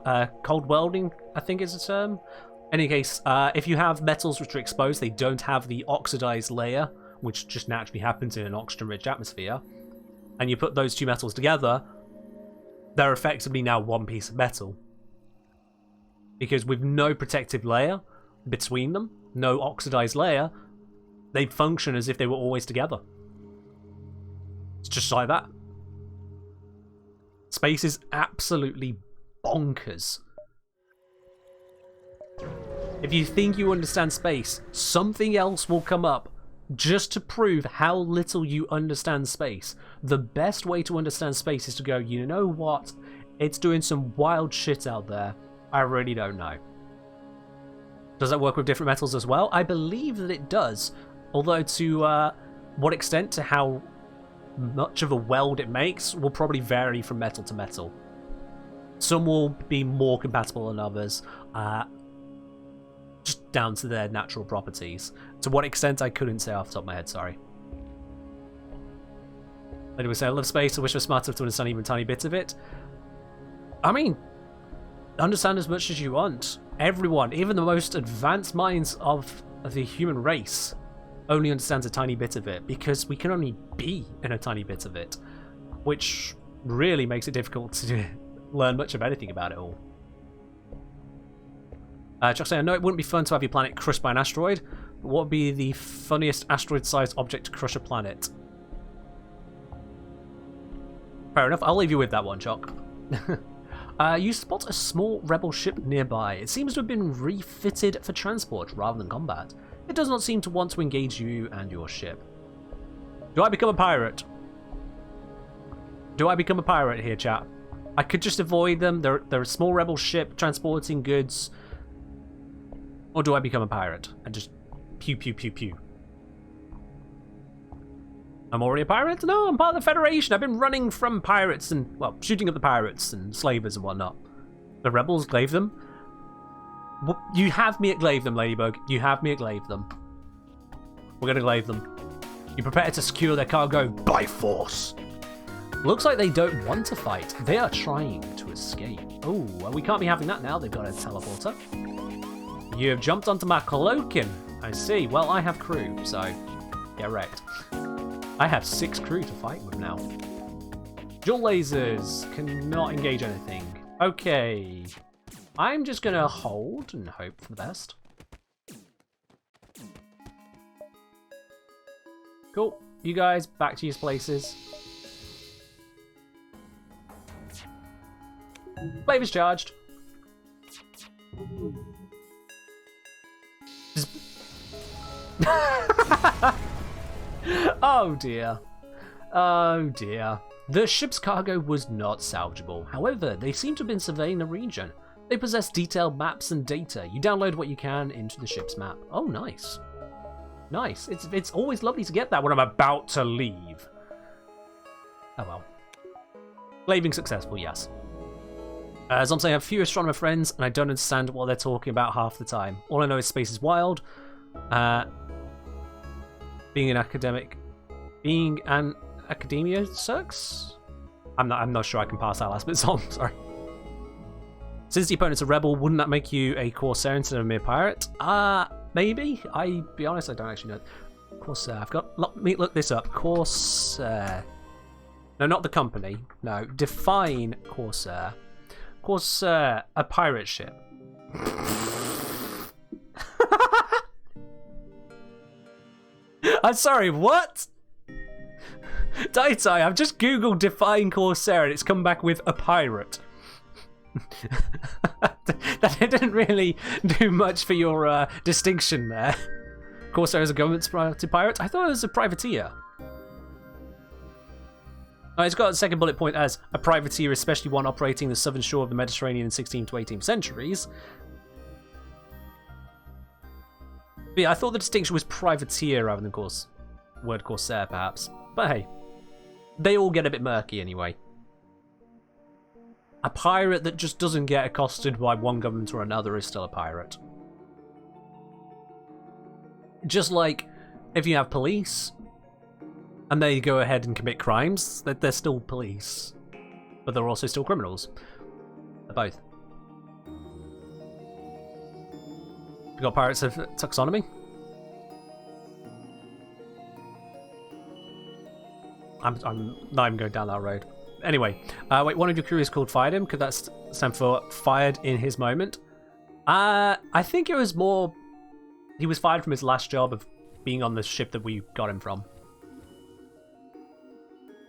Cold welding, I think is a term. In any case, if you have metals which are exposed, they don't have the oxidized layer, which just naturally happens in an oxygen-rich atmosphere, and you put those two metals together, they're effectively now one piece of metal. Because with no protective layer between them, no oxidized layer, they function as if they were always together. It's just like that. Space is absolutely bonkers. If you think you understand space, something else will come up just to prove how little you understand space. The best way to understand space is to go, you know what? It's doing some wild shit out there. I really don't know. Does that work with different metals as well? I believe that it does. Although to what extent, to how much of a weld it makes, will probably vary from metal to metal. Some will be more compatible than others, just down to their natural properties. To what extent, I couldn't say off the top of my head, sorry. Anyway, say I love space, I wish I was smart enough to understand even tiny bits of it. I mean, understand as much as you want. Everyone, even the most advanced minds of the human race, only understands a tiny bit of it, because we can only be in a tiny bit of it, which really makes it difficult to learn much of anything about it all. Chuck saying, I know it wouldn't be fun to have your planet crushed by an asteroid, but what would be the funniest asteroid-sized object to crush a planet? Fair enough, I'll leave you with that one, Chuck. You spot a small rebel ship nearby. It seems to have been refitted for transport rather than combat. It does not seem to want to engage you and your ship. Do I become a pirate? Do I become a pirate here, chat? I could just avoid them. They're a small rebel ship transporting goods. Or do I become a pirate and just pew pew pew pew? I'm already a pirate? No, I'm part of the Federation. I've been running from pirates and, well, shooting at the pirates and slavers and whatnot. The rebels glaive them. You have me at glaive them, Ladybug. You have me at glaive them. We're going to glaive them. You prepare to secure their cargo by force. Looks like they don't want to fight. They are trying to escape. Oh, well, we can't be having that now. They've got a teleporter. You have jumped onto my cloaking. I see. Well, I have crew, so get wrecked. I have 6 crew to fight with now. Dual lasers cannot engage anything. Okay. I'm just going to hold and hope for the best. Cool. You guys, back to your places. Glaive is charged. Oh dear. Oh dear. The ship's cargo was not salvageable. However, they seem to have been surveying the region. They possess detailed maps and data. You download what you can into the ship's map. Oh, nice. Nice. It's always lovely to get that when I'm about to leave. Oh well. Glaving successful, yes. As I'm saying, I have few astronomer friends, and I don't understand what they're talking about half the time. All I know is space is wild. Being an academia sucks. I'm not sure I can pass that last bit on. Sorry. Since the opponent's a rebel, wouldn't that make you a Corsair instead of a mere pirate? Maybe. I be honest, I don't actually know. Corsair. Let me look this up. Corsair. No, not the company. No, define Corsair. Corsair, a pirate ship. I'm sorry, what? Daitai, I've just googled define Corsair and it's come back with a pirate. That didn't really do much for your distinction there. Corsair is a government-sponsored pirate? I thought it was a privateer. Oh, it's got a second bullet point as a privateer, especially one operating the southern shore of the Mediterranean in 16th to 18th centuries. But yeah, I thought the distinction was privateer rather than word Corsair, perhaps. But hey, they all get a bit murky anyway. A pirate that just doesn't get accosted by one government or another is still a pirate. Just like if you have police and they go ahead and commit crimes, they're still police, but they're also still criminals. They're both. We got Pirates of Taxonomy. I'm not even going down that road. Anyway, wait, one of your crew is called Fired Him. Could that stand for fired in his moment? I think it was more... He was fired from his last job of being on the ship that we got him from.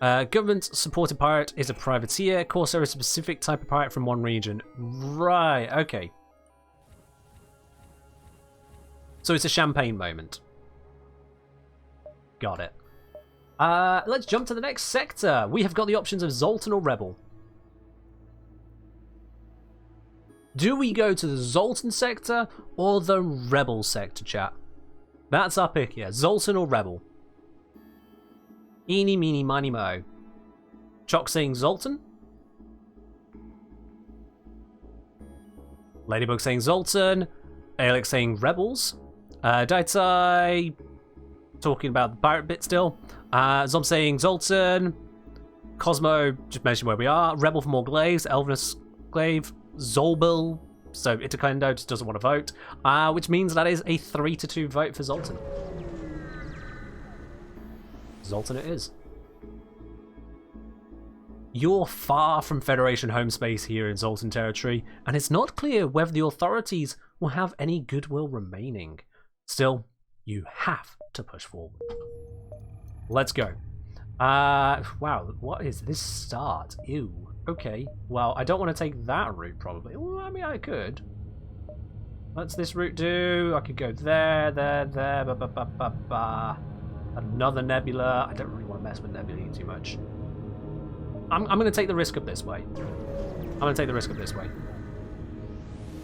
Government-supported pirate is a privateer. Corsair is a specific type of pirate from one region. Right, okay. So it's a champagne moment. Got it. Let's jump to the next sector. We have got the options of Zoltan or Rebel. Do we go to the Zoltan sector or the Rebel sector, chat? That's our pick here. Zoltan or Rebel? Eeny, meeny, miny, mo. Choc saying Zoltan. Ladybug saying Zoltan. Alex saying Rebels. Daitai talking about the pirate bit still. Zom saying Zoltan. Cosmo just mentioned where we are. Rebel for more glaives. Elvenus glaive. Zolbel. So Itakendo just doesn't want to vote. Which means that is a 3-2 vote for Zoltan. Zoltan it is. You're far from Federation home space here in Zoltan territory, and it's not clear whether the authorities will have any goodwill remaining. Still, you have to push forward. Let's go. Wow, what is this start? Ew. Okay, well, I don't want to take that route, probably. Well, I mean, I could. What's this route do? I could go there, Another nebula. I don't really want to mess with nebulae too much. I'm going to take the risk of this way.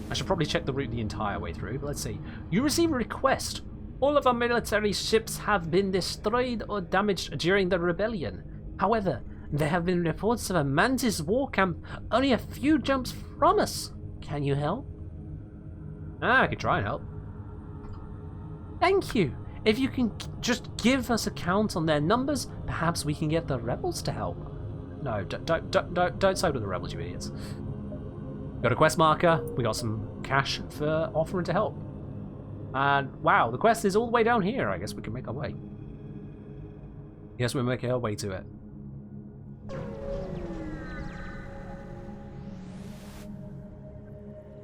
I should probably check the route the entire way through, but let's see. You receive a request. All of our military ships have been destroyed or damaged during the rebellion. However, there have been reports of a Mantis war camp only a few jumps from us. Can you help? I could try and help. Thank you. If you can just give us a count on their numbers, perhaps we can get the rebels to help. No, don't side with the rebels, you idiots. Got a quest marker. We got some cash for offering to help. And wow, the quest is all the way down here. I guess we can make our way. Yes, we're making our way to it.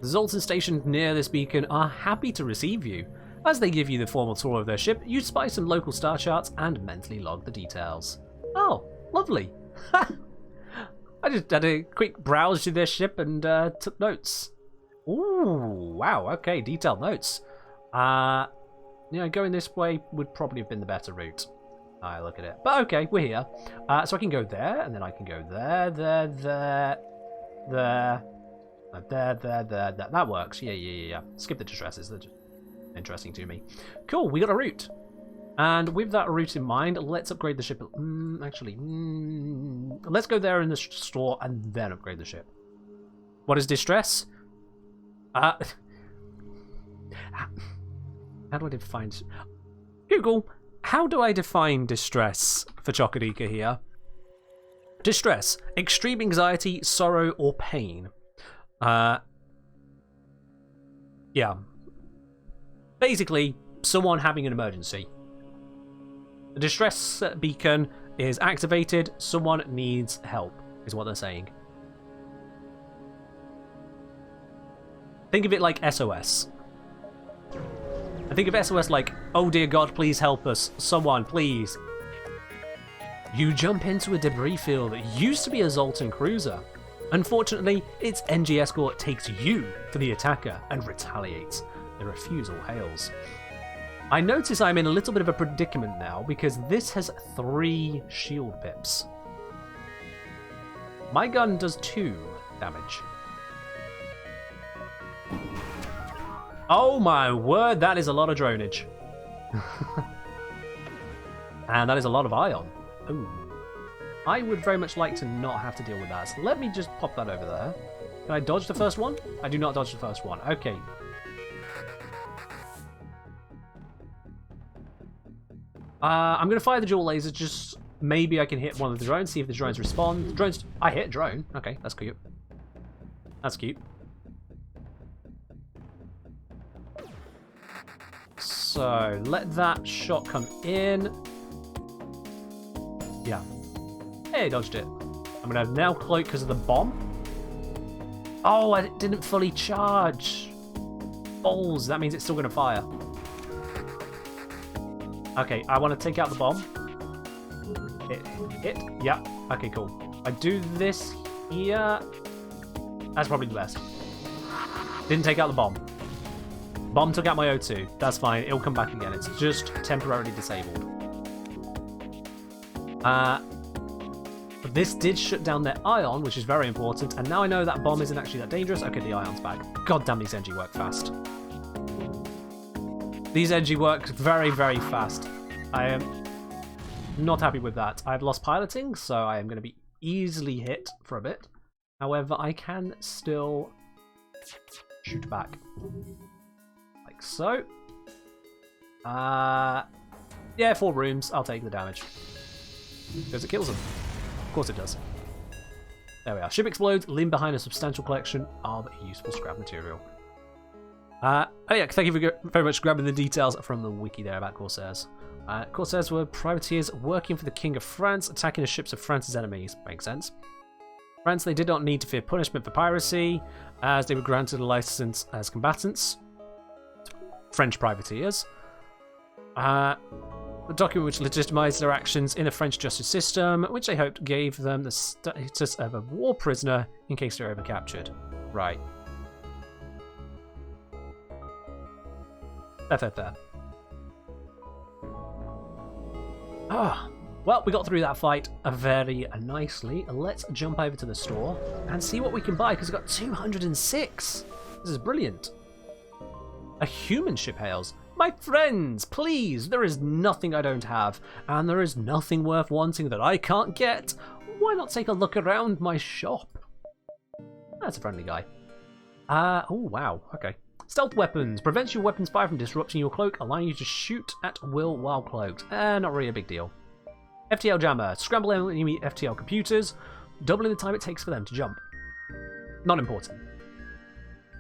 The Zoltan stationed near this beacon are happy to receive you. As they give you the formal tour of their ship, you spy some local star charts and mentally log the details. Oh, lovely. I just had a quick browse through their ship and took notes. Ooh, wow, okay, detailed notes. Going this way would probably have been the better route. I look at it. But okay, we're here. So I can go there, and then I can go there. That works. Yeah. Skip the distresses. They're just interesting to me. Cool, we got a route. And with that route in mind, let's upgrade the ship. Let's go there in the store and then upgrade the ship. What is distress? How do I define... Google, how do I define distress for Chocodika here? Distress, extreme anxiety, sorrow, or pain. Yeah. Basically, someone having an emergency. The distress beacon is activated. Someone needs help, is what they're saying. Think of it like SOS. I think of SOS like, oh dear God, please help us. Someone, please. You jump into a debris field that used to be a Zoltan cruiser. Unfortunately, its NG escort takes you for the attacker and retaliates. The refusal hails. I notice I'm in a little bit of a predicament now because this has 3 shield pips. My gun does 2 damage. Oh my word, that is a lot of dronage. And that is a lot of ion. Ooh. I would very much like to not have to deal with that. So let me just pop that over there. Can I dodge the first one? I do not dodge the first one. Okay. I'm going to fire the dual laser. Just maybe I can hit one of the drones, see if the drones respond. The drones... I hit a drone. Okay, that's cute. That's cute. So, let that shot come in. Yeah. Hey, dodged it. I'm going to now cloak because of the bomb. Oh, I didn't fully charge. Balls. That means it's still going to fire. Okay, I want to take out the bomb. Hit. Yeah. Okay, cool. I do this here. That's probably the best. Didn't take out the bomb. Bomb took out my O2. That's fine. It'll come back again. It's just temporarily disabled. But this did shut down their ion, which is very important. And now I know that bomb isn't actually that dangerous. Okay, the ion's back. God damn, these NG work fast. These NG work very, very fast. I am not happy with that. I've lost piloting, so I am going to be easily hit for a bit. However, I can still shoot back. Like so. Yeah, 4 rooms. I'll take the damage. Because it kills them. Of course it does. There we are. Ship explodes, leaving behind a substantial collection of useful scrap material. Oh yeah, thank you very much for grabbing the details from the wiki there about Corsairs. Corsairs were privateers working for the King of France, attacking the ships of France's enemies. Makes sense. France, they did not need to fear punishment for piracy, as they were granted a license as combatants. French privateers. The document which legitimized their actions in the French justice system, which they hoped gave them the status of a war prisoner in case they were ever captured. Right. Fair. Ah, well, we got through that fight very nicely. Let's jump over to the store and see what we can buy, because we've got 206. This is brilliant. A human ship hails. My friends, please, there is nothing I don't have, and there is nothing worth wanting that I can't get. Why not take a look around my shop? That's a friendly guy. Oh, wow, okay. Stealth weapons. Prevents your weapons fire from disrupting your cloak, allowing you to shoot at will while cloaked. Not really a big deal. FTL jammer. Scramble enemy FTL computers, doubling the time it takes for them to jump. Not important.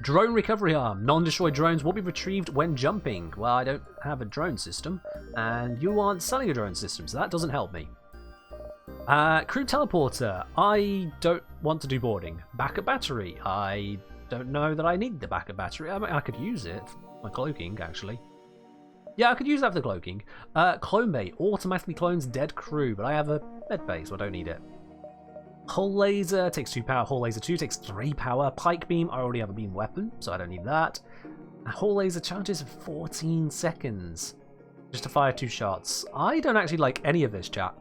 Drone recovery arm. Non-destroyed drones will be retrieved when jumping. Well, I don't have a drone system, and you aren't selling a drone system, so that doesn't help me. Crew teleporter. I don't want to do boarding. Backup battery. I don't know that I need the backup battery. I mean, I could use it for my cloaking, actually. Yeah, I could use that for the cloaking. Clone bay. Automatically clones dead crew, but I have a med bay, so I don't need it. Hull laser takes 2 power. Hull laser 2 takes 3 power. Pike beam, I already have a beam weapon, so I don't need that. Hull laser charges 14 seconds. Just to fire 2 shots. I don't actually like any of this, chat.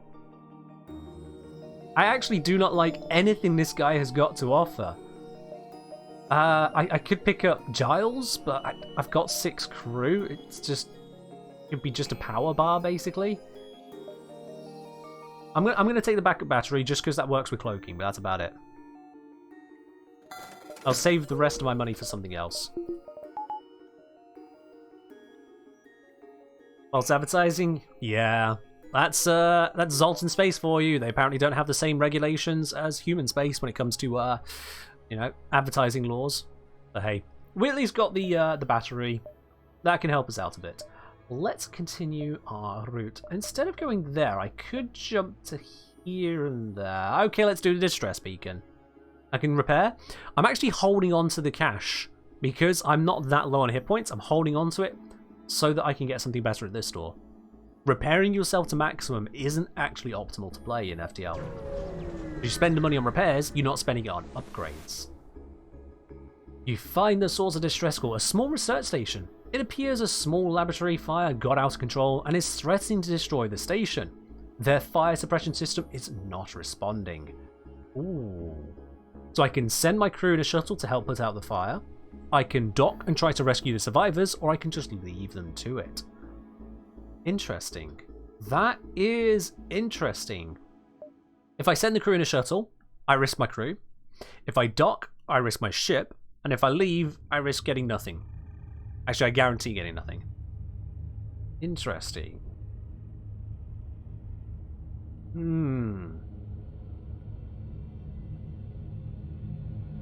I actually do not like anything this guy has got to offer. I could pick up Giles, but I've got 6 crew. It's just... it'd be just a power bar, basically. I'm gonna take the backup battery just because that works with cloaking, but that's about it. I'll save the rest of my money for something else. False advertising? Yeah. That's Zoltan space for you. They apparently don't have the same regulations as human space when it comes to you know, advertising laws. But hey, we at least got the battery. That can help us out a bit. Let's continue our route. Instead of going there, I could jump to here and there. Okay, let's do the distress beacon. I can repair. I'm actually holding on to the cash because I'm not that low on hit points. I'm holding on to it so that I can get something better at this store. repairing yourself to maximum isn't actually optimal to play in FTL. If you spend the money on repairs, you're not spending it on upgrades. You find the source of distress core, a small research station. It appears a small laboratory fire got out of control and is threatening to destroy the station. Their fire suppression system is not responding. Ooh. So I can send my crew in a shuttle to help put out the fire. I can dock and try to rescue the survivors, or I can just leave them to it. Interesting. That is interesting. If I send the crew in a shuttle, I risk my crew. If I dock, I risk my ship. And if I leave, I risk getting nothing. Actually, I guarantee getting nothing. Interesting.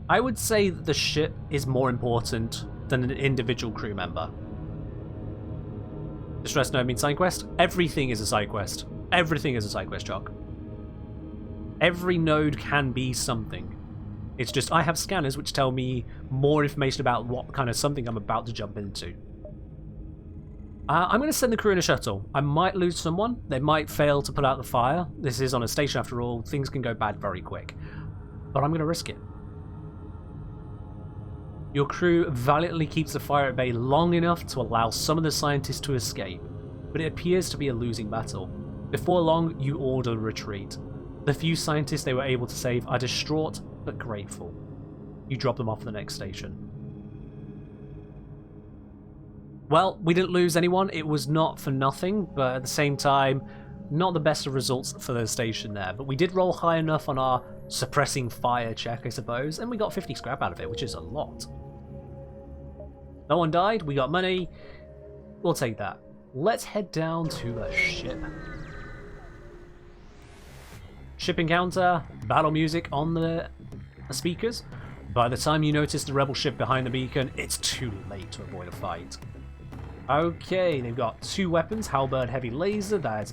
I would say that the ship is more important than an individual crew member. Distress node means side quest? Everything is a side quest. Everything is a side quest, Jock. Every node can be something. It's just I have scanners which tell me more information about what kind of something I'm about to jump into. I'm going to send the crew in a shuttle. I might lose someone. They might fail to put out the fire. This is on a station after all. Things can go bad very quick. But I'm going to risk it. Your crew valiantly keeps the fire at bay long enough to allow some of the scientists to escape, but it appears to be a losing battle. Before long, you order a retreat. The few scientists they were able to save are distraught but grateful. You drop them off at the next station. Well, we didn't lose anyone. It was not for nothing, but at the same time, not the best of results for the station there. But we did roll high enough on our suppressing fire check, I suppose, and we got 50 scrap out of it, which is a lot. No one died, we got money. We'll take that. Let's head down to the ship. Ship encounter, battle music on the speakers. By the time you notice the rebel ship behind the beacon, it's too late to avoid a fight. Okay, they've got 2 weapons, halberd, heavy laser, that is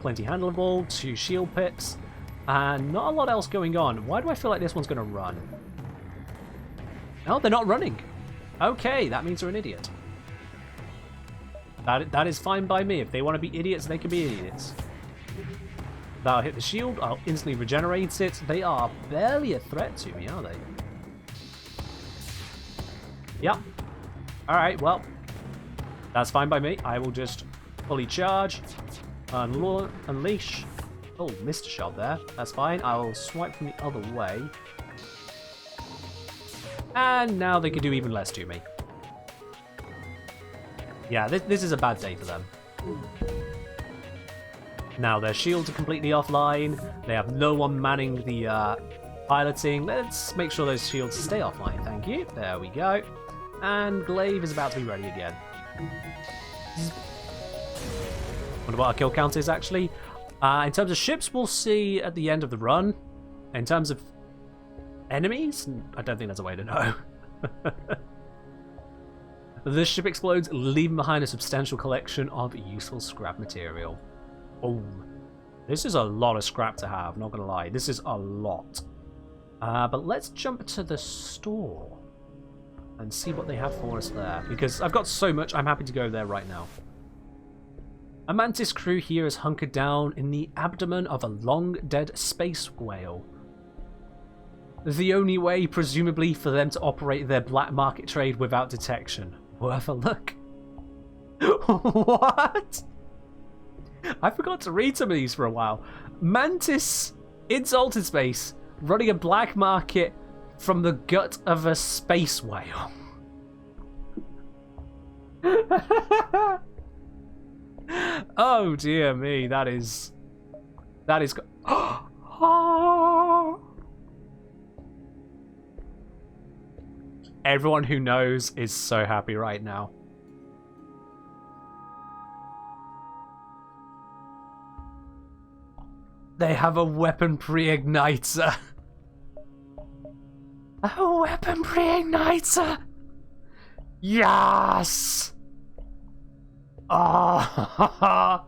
plenty handleable, 2 shield pips, and not a lot else going on. Why do I feel like this one's going to run? No, they're not running. Okay, that means they're an idiot. That is fine by me. If they want to be idiots, they can be idiots. That'll hit the shield, I'll instantly regenerate it. They are barely a threat to me, are they? Yep. Alright, well, that's fine by me. I will just fully charge, unleash. Oh, missed a shot there. That's fine. I'll swipe from the other way. And now they can do even less to me. Yeah, this is a bad day for them. Now their shields are completely offline. They have no one manning the piloting. Let's make sure those shields stay offline. Thank you. There we go. And Glaive is about to be ready again. Wonder what our kill count is actually. In terms of ships, we'll see at the end of the run. In terms of enemies, I don't think there's a way to know. The ship explodes, leaving behind a substantial collection of useful scrap material. Oh, this is a lot of scrap to have, not gonna lie. This is a lot. But let's jump to the store and see what they have for us there, because I've got so much, I'm happy to go there right now. A Mantis crew here is hunkered down in the abdomen of a long-dead space whale. The only way, presumably, for them to operate their black market trade without detection. Worth a look. What? I forgot to read some of these for a while. Mantis in Salted Space running a black market from the gut of a space whale. Oh dear me, that is Everyone who knows is so happy right now. They have a weapon pre-igniter. A weapon pre-igniter. Yes. Oh,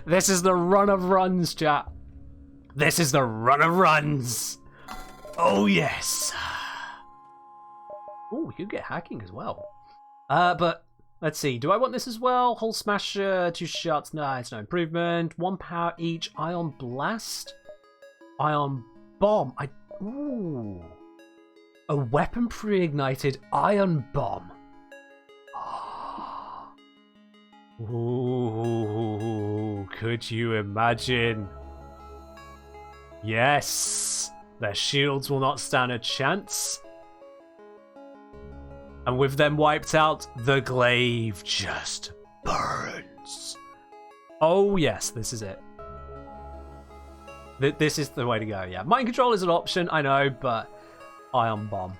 this is the run of runs, chat. This is the run of runs. Oh yes. Oh, we could get hacking as well. But Let's see. Do I want this as well? Hull Smasher, 2 shots. No, it's no improvement. 1 power each. Ion Blast. Ion Bomb. Ooh. A weapon pre-ignited Ion Bomb. Ooh. Could you imagine? Yes. Their shields will not stand a chance. And with them wiped out, the glaive just burns. Oh yes, this is it. This is the way to go, yeah. Mind control is an option, I know, but Ion Bomb.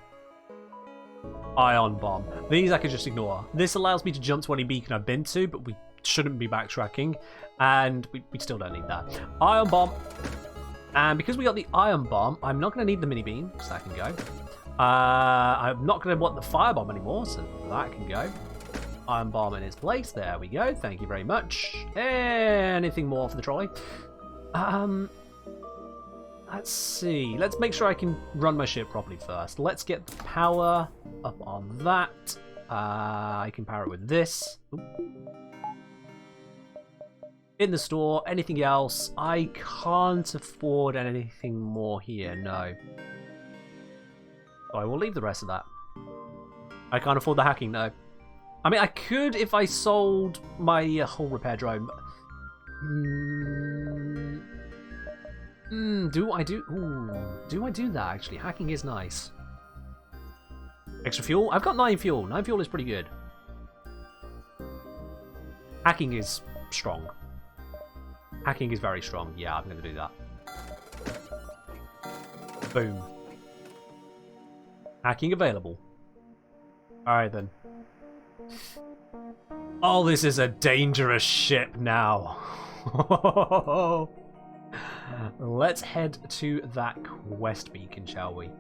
Ion Bomb. These I could just ignore. This allows me to jump to any beacon I've been to, but we shouldn't be backtracking. And we still don't need that. Ion Bomb. And because we got the Ion Bomb, I'm not going to need the mini beam, so that can go. I'm not going to want the Firebomb anymore, so that can go. Iron Bomb in its place. There we go. Thank you very much. Anything more for the trolley? Let's see. Let's make sure I can run my ship properly first. Let's get the power up on that. I can power it with this. Oop. In the store. Anything else? I can't afford anything more here. No. So I will leave the rest of that. I can't afford the hacking, no. I mean, I could if I sold my hull repair drone. Do I do? Ooh, do I do that, actually? Hacking is nice. Extra fuel? I've got 9 fuel. 9 fuel is pretty good. Hacking is strong. Hacking is very strong. Yeah, I'm going to do that. Boom. Hacking available. Alright then. Oh, this is a dangerous ship now. Let's head to that quest beacon, shall we?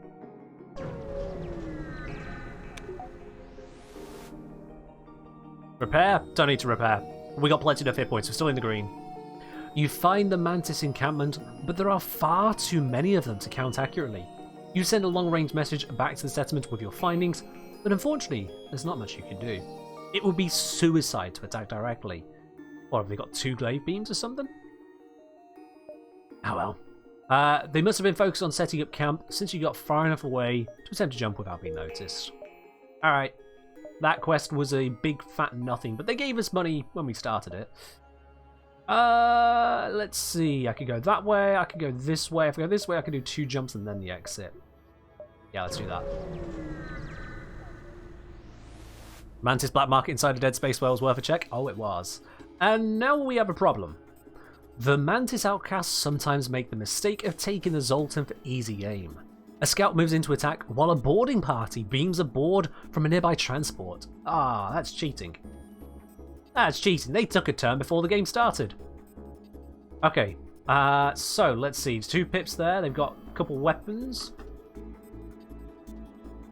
Repair? Don't need to repair. We got plenty of hit points. We're still in the green. You find the Mantis encampment, but there are far too many of them to count accurately. You send a long-range message back to the settlement with your findings, but unfortunately, there's not much you can do. It would be suicide to attack directly. Or have they got 2 glaive beams or something? Oh well. They must have been focused on setting up camp since you got far enough away to attempt to jump without being noticed. Alright. That quest was a big fat nothing, but they gave us money when we started it. Let's see. I could go that way. I could go this way. If I go this way, I can do 2 jumps and then the exit. Yeah, let's do that. Mantis Black Market inside a dead space whale was worth a check. Oh, it was. And now we have a problem. The Mantis outcasts sometimes make the mistake of taking the Zoltan for easy aim. A scout moves into attack while a boarding party beams aboard from a nearby transport. Ah, that's cheating. That's cheating. They took a turn before the game started. Okay, so let's see. 2 pips there. They've got a couple weapons.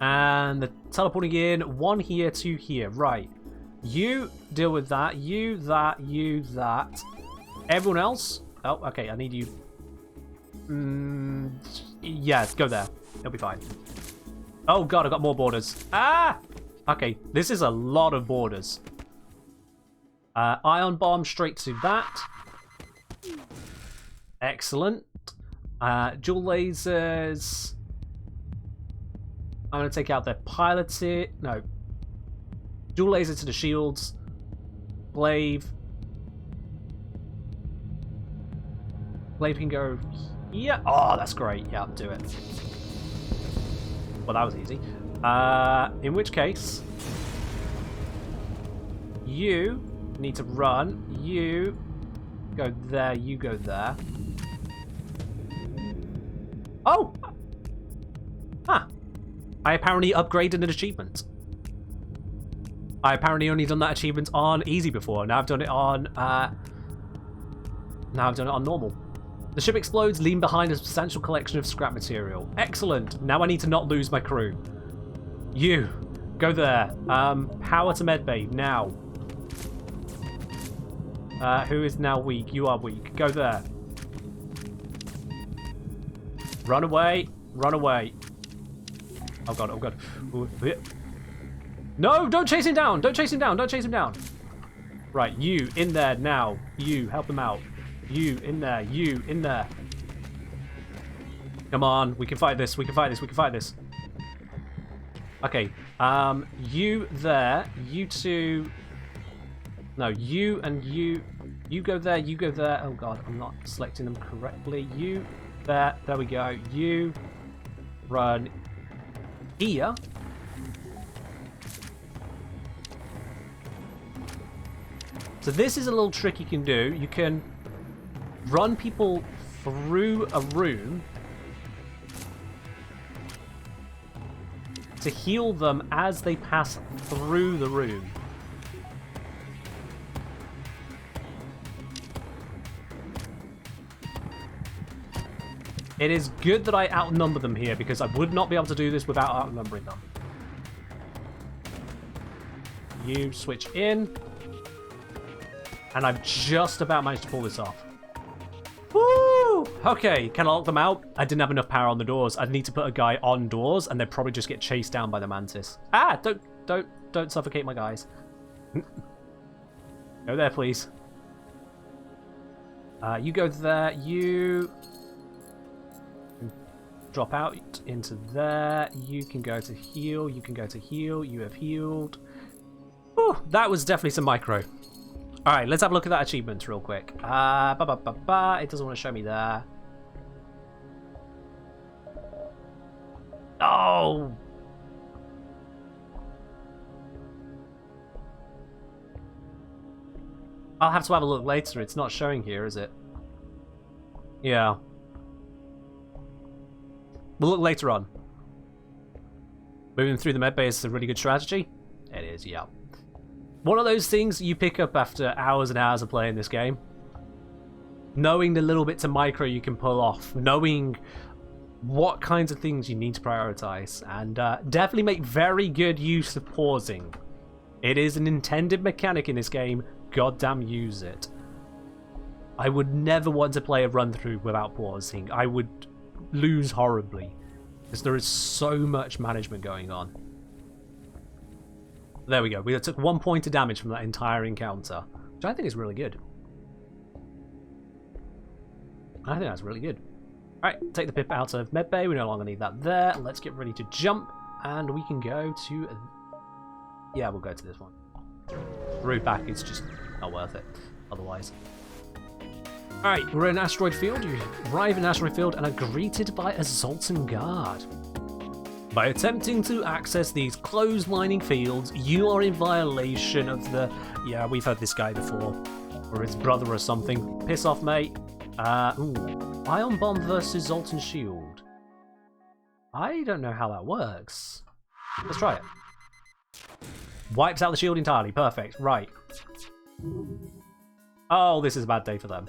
And they're teleporting in. 1 here, 2 here. Right. You deal with that. You, that, you, that. Everyone else? Oh, okay. I need you. Yeah, go there. It'll be fine. Oh god, I got more borders. Ah! Okay, this is a lot of borders. Ion bomb straight to that. Excellent. Dual lasers. I'm going to take out their piloted. No. Dual laser to the shields. Glaive. Glaive can go here. Oh, that's great. Yeah, do it. Well, that was easy. In which case, you need to run. You go there. You go there. Oh! Huh. I apparently upgraded an achievement. I apparently only done that achievement on easy before. Now I've done it on normal. The ship explodes, leaving behind a substantial collection of scrap material. Excellent. Now I need to not lose my crew. You, go there. Power to medbay now. Who is now weak? You are weak. Go there. Run away. Run away. Oh god, oh god. No, don't chase him down. Don't chase him down. Don't chase him down. Right, you in there now. You, help them out. You in there. You in there. Come on, we can fight this. We can fight this. We can fight this. Okay, you there. You two. No, you and you. You go there. You go there. Oh god, I'm not selecting them correctly. You there. There we go. You run here. So this is a little trick you can do. You can run people through a room to heal them as they pass through the room. It is good that I outnumber them here because I would not be able to do this without outnumbering them. You switch in. And I've just about managed to pull this off. Woo! Okay, can I lock them out? I didn't have enough power on the doors. I'd need to put a guy on doors and they'd probably just get chased down by the mantis. Ah, don't suffocate my guys. Go there, please. You go there. You drop out into there. You can go to heal. You can go to heal. You have healed. Whew, that was definitely some micro. Alright, let's have a look at that achievement real quick. It doesn't want to show me there. Oh! I'll have to have a look later. It's not showing here, is it? Yeah. We'll look later on. Moving through the medbay is a really good strategy. It is, yeah. One of those things you pick up after hours and hours of playing this game. Knowing the little bits of micro you can pull off. Knowing what kinds of things you need to prioritize. And definitely make very good use of pausing. It is an intended mechanic in this game. Goddamn use it. I would never want to play a run through without pausing. I would lose horribly. Because there is so much management going on. There we go. We took 1 point of damage from that entire encounter, which I think is really good. I think that's really good. Alright, take the pip out of medbay. We no longer need that there. Let's get ready to jump, and we can go to... Yeah, we'll go to this one. The route back is just not worth it, otherwise. Alright, we're in an asteroid field. You arrive in an asteroid field and are greeted by a Zoltan guard. By attempting to access these closed mining fields, you are in violation of the... Yeah, we've heard this guy before. Or his brother or something. Piss off, mate. Ion Bomb versus Zoltan Shield. I don't know how that works. Let's try it. Wipes out the shield entirely. Perfect. Right. Oh, this is a bad day for them.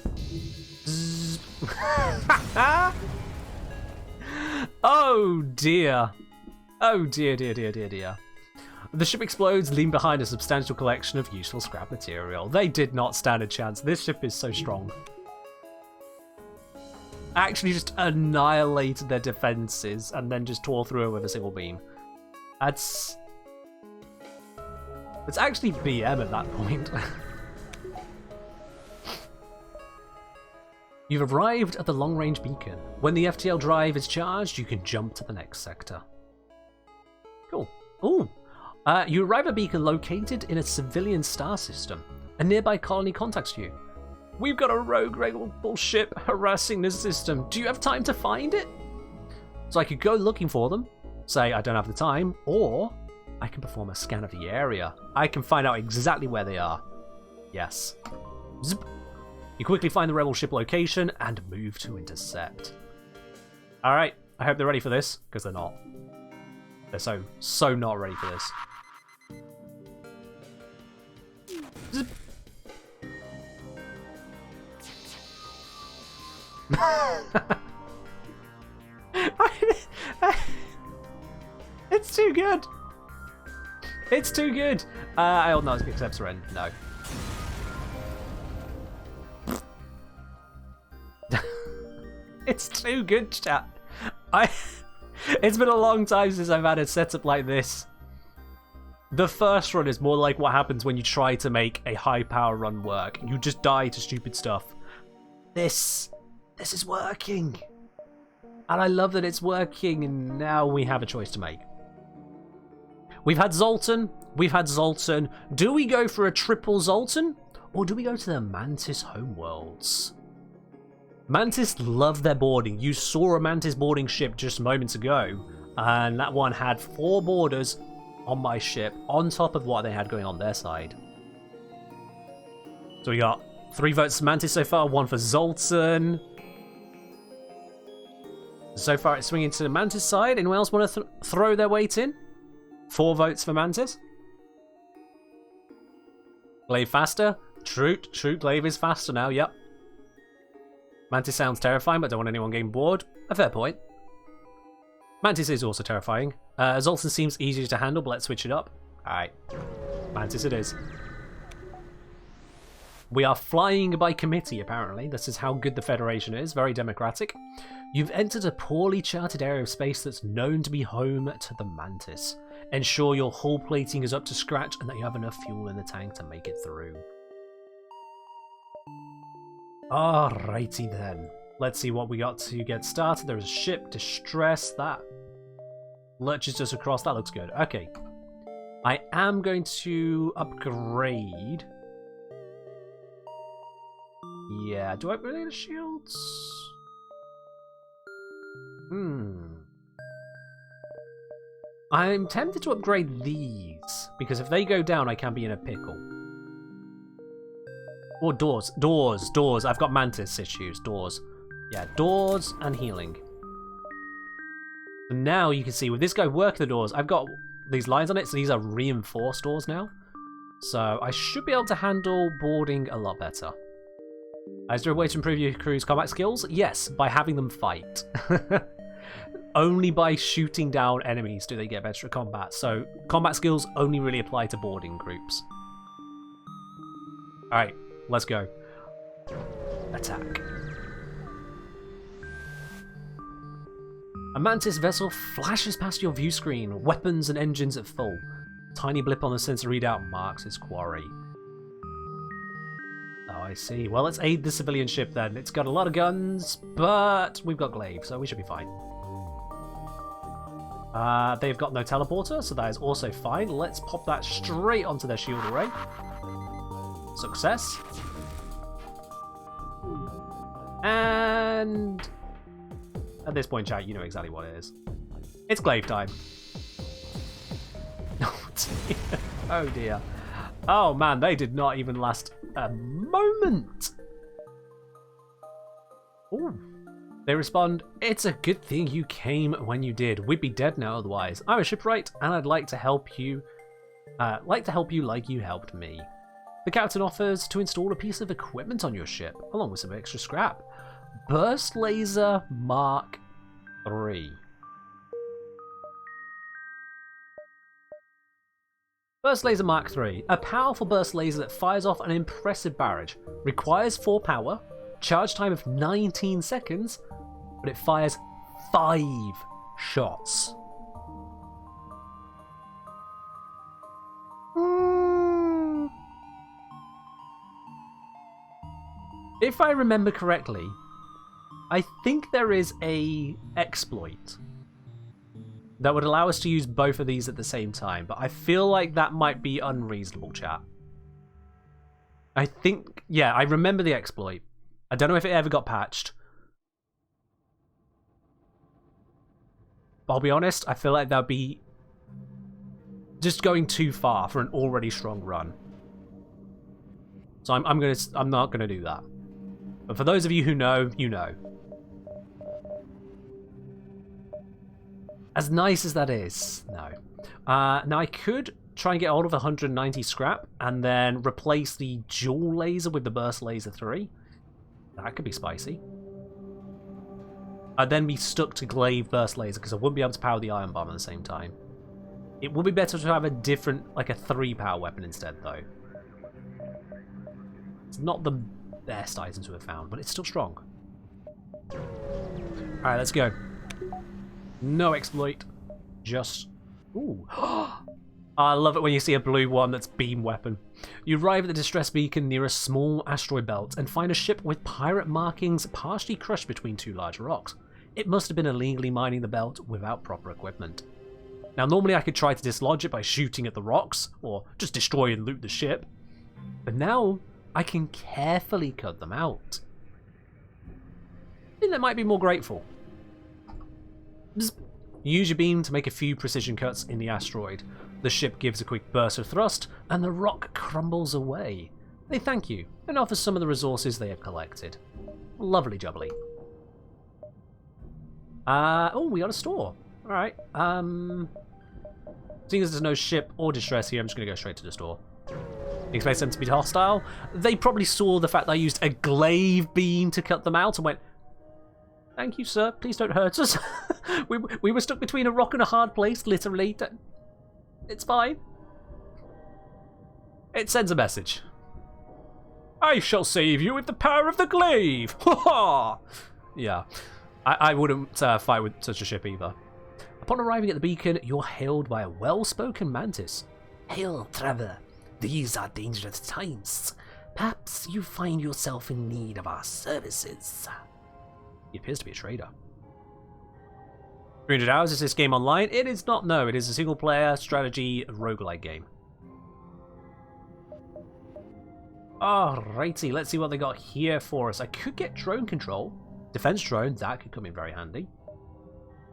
Oh, dear. Oh dear, dear, dear, dear, dear. The ship explodes, leaving behind a substantial collection of useful scrap material. They did not stand a chance. This ship is so strong. Actually just annihilated their defenses and then just tore through it with a single beam. It's actually BM at that point. You've arrived at the long-range beacon. When the FTL drive is charged, you can jump to the next sector. Cool. Ooh. You arrive at a beacon located in a civilian star system. A nearby colony contacts you. We've got a rogue rebel ship harassing this system. Do you have time to find it? So I could go looking for them, say I don't have the time, or I can perform a scan of the area. I can find out exactly where they are. Yes. Zip. You quickly find the rebel ship location and move to intercept. Alright, I hope they're ready for this, because they're not. They're so not ready for this. Zip. It's too good. It's too good. I don't know. Except Saryn. No. It's too good, chat. It's been a long time since I've had a setup like this. The first run is more like what happens when you try to make a high power run work. You just die to stupid stuff. This is working. And I love that it's working, and now we have a choice to make. We've had Zoltan. We've had Zoltan. Do we go for a triple Zoltan? Or do we go to the Mantis homeworlds? Mantis love their boarding. You saw a Mantis boarding ship just moments ago. And that one had 4 boarders on my ship, on top of what they had going on their side. So we got 3 votes for Mantis so far, 1 for Zoltan. So far it's swinging to the Mantis side. Anyone else want to throw their weight in? 4 votes for Mantis. Glaive faster. True, Glaive is faster now, yep. Mantis sounds terrifying, but don't want anyone getting bored. A fair point. Mantis is also terrifying. Zoltan seems easier to handle, but let's switch it up. Alright. Mantis it is. We are flying by committee, apparently. This is how good the Federation is. Very democratic. You've entered a poorly charted area of space that's known to be home to the Mantis. Ensure your hull plating is up to scratch and that you have enough fuel in the tank to make it through. Alrighty then. Let's see what we got to get started. There's a ship, distress, that lurches just across. That looks good. Okay. I am going to upgrade. Yeah, do I upgrade the shields? I'm tempted to upgrade these, because if they go down, I can be in a pickle. Or doors. Doors. I've got Mantis issues. Doors. Yeah, doors and healing. And now you can see, with this guy working the doors, I've got these lines on it, so these are reinforced doors now. So I should be able to handle boarding a lot better. Is there a way to improve your crew's combat skills? Yes, by having them fight. Only by shooting down enemies do they get better at combat. So combat skills only really apply to boarding groups. Alright, let's go. Attack. A Mantis vessel flashes past your view screen, weapons and engines at full. Tiny blip on the sensor readout marks its quarry. Oh, I see. Well, let's aid the civilian ship then. It's got a lot of guns, but we've got Glaive, so we should be fine. They've got no teleporter, so that is also fine. Let's pop that straight onto their shield array. Success. And at this point, chat, you know exactly what it is. It's Glaive time. Oh dear. Oh dear. Oh man, they did not even last a moment. Ooh. They respond, "It's a good thing you came when you did. We'd be dead now otherwise. I'm a shipwright, and I'd like to help you. Like you helped me." The captain offers to install a piece of equipment on your ship, along with some extra scrap. Burst Laser Mark III. Burst Laser Mark III. A powerful burst laser that fires off an impressive barrage. Requires 4 power, charge time of 19 seconds, but it fires 5 shots. If I remember correctly, I think there is a exploit that would allow us to use both of these at the same time, but I feel like that might be unreasonable, chat. I think, yeah, I remember the exploit. I don't know if it ever got patched. But I'll be honest, I feel like that would be just going too far for an already strong run. So I'm not gonna do that. But for those of you who know, you know. As nice as that is, no. Now I could try and get hold of 190 scrap and then replace the dual laser with the burst laser 3. That could be spicy. I'd then be stuck to Glaive burst laser because I wouldn't be able to power the ion bomb at the same time. It would be better to have a different, like a 3 power weapon instead though. It's not the best item to have found, but it's still strong. Alright, let's go. No exploit. Just... Ooh. I love it when you see a blue one that's beam weapon. You arrive at the distress beacon near a small asteroid belt and find a ship with pirate markings partially crushed between two large rocks. It must have been illegally mining the belt without proper equipment. Now normally I could try to dislodge it by shooting at the rocks, or just destroy and loot the ship. But now I can carefully cut them out. I think they might be more grateful. Bzz. Use your beam to make a few precision cuts in the asteroid. The ship gives a quick burst of thrust, and the rock crumbles away. They thank you, and offer some of the resources they have collected. Lovely jubbly. Oh, we got a store. Alright, seeing as there's no ship or distress here, I'm just going to go straight to the store. Expect them to be hostile. They probably saw the fact that I used a glaive beam to cut them out and went, thank you, sir. Please don't hurt us. we were stuck between a rock and a hard place, literally. It's fine. It sends a message. I shall save you with the power of the glaive. Ha ha! Yeah, I wouldn't fight with such a ship either. Upon arriving at the beacon, you're hailed by a well-spoken mantis. Hail, traveler. These are dangerous times. Perhaps you find yourself in need of our services. He appears to be a trader. 300 hours, is this game online? It is not, no. It is a single-player strategy roguelike game. Alrighty, let's see what they got here for us. I could get drone control. Defense drone, that could come in very handy.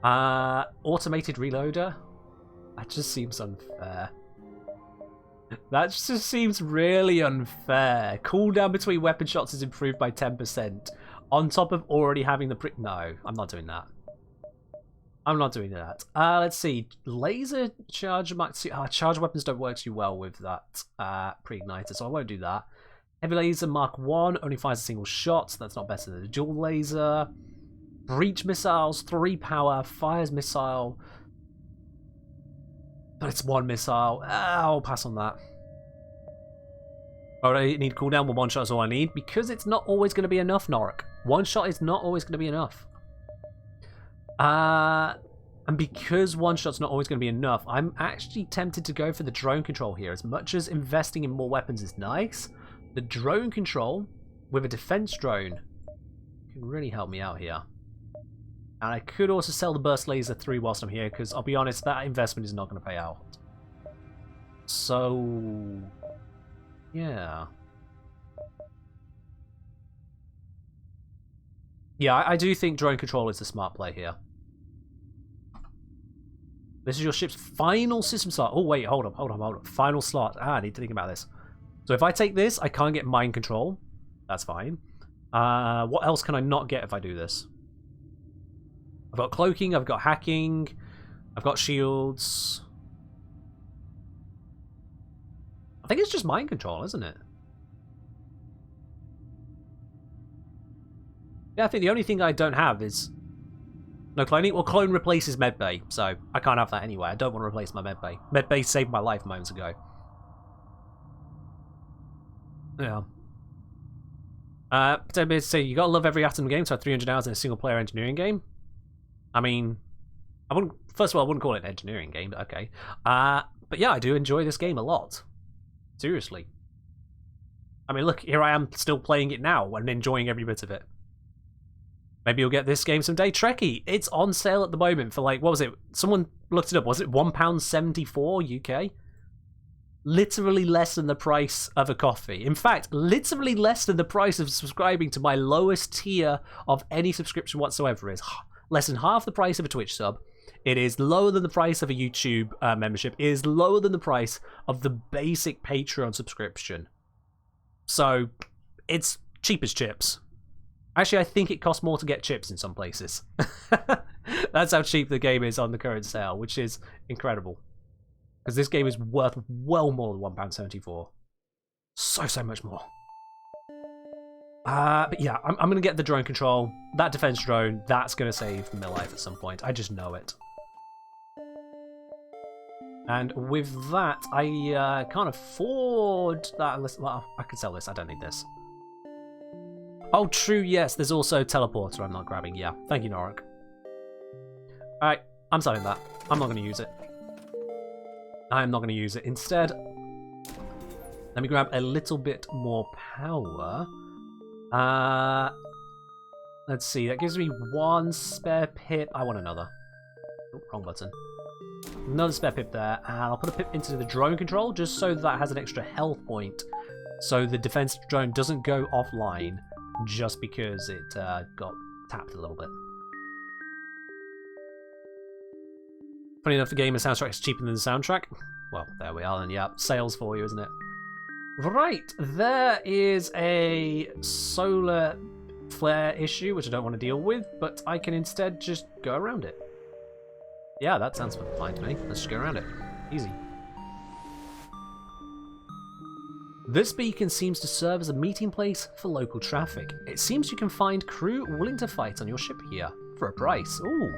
Automated reloader. That just seems unfair. That just seems really unfair. Cooldown between weapon shots is improved by 10%. On top of already having the No, I'm not doing that. I'm not doing that. Let's see. Laser charge... charge weapons don't work too well with that pre-igniter, so I won't do that. Heavy laser Mark 1 only fires a single shot, so that's not better than the dual laser. Breach missiles, 3 power, fires missile. But it's 1 missile. I'll pass on that. Oh, I need cooldown, well, 1 shot is all I need, because it's not always going to be enough, Norik. 1 shot is not always going to be enough. And because 1 shot's not always going to be enough, I'm actually tempted to go for the drone control here. As much as investing in more weapons is nice, the drone control with a defense drone can really help me out here. And I could also sell the burst laser 3 whilst I'm here, because I'll be honest, that investment is not going to pay out. So, yeah. Yeah, I do think drone control is the smart play here. This is your ship's final system slot. Oh, wait, hold up. Final slot. I need to think about this. So if I take this, I can't get mind control. That's fine. What else can I not get if I do this? I've got cloaking, I've got hacking, I've got shields. I think it's just mind control, isn't it? Yeah, I think the only thing I don't have is no cloning. Well, clone replaces medbay, so I can't have that anyway. I don't want to replace my medbay. Medbay saved my life moments ago. Yeah. So you gotta love every atom game to have 300 hours in a single-player engineering game. I mean, first of all, I wouldn't call it an engineering game, but okay. But yeah, I do enjoy this game a lot. Seriously. I mean, look, here I am still playing it now and enjoying every bit of it. Maybe you'll get this game someday. Trekkie, it's on sale at the moment for like, what was it? Someone looked it up. Was it £1.74 UK? Literally less than the price of a coffee. In fact, literally less than the price of subscribing to my lowest tier of any subscription whatsoever is. Less than half the price of a Twitch sub. It is lower than the price of a YouTube membership. It is lower than the price of the basic Patreon subscription. So, it's cheap as chips. Actually, I think it costs more to get chips in some places. That's how cheap the game is on the current sale, which is incredible. Because this game is worth well more than £1.74. So much more. But yeah, I'm going to get the drone control. That defense drone, that's going to save my life at some point. I just know it. And with that, I can't afford that unless... Well, I could sell this. I don't need this. Oh, true, yes. There's also teleporter I'm not grabbing. Yeah, thank you, Norik. Alright, I'm selling that. I'm not going to use it. I'm not going to use it. Instead, let me grab a little bit more power. Let's see, that gives me one spare pip. I want another. Oh, wrong button. Another spare pip there, and I'll put a pip into the drone control just so that has an extra health point. So the defensive drone doesn't go offline just because it got tapped a little bit. Funny enough, the gamer soundtrack is cheaper than the soundtrack. Well, there we are, and yeah, sales for you, isn't it? Right, there is a solar flare issue, which I don't want to deal with, but I can instead just go around it. Yeah, that sounds fine to me. Let's just go around it. Easy. This beacon seems to serve as a meeting place for local traffic. It seems you can find crew willing to fight on your ship here for a price. Ooh.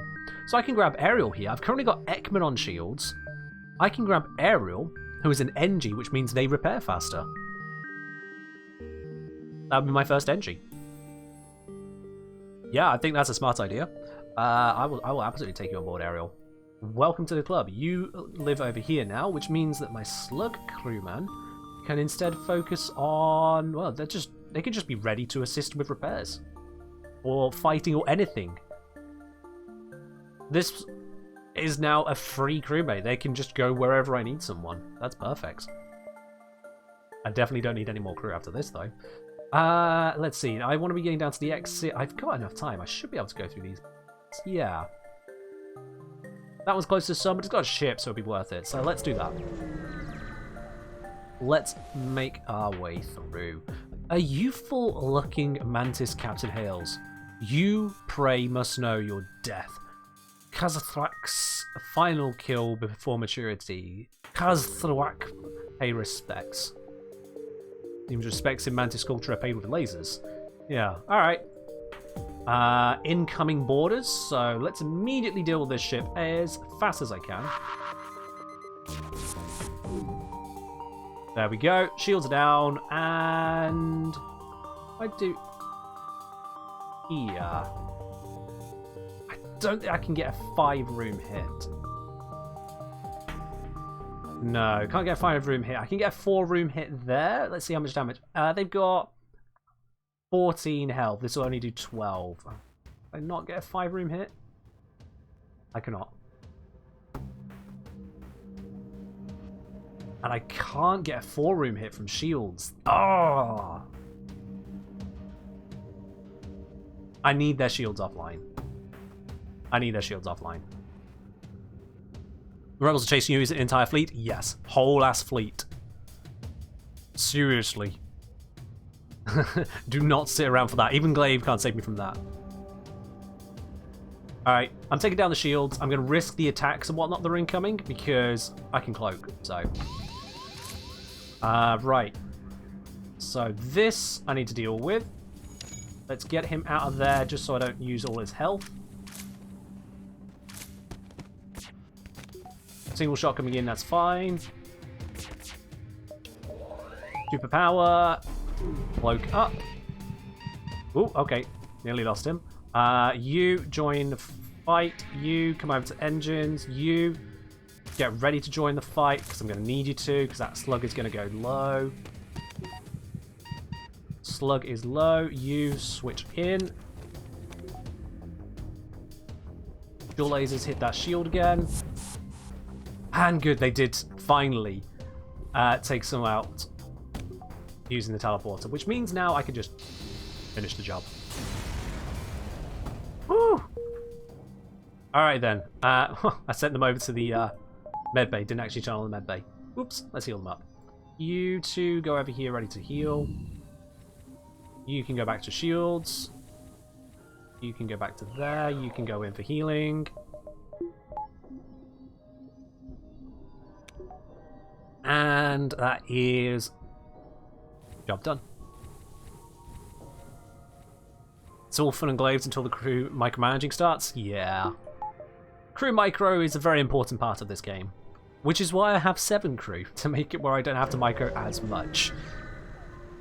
So I can grab Ariel here. I've currently got Ekman on shields. I can grab Ariel, who is an NG, which means they repair faster. That would be my first NG. Yeah, I think that's a smart idea. I will absolutely take you on board, Ariel. Welcome to the club. You live over here now, which means that my slug crewman can instead focus on, well, they can just be ready to assist with repairs or fighting or anything. This is now a free crewmate. They can just go wherever I need someone. That's perfect. I definitely don't need any more crew after this, though. Let's see. I want to be getting down to the exit. I've got enough time. I should be able to go through these. Yeah. That one's close to sun, but it's got a ship, so it'll be worth it. So let's do that. Let's make our way through. A youthful-looking mantis captain hails. You, prey, must know your death. Kazathrak's final kill before maturity. Kazathrak pay respects. Seems respects in mantis culture are paid with lasers. Yeah, alright. Incoming boarders, so let's immediately deal with this ship as fast as I can. There we go. Shields are down, and I do here. I don't think I can get a 5-room hit. No, can't get a 5-room hit. I can get a 4-room hit there. Let's see how much damage. They've got 14 health. This will only do 12. Can I not get a 5-room hit? I cannot. And I can't get a 4-room hit from shields. Oh! I need their shields offline. I need their shields offline. The rebels are chasing you as an entire fleet? Yes. Whole ass fleet. Seriously. Do not sit around for that. Even Glaive can't save me from that. Alright, I'm taking down the shields. I'm going to risk the attacks and whatnot that are incoming because I can cloak. So, right. So this I need to deal with. Let's get him out of there just so I don't use all his health. Single shot coming in, that's fine. Superpower. Cloak up. Ooh, okay. Nearly lost him. You join the fight. You come over to engines. You get ready to join the fight because I'm going to need you to because that slug is going to go low. Slug is low. You switch in. Dual lasers hit that shield again. And good, they did finally take some out using the teleporter, which means now I can just finish the job. Woo! Alright then. I sent them over to the medbay. Didn't actually channel the medbay. Oops, let's heal them up. You two go over here ready to heal. You can go back to shields. You can go back to there. You can go in for healing. And that is job done. It's all fun and glaives until the crew micromanaging starts. Yeah. Crew micro is a very important part of this game, which is why I have 7 crew, to make it where I don't have to micro as much.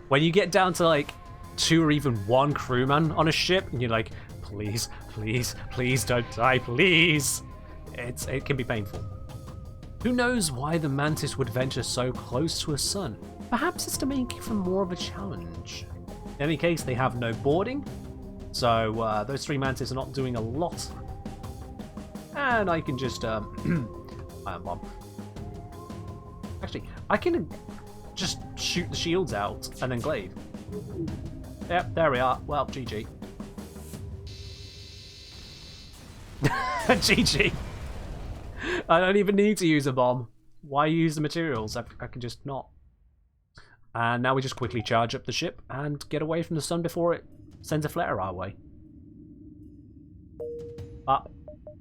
When you get down to like 2 or even 1 crewman on a ship, and you're like, please, please, please don't die, please. It can be painful. Who knows why the mantis would venture so close to a sun? Perhaps it's to make it for more of a challenge. In any case, they have no boarding, so those three mantis are not doing a lot. And I can just iron bomb. Actually, I can just shoot the shields out and then glaive. Yep, there we are. Well, GG. GG. I don't even need to use a bomb. Why use the materials? I can just not. And now we just quickly charge up the ship and get away from the sun before it sends a flare our way. Ah,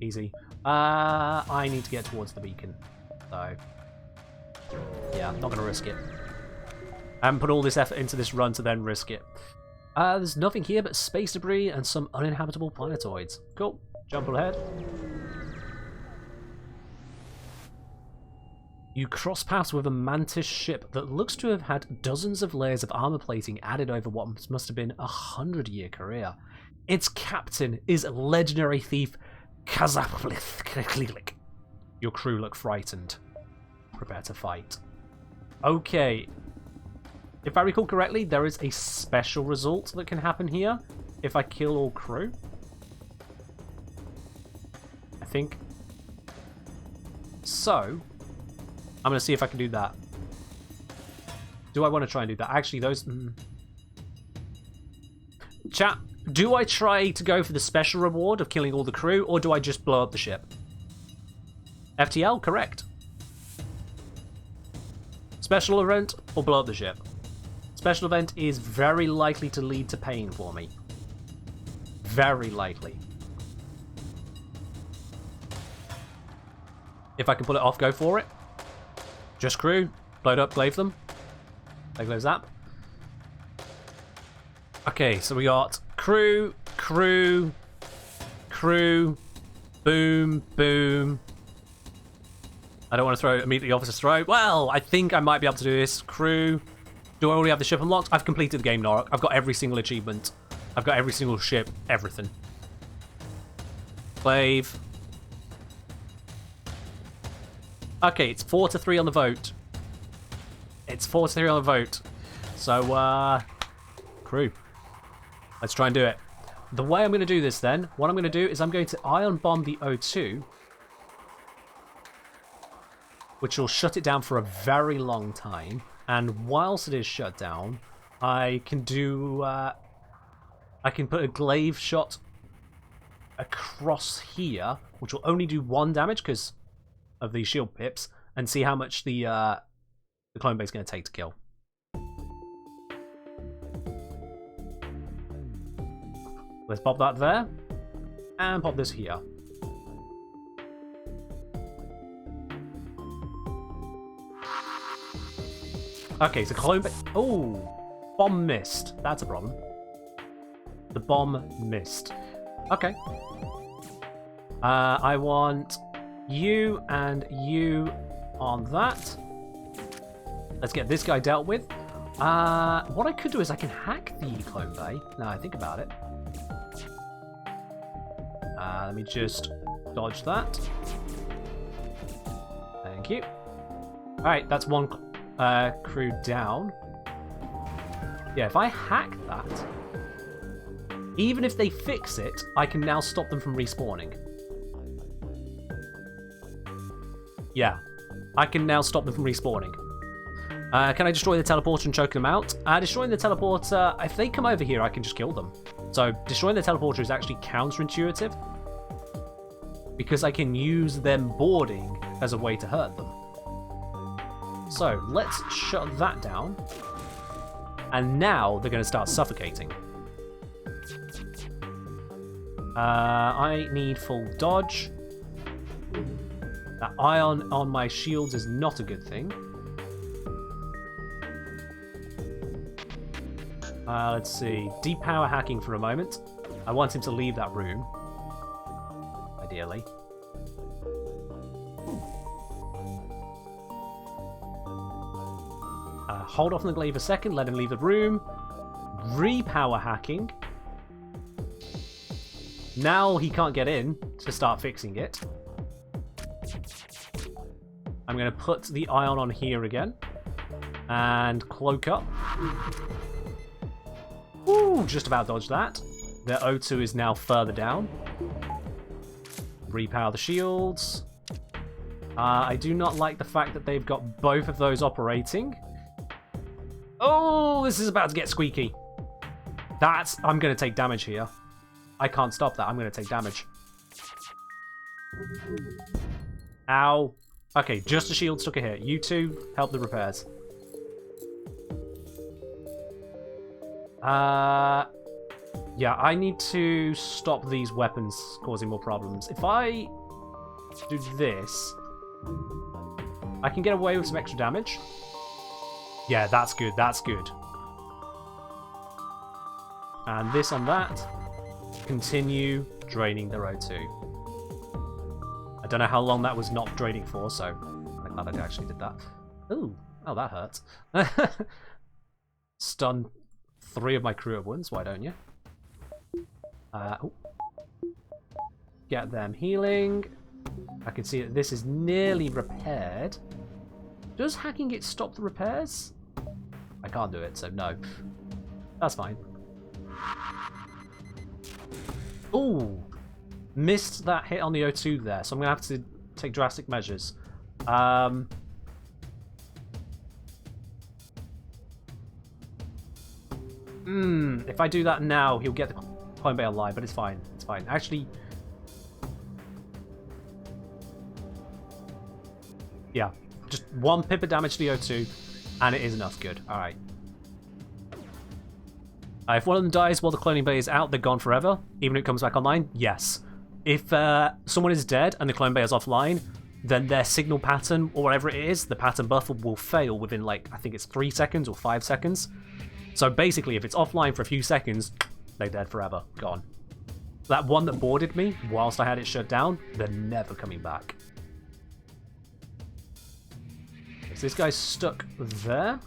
easy. I need to get towards the beacon. So, yeah, I'm not going to risk it. I haven't put all this effort into this run to then risk it. There's nothing here but space debris and some uninhabitable planetoids. Cool. Jump ahead. You cross paths with a mantis ship that looks to have had dozens of layers of armor plating added over what must have been a 100-year career. Its captain is legendary thief Kazaplik. Your crew look frightened. Prepare to fight. Okay. If I recall correctly, there is a special result that can happen here if I kill all crew. I think. So, I'm going to see if I can do that. Do I want to try and do that? Actually, those... Chat, do I try to go for the special reward of killing all the crew, or do I just blow up the ship? FTL, correct. Special event, or blow up the ship? Special event is very likely to lead to pain for me. Very likely. If I can pull it off, go for it. Just crew. Blow it up, glaive them. There goes that. Okay, so we got crew, crew, crew, boom, boom. I don't want to throw it immediately off his throat. Well, I think I might be able to do this. Crew. Do I already have the ship unlocked? I've completed the game, Norik. I've got every single achievement. I've got every single ship. Everything. Glaive. Okay, it's 4-3 on the vote. It's 4-3 on the vote. So, crew. Let's try and do it. The way I'm going to do this then, what I'm going to do is I'm going to ion bomb the O2, which will shut it down for a very long time. And whilst it is shut down, I can do... I can put a glaive shot across here, which will only do 1 damage because of the shield pips, and see how much the clone base is going to take to kill. Let's pop that there, and pop this here. Okay, so clone base... Oh! Bomb missed. That's a problem. The bomb missed. Okay. I want you and you on that. Let's get this guy dealt with. What I could do is I can hack the clone bay. Now I think about it. Let me just dodge that. Thank you. Alright, that's one crew down. Yeah, if I hack that, even if they fix it, I can now stop them from respawning. Yeah, I can now stop them from respawning. Can I destroy the teleporter and choke them out? Destroying the teleporter, if they come over here, I can just kill them. So destroying the teleporter is actually counterintuitive, because I can use them boarding as a way to hurt them. So let's shut that down. And now they're going to start suffocating. I need full dodge. That ion on my shields is not a good thing. Let's see. Depower hacking for a moment. I want him to leave that room. Ideally. Hold off on the glaive a second, let him leave the room. Repower hacking. Now he can't get in to start fixing it. I'm going to put the ion on here again. And cloak up. Ooh, just about dodged that. Their O2 is now further down. Repower the shields. I do not like the fact that they've got both of those operating. Oh, this is about to get squeaky. I'm going to take damage here. I can't stop that. I'm going to take damage. Ow. Okay, just the shields took a hit. You two, help the repairs. Yeah, I need to stop these weapons causing more problems. If I do this, I can get away with some extra damage. Yeah, that's good, that's good. And this on that. Continue draining their O2. I don't know how long that was not draining for, so I'm glad I actually did that. Ooh, oh, that hurts. Stun 3 of my crew at once, why don't you? Get them healing. I can see that this is nearly repaired. Does hacking it stop the repairs? I can't do it, so no. That's fine. Ooh! Missed that hit on the O2 there, so I'm going to have to take drastic measures. If I do that now, he'll get the clone bay alive, but it's fine. It's fine. Actually, yeah, just 1 pip of damage to the O2, and it is enough. Good. All right. If one of them dies while the cloning bay is out, they're gone forever, even if it comes back online? Yes. If someone is dead and the clone bay is offline, then their signal pattern, or whatever it is, the pattern buffer will fail within, like, I think it's 3 seconds or 5 seconds. So basically, if it's offline for a few seconds, they're dead forever. Gone. That one that boarded me, whilst I had it shut down, they're never coming back. So this guy's stuck there.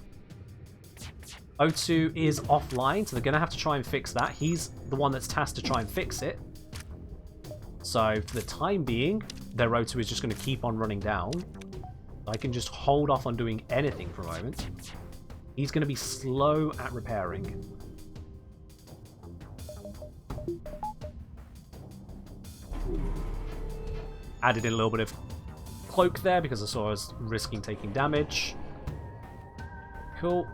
O2 is offline, so they're going to have to try and fix that. He's the one that's tasked to try and fix it. So for the time being, their O2 is just going to keep on running down. I can just hold off on doing anything for a moment. He's going to be slow at repairing. Added in a little bit of cloak there because I saw I was risking taking damage. Cool.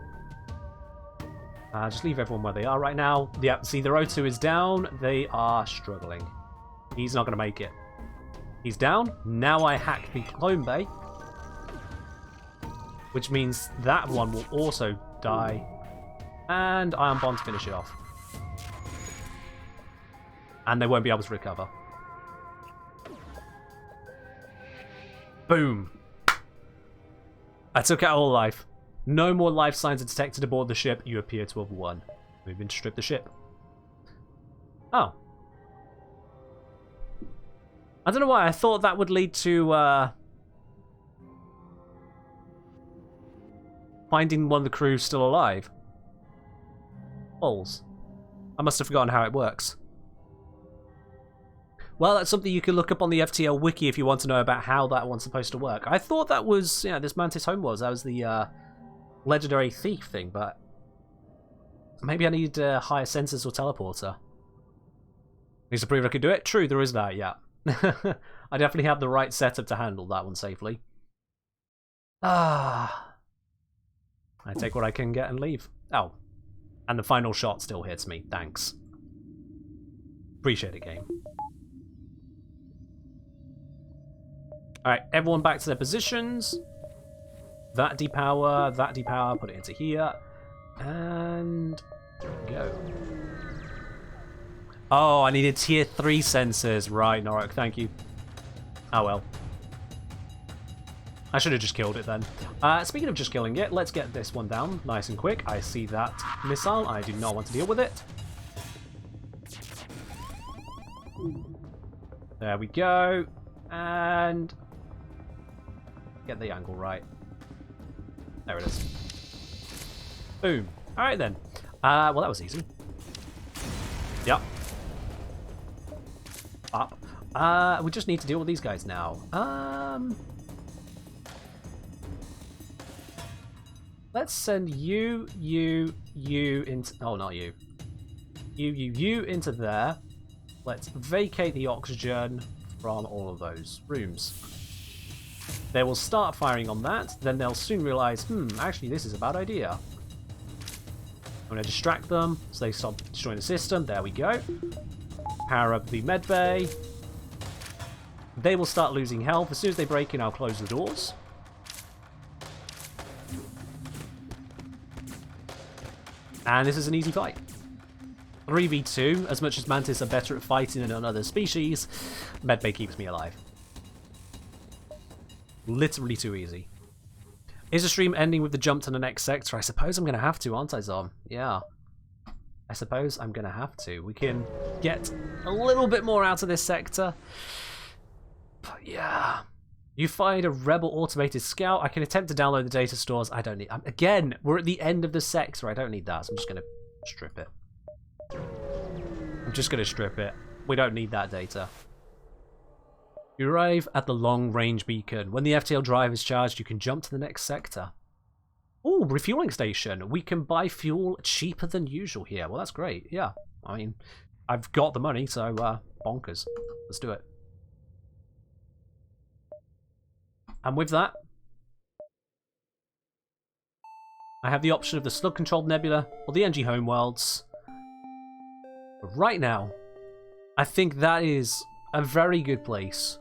Just leave everyone where they are right now. Yeah, see, their O2 is down. They are struggling. He's not going to make it. He's down. Now I hack the clone bay. Which means that one will also die. And Iron Bomb to finish it off. And they won't be able to recover. Boom. I took out all life. No more life signs are detected aboard the ship. You appear to have won. We've been stripped the ship. Oh. I don't know why. I thought that would lead to finding one of the crew still alive. Balls. I must have forgotten how it works. Well, that's something you can look up on the FTL wiki if you want to know about how that one's supposed to work. I thought that was, you know, this Mantis Home was. That was the legendary thief thing, but maybe I need higher sensors or teleporter. Needs to prove I could do it? True, there is that, yeah. I definitely have the right setup to handle that one safely. I take what I can get and leave. Oh, and the final shot still hits me. Thanks. Appreciate it, game. Alright, everyone back to their positions. That depower, put it into here. And go. Oh, I needed tier 3 sensors. Right, Norok, thank you. Oh well. I should have just killed it then. Speaking of just killing it, let's get this one down nice and quick. I see that missile. I do not want to deal with it. There we go. And get the angle right. There it is. Boom. Alright then. Well, that was easy. Yep. Up. We just need to deal with these guys now. let's send you into... Oh, not you. You into there. Let's vacate the oxygen from all of those rooms. They will start firing on that, then they'll soon realize, actually this is a bad idea. I'm going to distract them so they stop destroying the system. There we go. Power up the med bay. They will start losing health. As soon as they break in, I'll close the doors. And this is an easy fight. 3v2, as much as Mantis are better at fighting than other species, medbay keeps me alive. Literally too easy. Is the stream ending with the jump to the next sector? I suppose I'm going to have to, aren't I, Zom? Yeah. I suppose I'm going to have to. We can get a little bit more out of this sector. But yeah. You find a rebel automated scout. I can attempt to download the data stores. I don't need... again, we're at the end of the sector. I don't need that, so I'm just going to strip it. I'm just going to strip it. We don't need that data. You arrive at the long-range beacon. When the FTL drive is charged, you can jump to the next sector. Oh, refueling station. We can buy fuel cheaper than usual here. Well, that's great. Yeah. I mean, I've got the money, so bonkers. Let's do it. And with that, I have the option of the slug-controlled nebula or the NG homeworlds. But right now, I think that is a very good place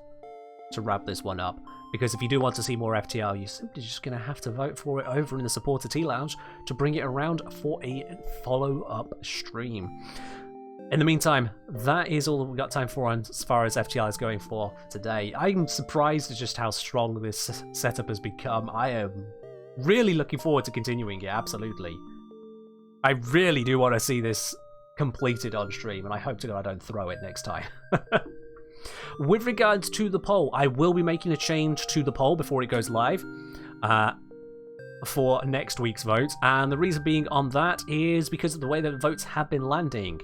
to wrap this one up, because if you do want to see more FTL, you're simply just going to have to vote for it over in the supporter T Lounge to bring it around for a follow-up stream. In the meantime, that is all that we've got time for as far as FTL is going for today. I'm surprised at just how strong this setup has become. I am really looking forward to continuing it, absolutely. I really do want to see this completed on stream, and I hope to God I don't throw it next time. With regards to the poll, I will be making a change to the poll before it goes live for next week's vote, and the reason being on that is because of the way that the votes have been landing.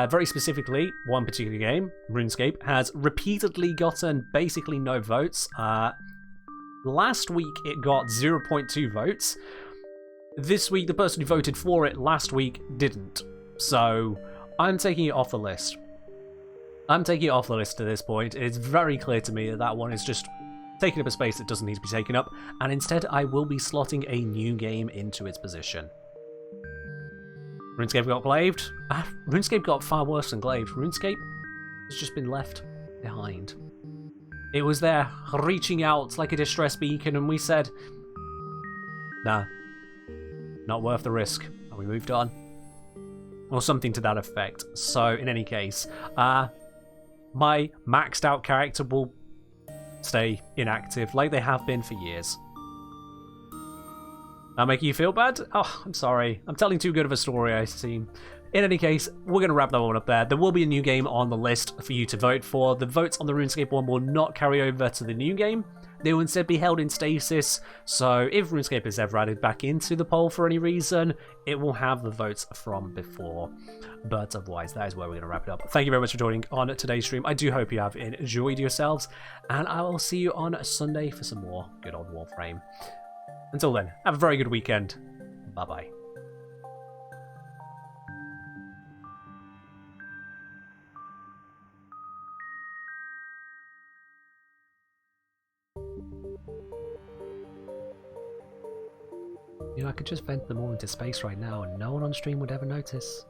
Very specifically, one particular game, RuneScape, has repeatedly gotten basically no votes. Last week it got 0.2 votes. This week the person who voted for it last week didn't. So I'm taking it off the list. I'm taking it off the list at this point. It's very clear to me that that one is just taking up a space that doesn't need to be taken up, and instead I will be slotting a new game into its position. RuneScape got glaved. RuneScape got far worse than glaved. RuneScape has just been left behind. It was there, reaching out like a distress beacon, and we said, nah, not worth the risk, and we moved on. Or something to that effect. So, in any case, my maxed out character will stay inactive like they have been for years. That making you feel bad? Oh, I'm sorry. I'm telling too good of a story, I seem. In any case, we're going to wrap that one up there. There will be a new game on the list for you to vote for. The votes on the RuneScape one will not carry over to the new game. They will instead be held in stasis, so if RuneScape is ever added back into the poll for any reason, it will have the votes from before. But otherwise, that is where we're going to wrap it up. Thank you very much for joining on today's stream. I do hope you have enjoyed yourselves, and I will see you on Sunday for some more good old Warframe. Until then, have a very good weekend. Bye-bye. You know, I could just vent them all into space right now and no one on stream would ever notice.